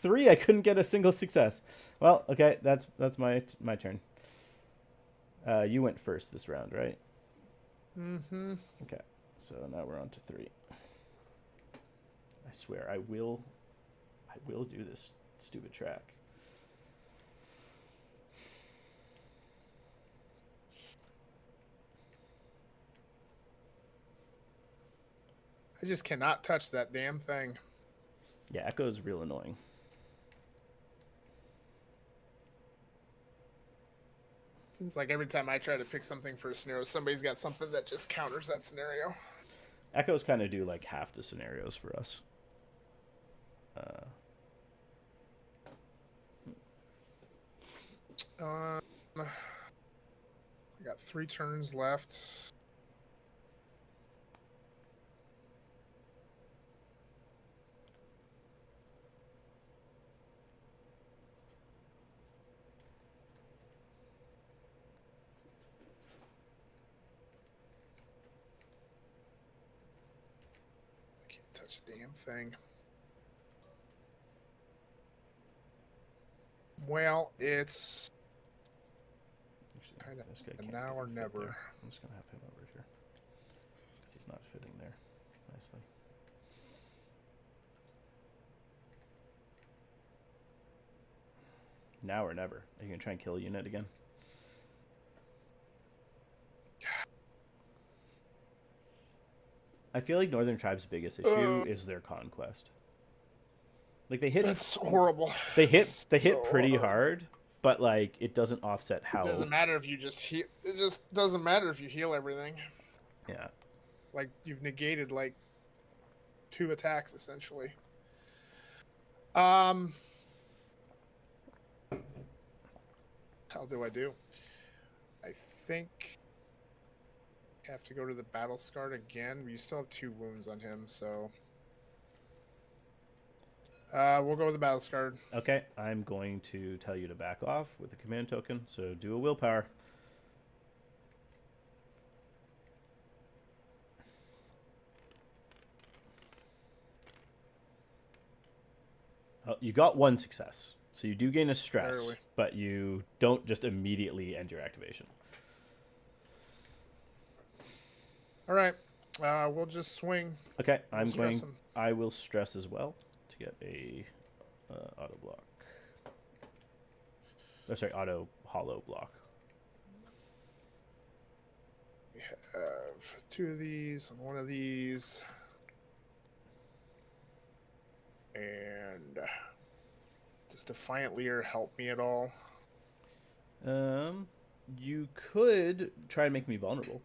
3. I couldn't get a single success. Well, okay, that's my turn. You went first this round, right? Mm-hmm. Okay, so now we're on to 3. I swear, I will do this stupid track. I just cannot touch that damn thing. Yeah, Echo's real annoying. Seems like every time I try to pick something for a scenario, somebody's got something that just counters that scenario. Echoes kind of do like half the scenarios for us. I got 3 turns left. I can't touch a damn thing. Well, it's Actually, this guy can't now or never. there. I'm just gonna have him over here because he's not fitting there nicely. Now or never. Are you gonna try and kill a unit again? I feel like Northern Tribe's biggest issue is their conquest. Like they hit. That's horrible. They hit so pretty hard, but like it doesn't offset how. It doesn't matter if you just heal. It just doesn't matter if you heal everything. Yeah. Like you've negated like 2 attacks essentially. How do I do? I think I have to go to the battle scarred again. You still have 2 wounds on him, so we'll go with the battle scarred. Okay, I'm going to tell you to back off with a command token. So do a willpower. Oh, you got 1 success. So you do gain a stress, Barely. but you don't just immediately end your activation. All right, we'll just swing. Okay, We'll I will stress as well to get a auto block. Oh, sorry, auto hollow block. We have 2 of these and 1 of these. And does Defiant Leer help me at all? You could try and make me vulnerable.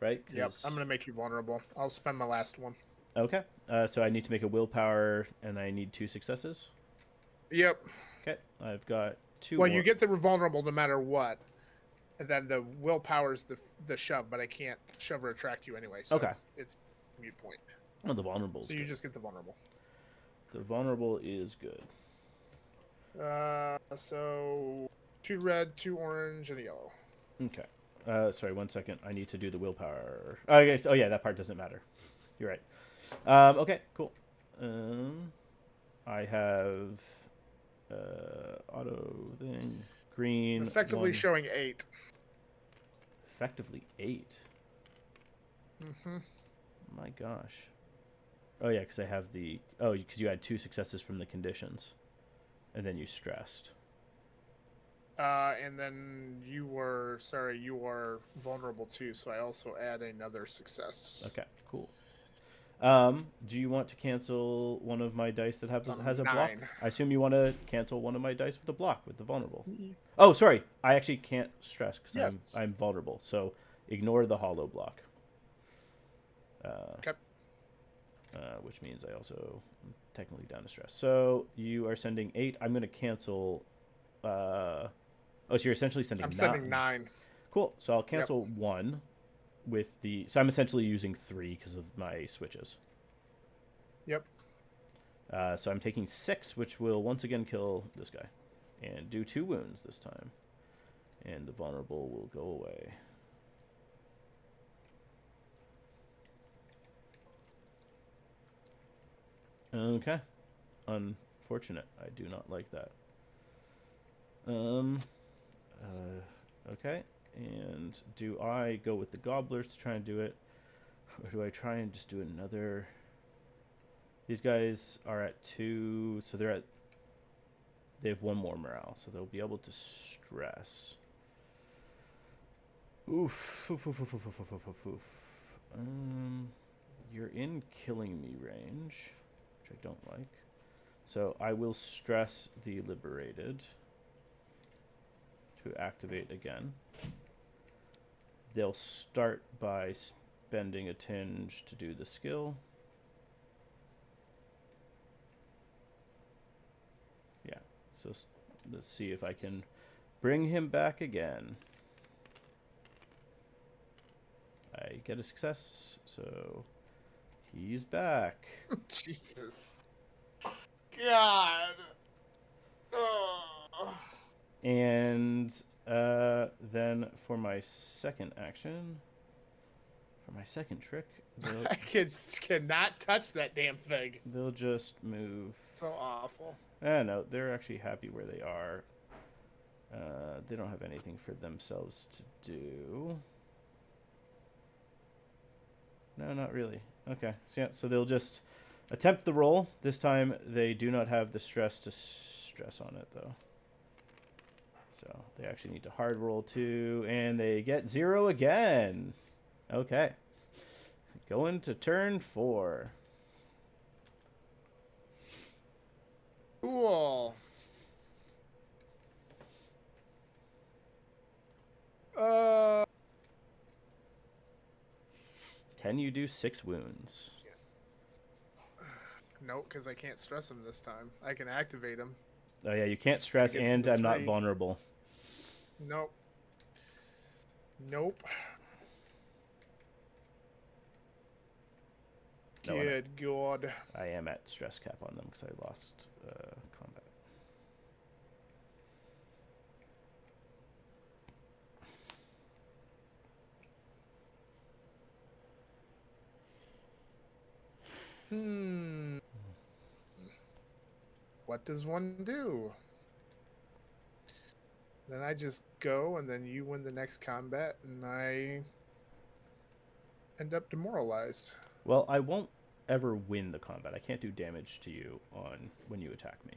Right? Yep, I'm going to make you vulnerable. I'll spend my last one. Okay. So I need to make a willpower, and I need 2 successes. Yep. Okay. I've got 2. Well, you get the vulnerable no matter what. And then the willpower's the shove, but I can't shove or attract you anyway. So Okay. it's mute point. Oh, the vulnerable. So you just get the vulnerable. The vulnerable is good. So 2 red, 2 orange, and a yellow. Okay. Sorry, 1 second. I need to do the willpower. Okay. So, oh yeah, that part doesn't matter. You're right. Okay. Cool. I have auto thing green. Effectively 1. showing 8. Effectively 8. Mm-hmm. My gosh. Oh yeah, because I have the because you had 2 successes from the conditions, and then you stressed. And then you were vulnerable too, so I also add another success. Okay, cool. Do you want to cancel one of my dice that has a 9. block? I assume you want to cancel one of my dice with a block with the vulnerable. Oh, sorry, I actually can't stress because I'm vulnerable. So ignore the hollow block. Okay. Which means I also am technically down to stress. So you are sending 8. I'm going to cancel. So you're essentially sending 9. I'm sending 9. Cool. So I'll cancel 1 with the. So I'm essentially using 3 because of my switches. Yep. So I'm taking 6, which will once again kill this guy, and do 2 wounds this time, and the vulnerable will go away. Okay. Unfortunate. I do not like that. Okay. And do I go with the gobblers to try and do it? Or do I try and just do another? These guys are at 2, so they have 1 more morale, so they'll be able to stress. Oof. Oof, oof, oof, oof, oof, oof, oof, oof. You're in killing me range, which I don't like. So I will stress the liberated to activate again. They'll start by spending a tinge to do the skill. Yeah, so let's see if I can bring him back again. I get a success, so he's back. Jesus. God. Oh. And then for my second action, for my second trick, I cannot touch that damn thing. They'll just move. So awful. No, they're actually happy where they are. They don't have anything for themselves to do. No, not really. Okay, so yeah, so they'll just attempt the roll. This time they do not have the stress to stress on it, though. So they actually need to hard roll 2, and they get 0 again. Okay. Going to turn 4. Cool. Can you do 6 wounds? Nope, because I can't stress him this time. I can activate him. Oh yeah, you can't stress, and I'm not vulnerable. Nope. Nope. No, Good God. I am at stress cap on them because I lost combat. What does one do? Then I just go, and then you win the next combat, and I end up demoralized. Well, I won't ever win the combat. I can't do damage to you on when you attack me.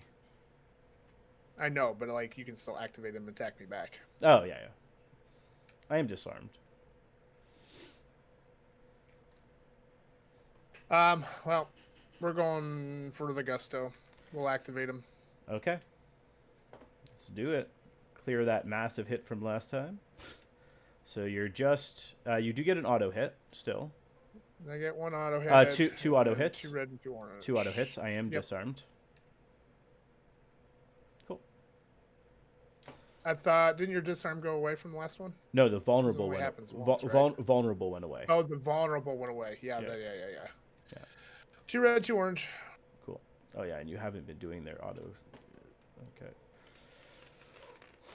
I know, but like you can still activate him and attack me back. Oh yeah, yeah. I am disarmed. Well, we're going for the gusto. We'll activate him. Okay. Let's do it. Clear that massive hit from last time. So you're just you do get an auto hit still. I get one auto hit. Two auto hits. 2 red and 2 orange. 2 auto hits. I am disarmed. Cool. I thought, didn't your disarm go away from the last one? No, the vulnerable only went. happens once, right? Vulnerable went away. Oh, the vulnerable went away. Yeah. Yeah. 2 red, 2 orange. Cool. Oh yeah, and you haven't been doing their auto. Okay.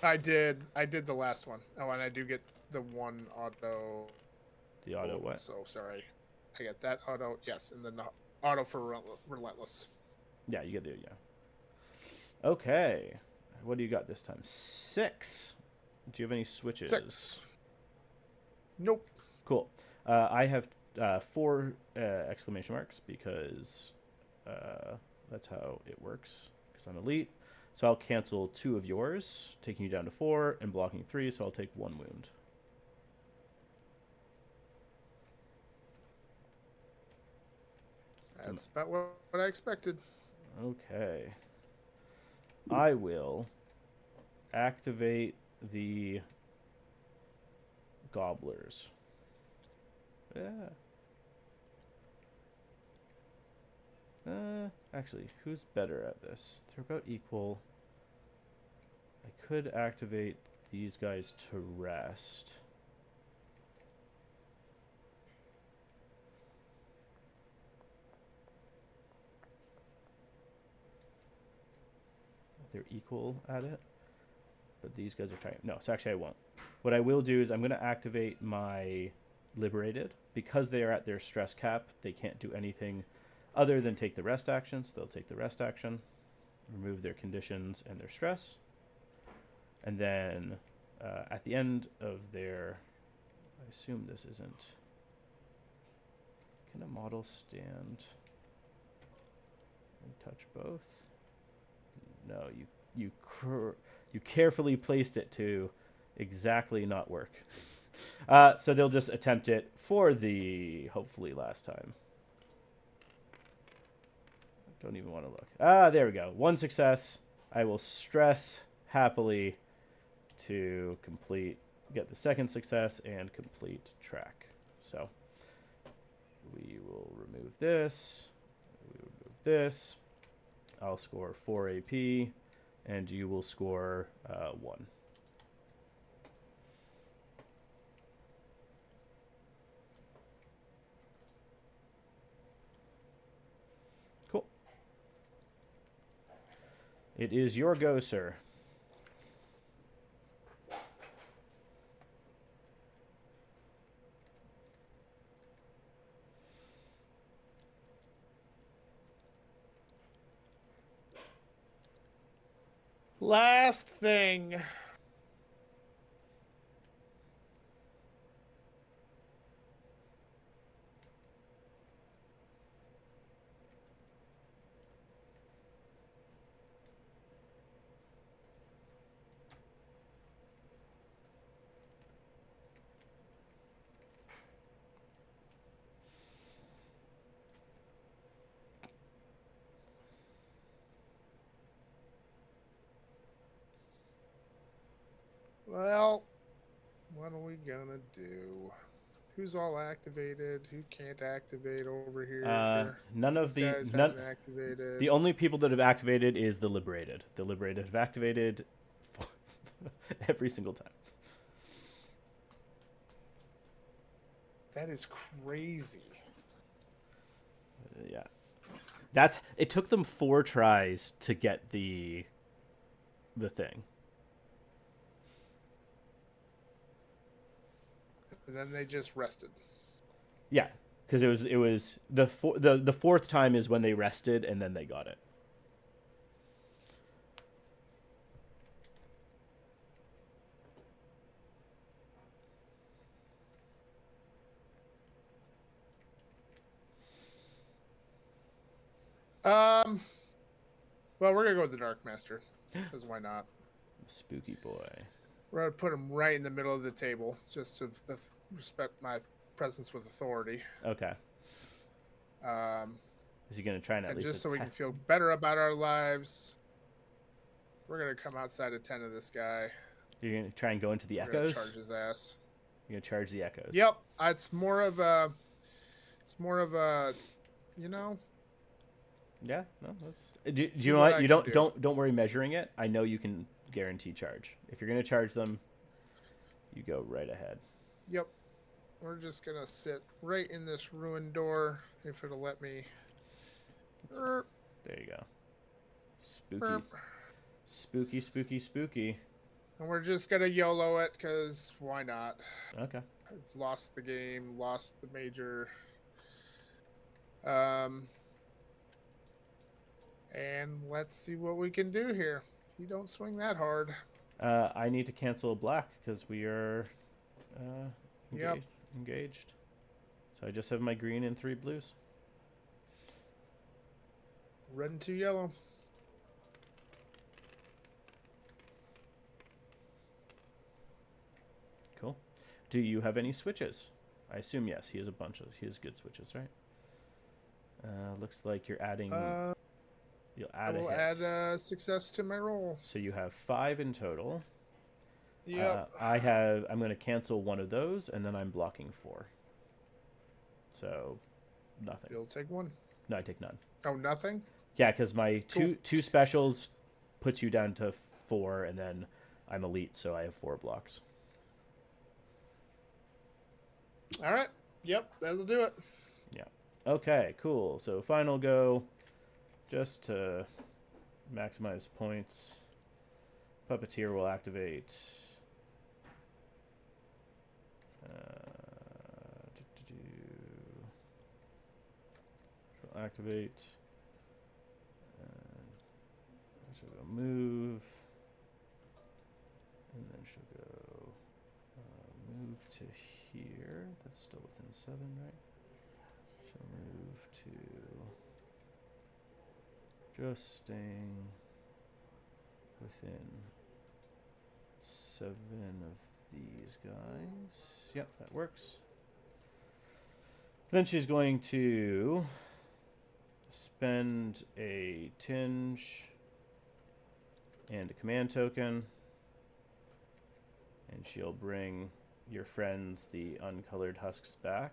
I did the last one. Oh, and I do get the one auto. The auto what? So sorry, I get that auto. Yes, and then the auto for relentless. Yeah, you get the Okay. What do you got this time? 6. Do you have any switches? 6. Nope. Cool. I have 4 exclamation marks because that's how it works. Because I'm elite. So I'll cancel 2 of yours, taking you down to 4, and blocking 3, so I'll take 1 wound. That's about what I expected. Okay. I will activate the gobblers. Yeah. Actually, who's better at this? They're about equal. I could activate these guys to rest. They're equal at it. But these guys are trying. No, so actually I won't. What I will do is I'm going to activate my liberated. Because they are at their stress cap, they can't do anything other than take the rest action. So they'll take the rest action, remove their conditions and their stress. And then at the end of their... I assume this isn't... Can a model stand and touch both? No, you carefully placed it to exactly not work. So they'll just attempt it for the hopefully last time. Don't even want to look. There we go. 1 success. I will stress happily to get the second success and complete track. So we will remove this. We remove this. I'll score 4 AP, and you will score 1. Cool. It is your go, sir. Last thing. Well, what are we gonna do? Who's all activated? Who can't activate over here? None of These the guys haven't activated. The only people that have activated is the liberated. The liberated have activated every single time. That is crazy. Yeah, it took them 4 tries to get the thing. And then they just rested. Yeah, because it was the 4th time is when they rested and then they got it. Well, we're gonna go with the Dark Master, because why not? Spooky boy. We're gonna put him right in the middle of the table, just to respect my presence with authority. Okay. Is he going to try and at And least just so we can attack? feel better about our lives, we're gonna come outside of 10 of this guy. You're going to try and go into the We're gonna echoes? charge his ass. You're going to charge the echoes. Yep, it's more of a, you know. Yeah, no, that's. Do See you know what what? I You can don't worry measuring it. I know you can guarantee charge. If you're going to charge them, you go right ahead. Yep. We're just gonna sit right in this ruined door if it'll let me. There you go. Spooky. Burp. Spooky, spooky, spooky. And we're just gonna YOLO it, because why not? Okay. I've lost the game, lost the major. And let's see what we can do here. You don't swing that hard. I need to cancel black because we are engaged. So I just have my green and 3 blues. Red and 2 yellow. Cool. Do you have any switches? I assume yes. He has a bunch of. He has good switches, right? Looks like you're adding. You'll add I will add success to my roll. So you have 5 in total. Yep. I'm going to cancel one of those, and then I'm blocking 4. So, nothing. You'll take 1. No, I take none. Oh, nothing? Yeah, because my two specials puts you down to 4, and then I'm elite, so I have 4 blocks. All right. Yep, that'll do it. Yeah. Okay, cool. So final go, just to maximize points. Puppeteer will activate. She'll activate. She'll go move. And then she'll go move to here. That's still within 7, right? She'll move to just staying within 7 of these guys. Yep, that works. Then she's going to spend a tinge and a command token, and she'll bring your friends the uncolored husks back.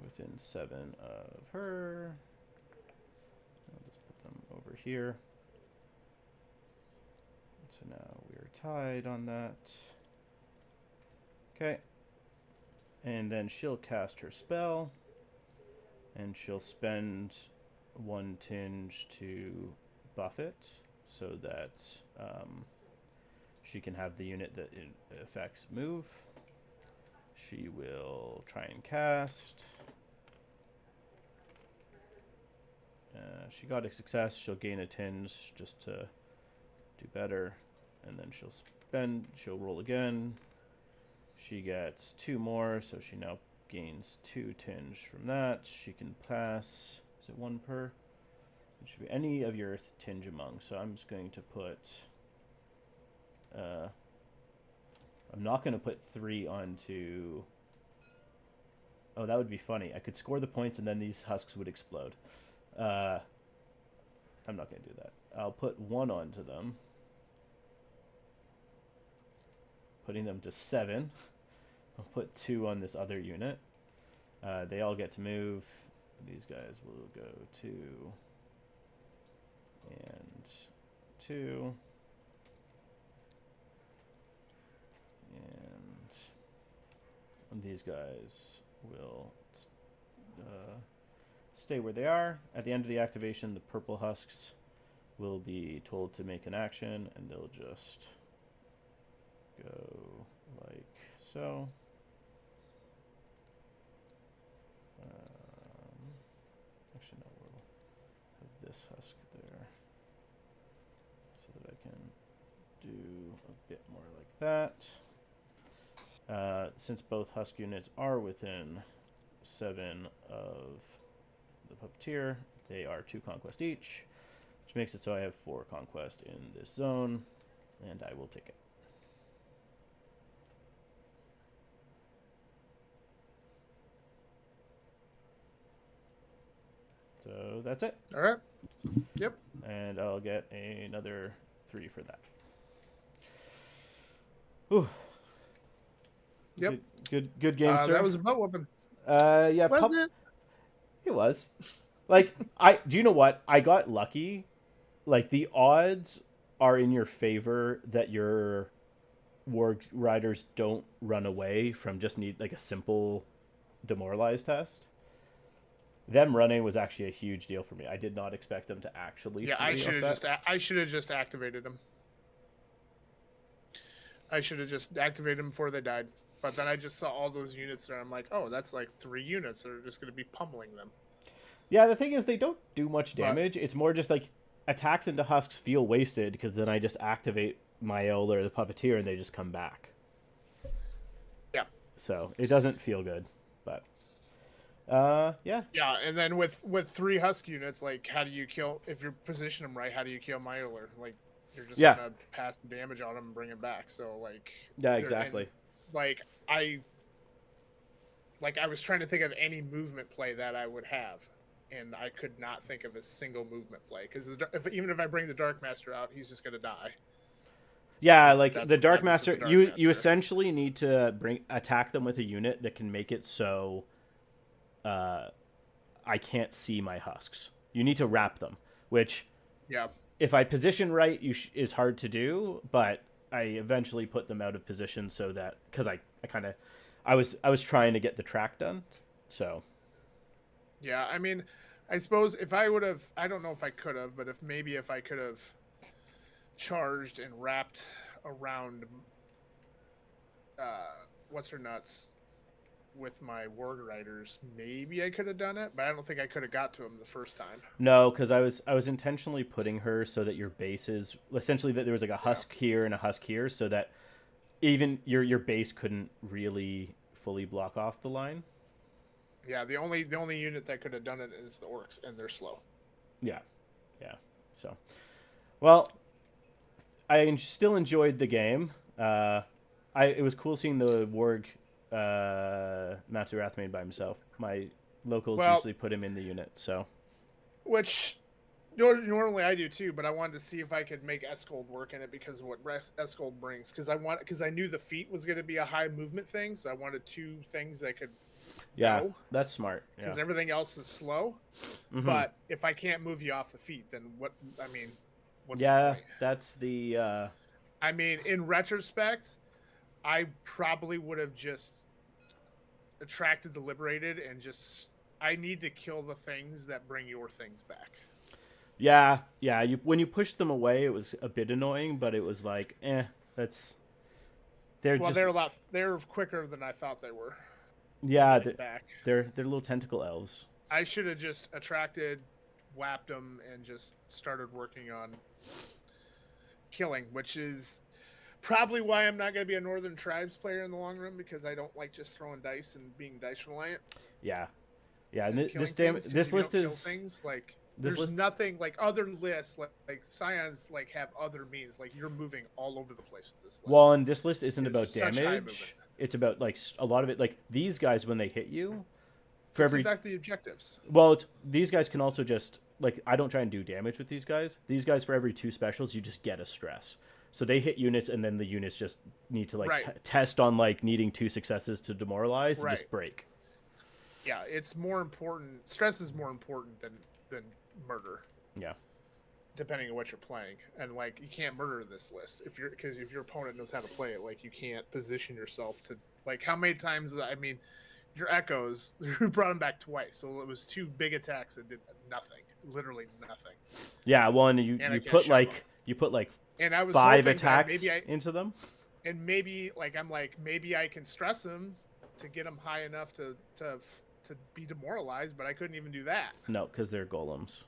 Within 7 of her. I'll just put them over here. So now we're tied on that. Okay. And then she'll cast her spell. And she'll spend 1 tinge to buff it so that she can have the unit that it affects move. She will try and cast. She got a success. She'll gain a tinge just to do better. And then she'll roll again. She gets 2 more, so she now gains 2 tinge from that. She can pass. Is it 1 per? It should be any of your tinge among. So I'm just going to put. I'm not going to put 3 onto. Oh, that would be funny. I could score the points and then these husks would explode. I'm not going to do that. I'll put 1 onto them. Putting them to 7. I'll put 2 on this other unit. They all get to move. These guys will go 2 and 2. And these guys will stay where they are. At the end of the activation, the purple husks will be told to make an action, and they'll just go like so. Actually, no, we'll have this husk there so that I can do a bit more like that. Since both husk units are within 7 of the Puppeteer. They are 2 conquest each, which makes it so I have 4 conquest in this zone, and I will take it. So that's it. All right. Yep. And I'll get another 3 for that. Ooh. Yep. Good game, sir. That was a butt whooping. Yeah. Was it? It was. Like, do you know what? I got lucky. Like, the odds are in your favor that your Warg Riders don't run away from just need, like, a simple demoralize test. Them running was actually a huge deal for me. I did not expect them to actually. Yeah, I should have just activated them. I should have just activated them before they died. But then I just saw all those units there. I'm like, oh, that's like 3 units that are just going to be pummeling them. Yeah, the thing is, they don't do much damage. It's more just like attacks into husks feel wasted because then I just activate my Elder or the Puppeteer and they just come back. Yeah. So it doesn't feel good, but yeah. Yeah, and then with 3 husk units, like, how do you kill if you position them right? How do you kill my Elder? Like, you're just gonna pass the damage on them and bring them back. So like. Yeah, exactly. And, I was trying to think of any movement play that I would have. And I could not think of a single movement play because even if I bring the Dark Master out, he's just gonna die. Yeah, like the Dark Master, you essentially need to attack them with a unit that can make it so I can't see my husks. You need to wrap them, which if I position right, is hard to do. But I eventually put them out of position so that because I was trying to get the track done, so. Yeah, I mean, I suppose if I would have, I don't know if I could have, but if I could have charged and wrapped around what's her nuts with my Warg Riders, maybe I could have done it, but I don't think I could have got to him the first time. No, because I was intentionally putting her so that your bases essentially that there was like a husk here and a husk here, so that even your base couldn't really fully block off the line. Yeah, the only unit that could have done it is the orcs, and they're slow. Yeah. So, well, I still enjoyed the game. It was cool seeing the Warg Mount to Wrathmane by himself. My locals usually put him in the unit, so. Which normally I do too, but I wanted to see if I could make Escold work in it because of what Escold brings. Because I knew the feat was going to be a high movement thing, so I wanted 2 things that could. Yeah, that's smart. Because everything else is slow. Mm-hmm. But if I can't move you off the feet, then what? I mean, what's the point? That's the. I mean, in retrospect, I probably would have just attracted the liberated and just. I need to kill the things that bring your things back. Yeah. When you pushed them away, it was a bit annoying, but it was like, that's. They're quicker than I thought they were. Yeah, they're little tentacle elves. I should have just attracted, whapped them, and just started working on killing, which is probably why I'm not going to be a Northern Tribes player in the long run because I don't like just throwing dice and being dice reliant. Yeah. And this list is things like there's nothing like other lists like Scions like have other means like you're moving all over the place with this list. Well, and this list isn't about damage. It's about like a lot of it. Like these guys, when they hit you, the objectives. Well, these guys can also just like I don't try and do damage with these guys. These guys, for every 2 specials, you just get a stress. So they hit units, and then the units just need to like test on like needing 2 successes to demoralize and just break. Yeah, it's more important. Stress is more important than murder. Yeah. Depending on what you're playing, and like you can't murder this list if your opponent knows how to play it. Like you can't position yourself to like how many times your echoes you brought them back twice, so it was 2 big attacks that did nothing, literally nothing. Yeah, well, and you put like and I was 5 attacks into them, and maybe I can stress them to get them high enough to be demoralized, but I couldn't even do that. No, because they're golems.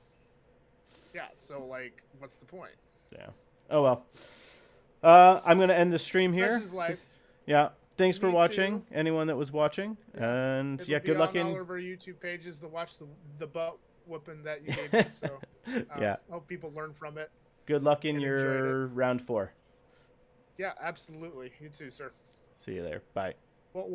Yeah, so, like, what's the point? Yeah. Oh, well. I'm going to end the stream here. Such is life. Yeah. Thanks for watching, anyone that was watching. And, good luck all over our YouTube pages to watch the butt whooping that you gave me. So Yeah. hope people learn from it. Good luck in And your enjoyed it. round 4. Yeah, absolutely. You too, sir. See you there. Bye. Well,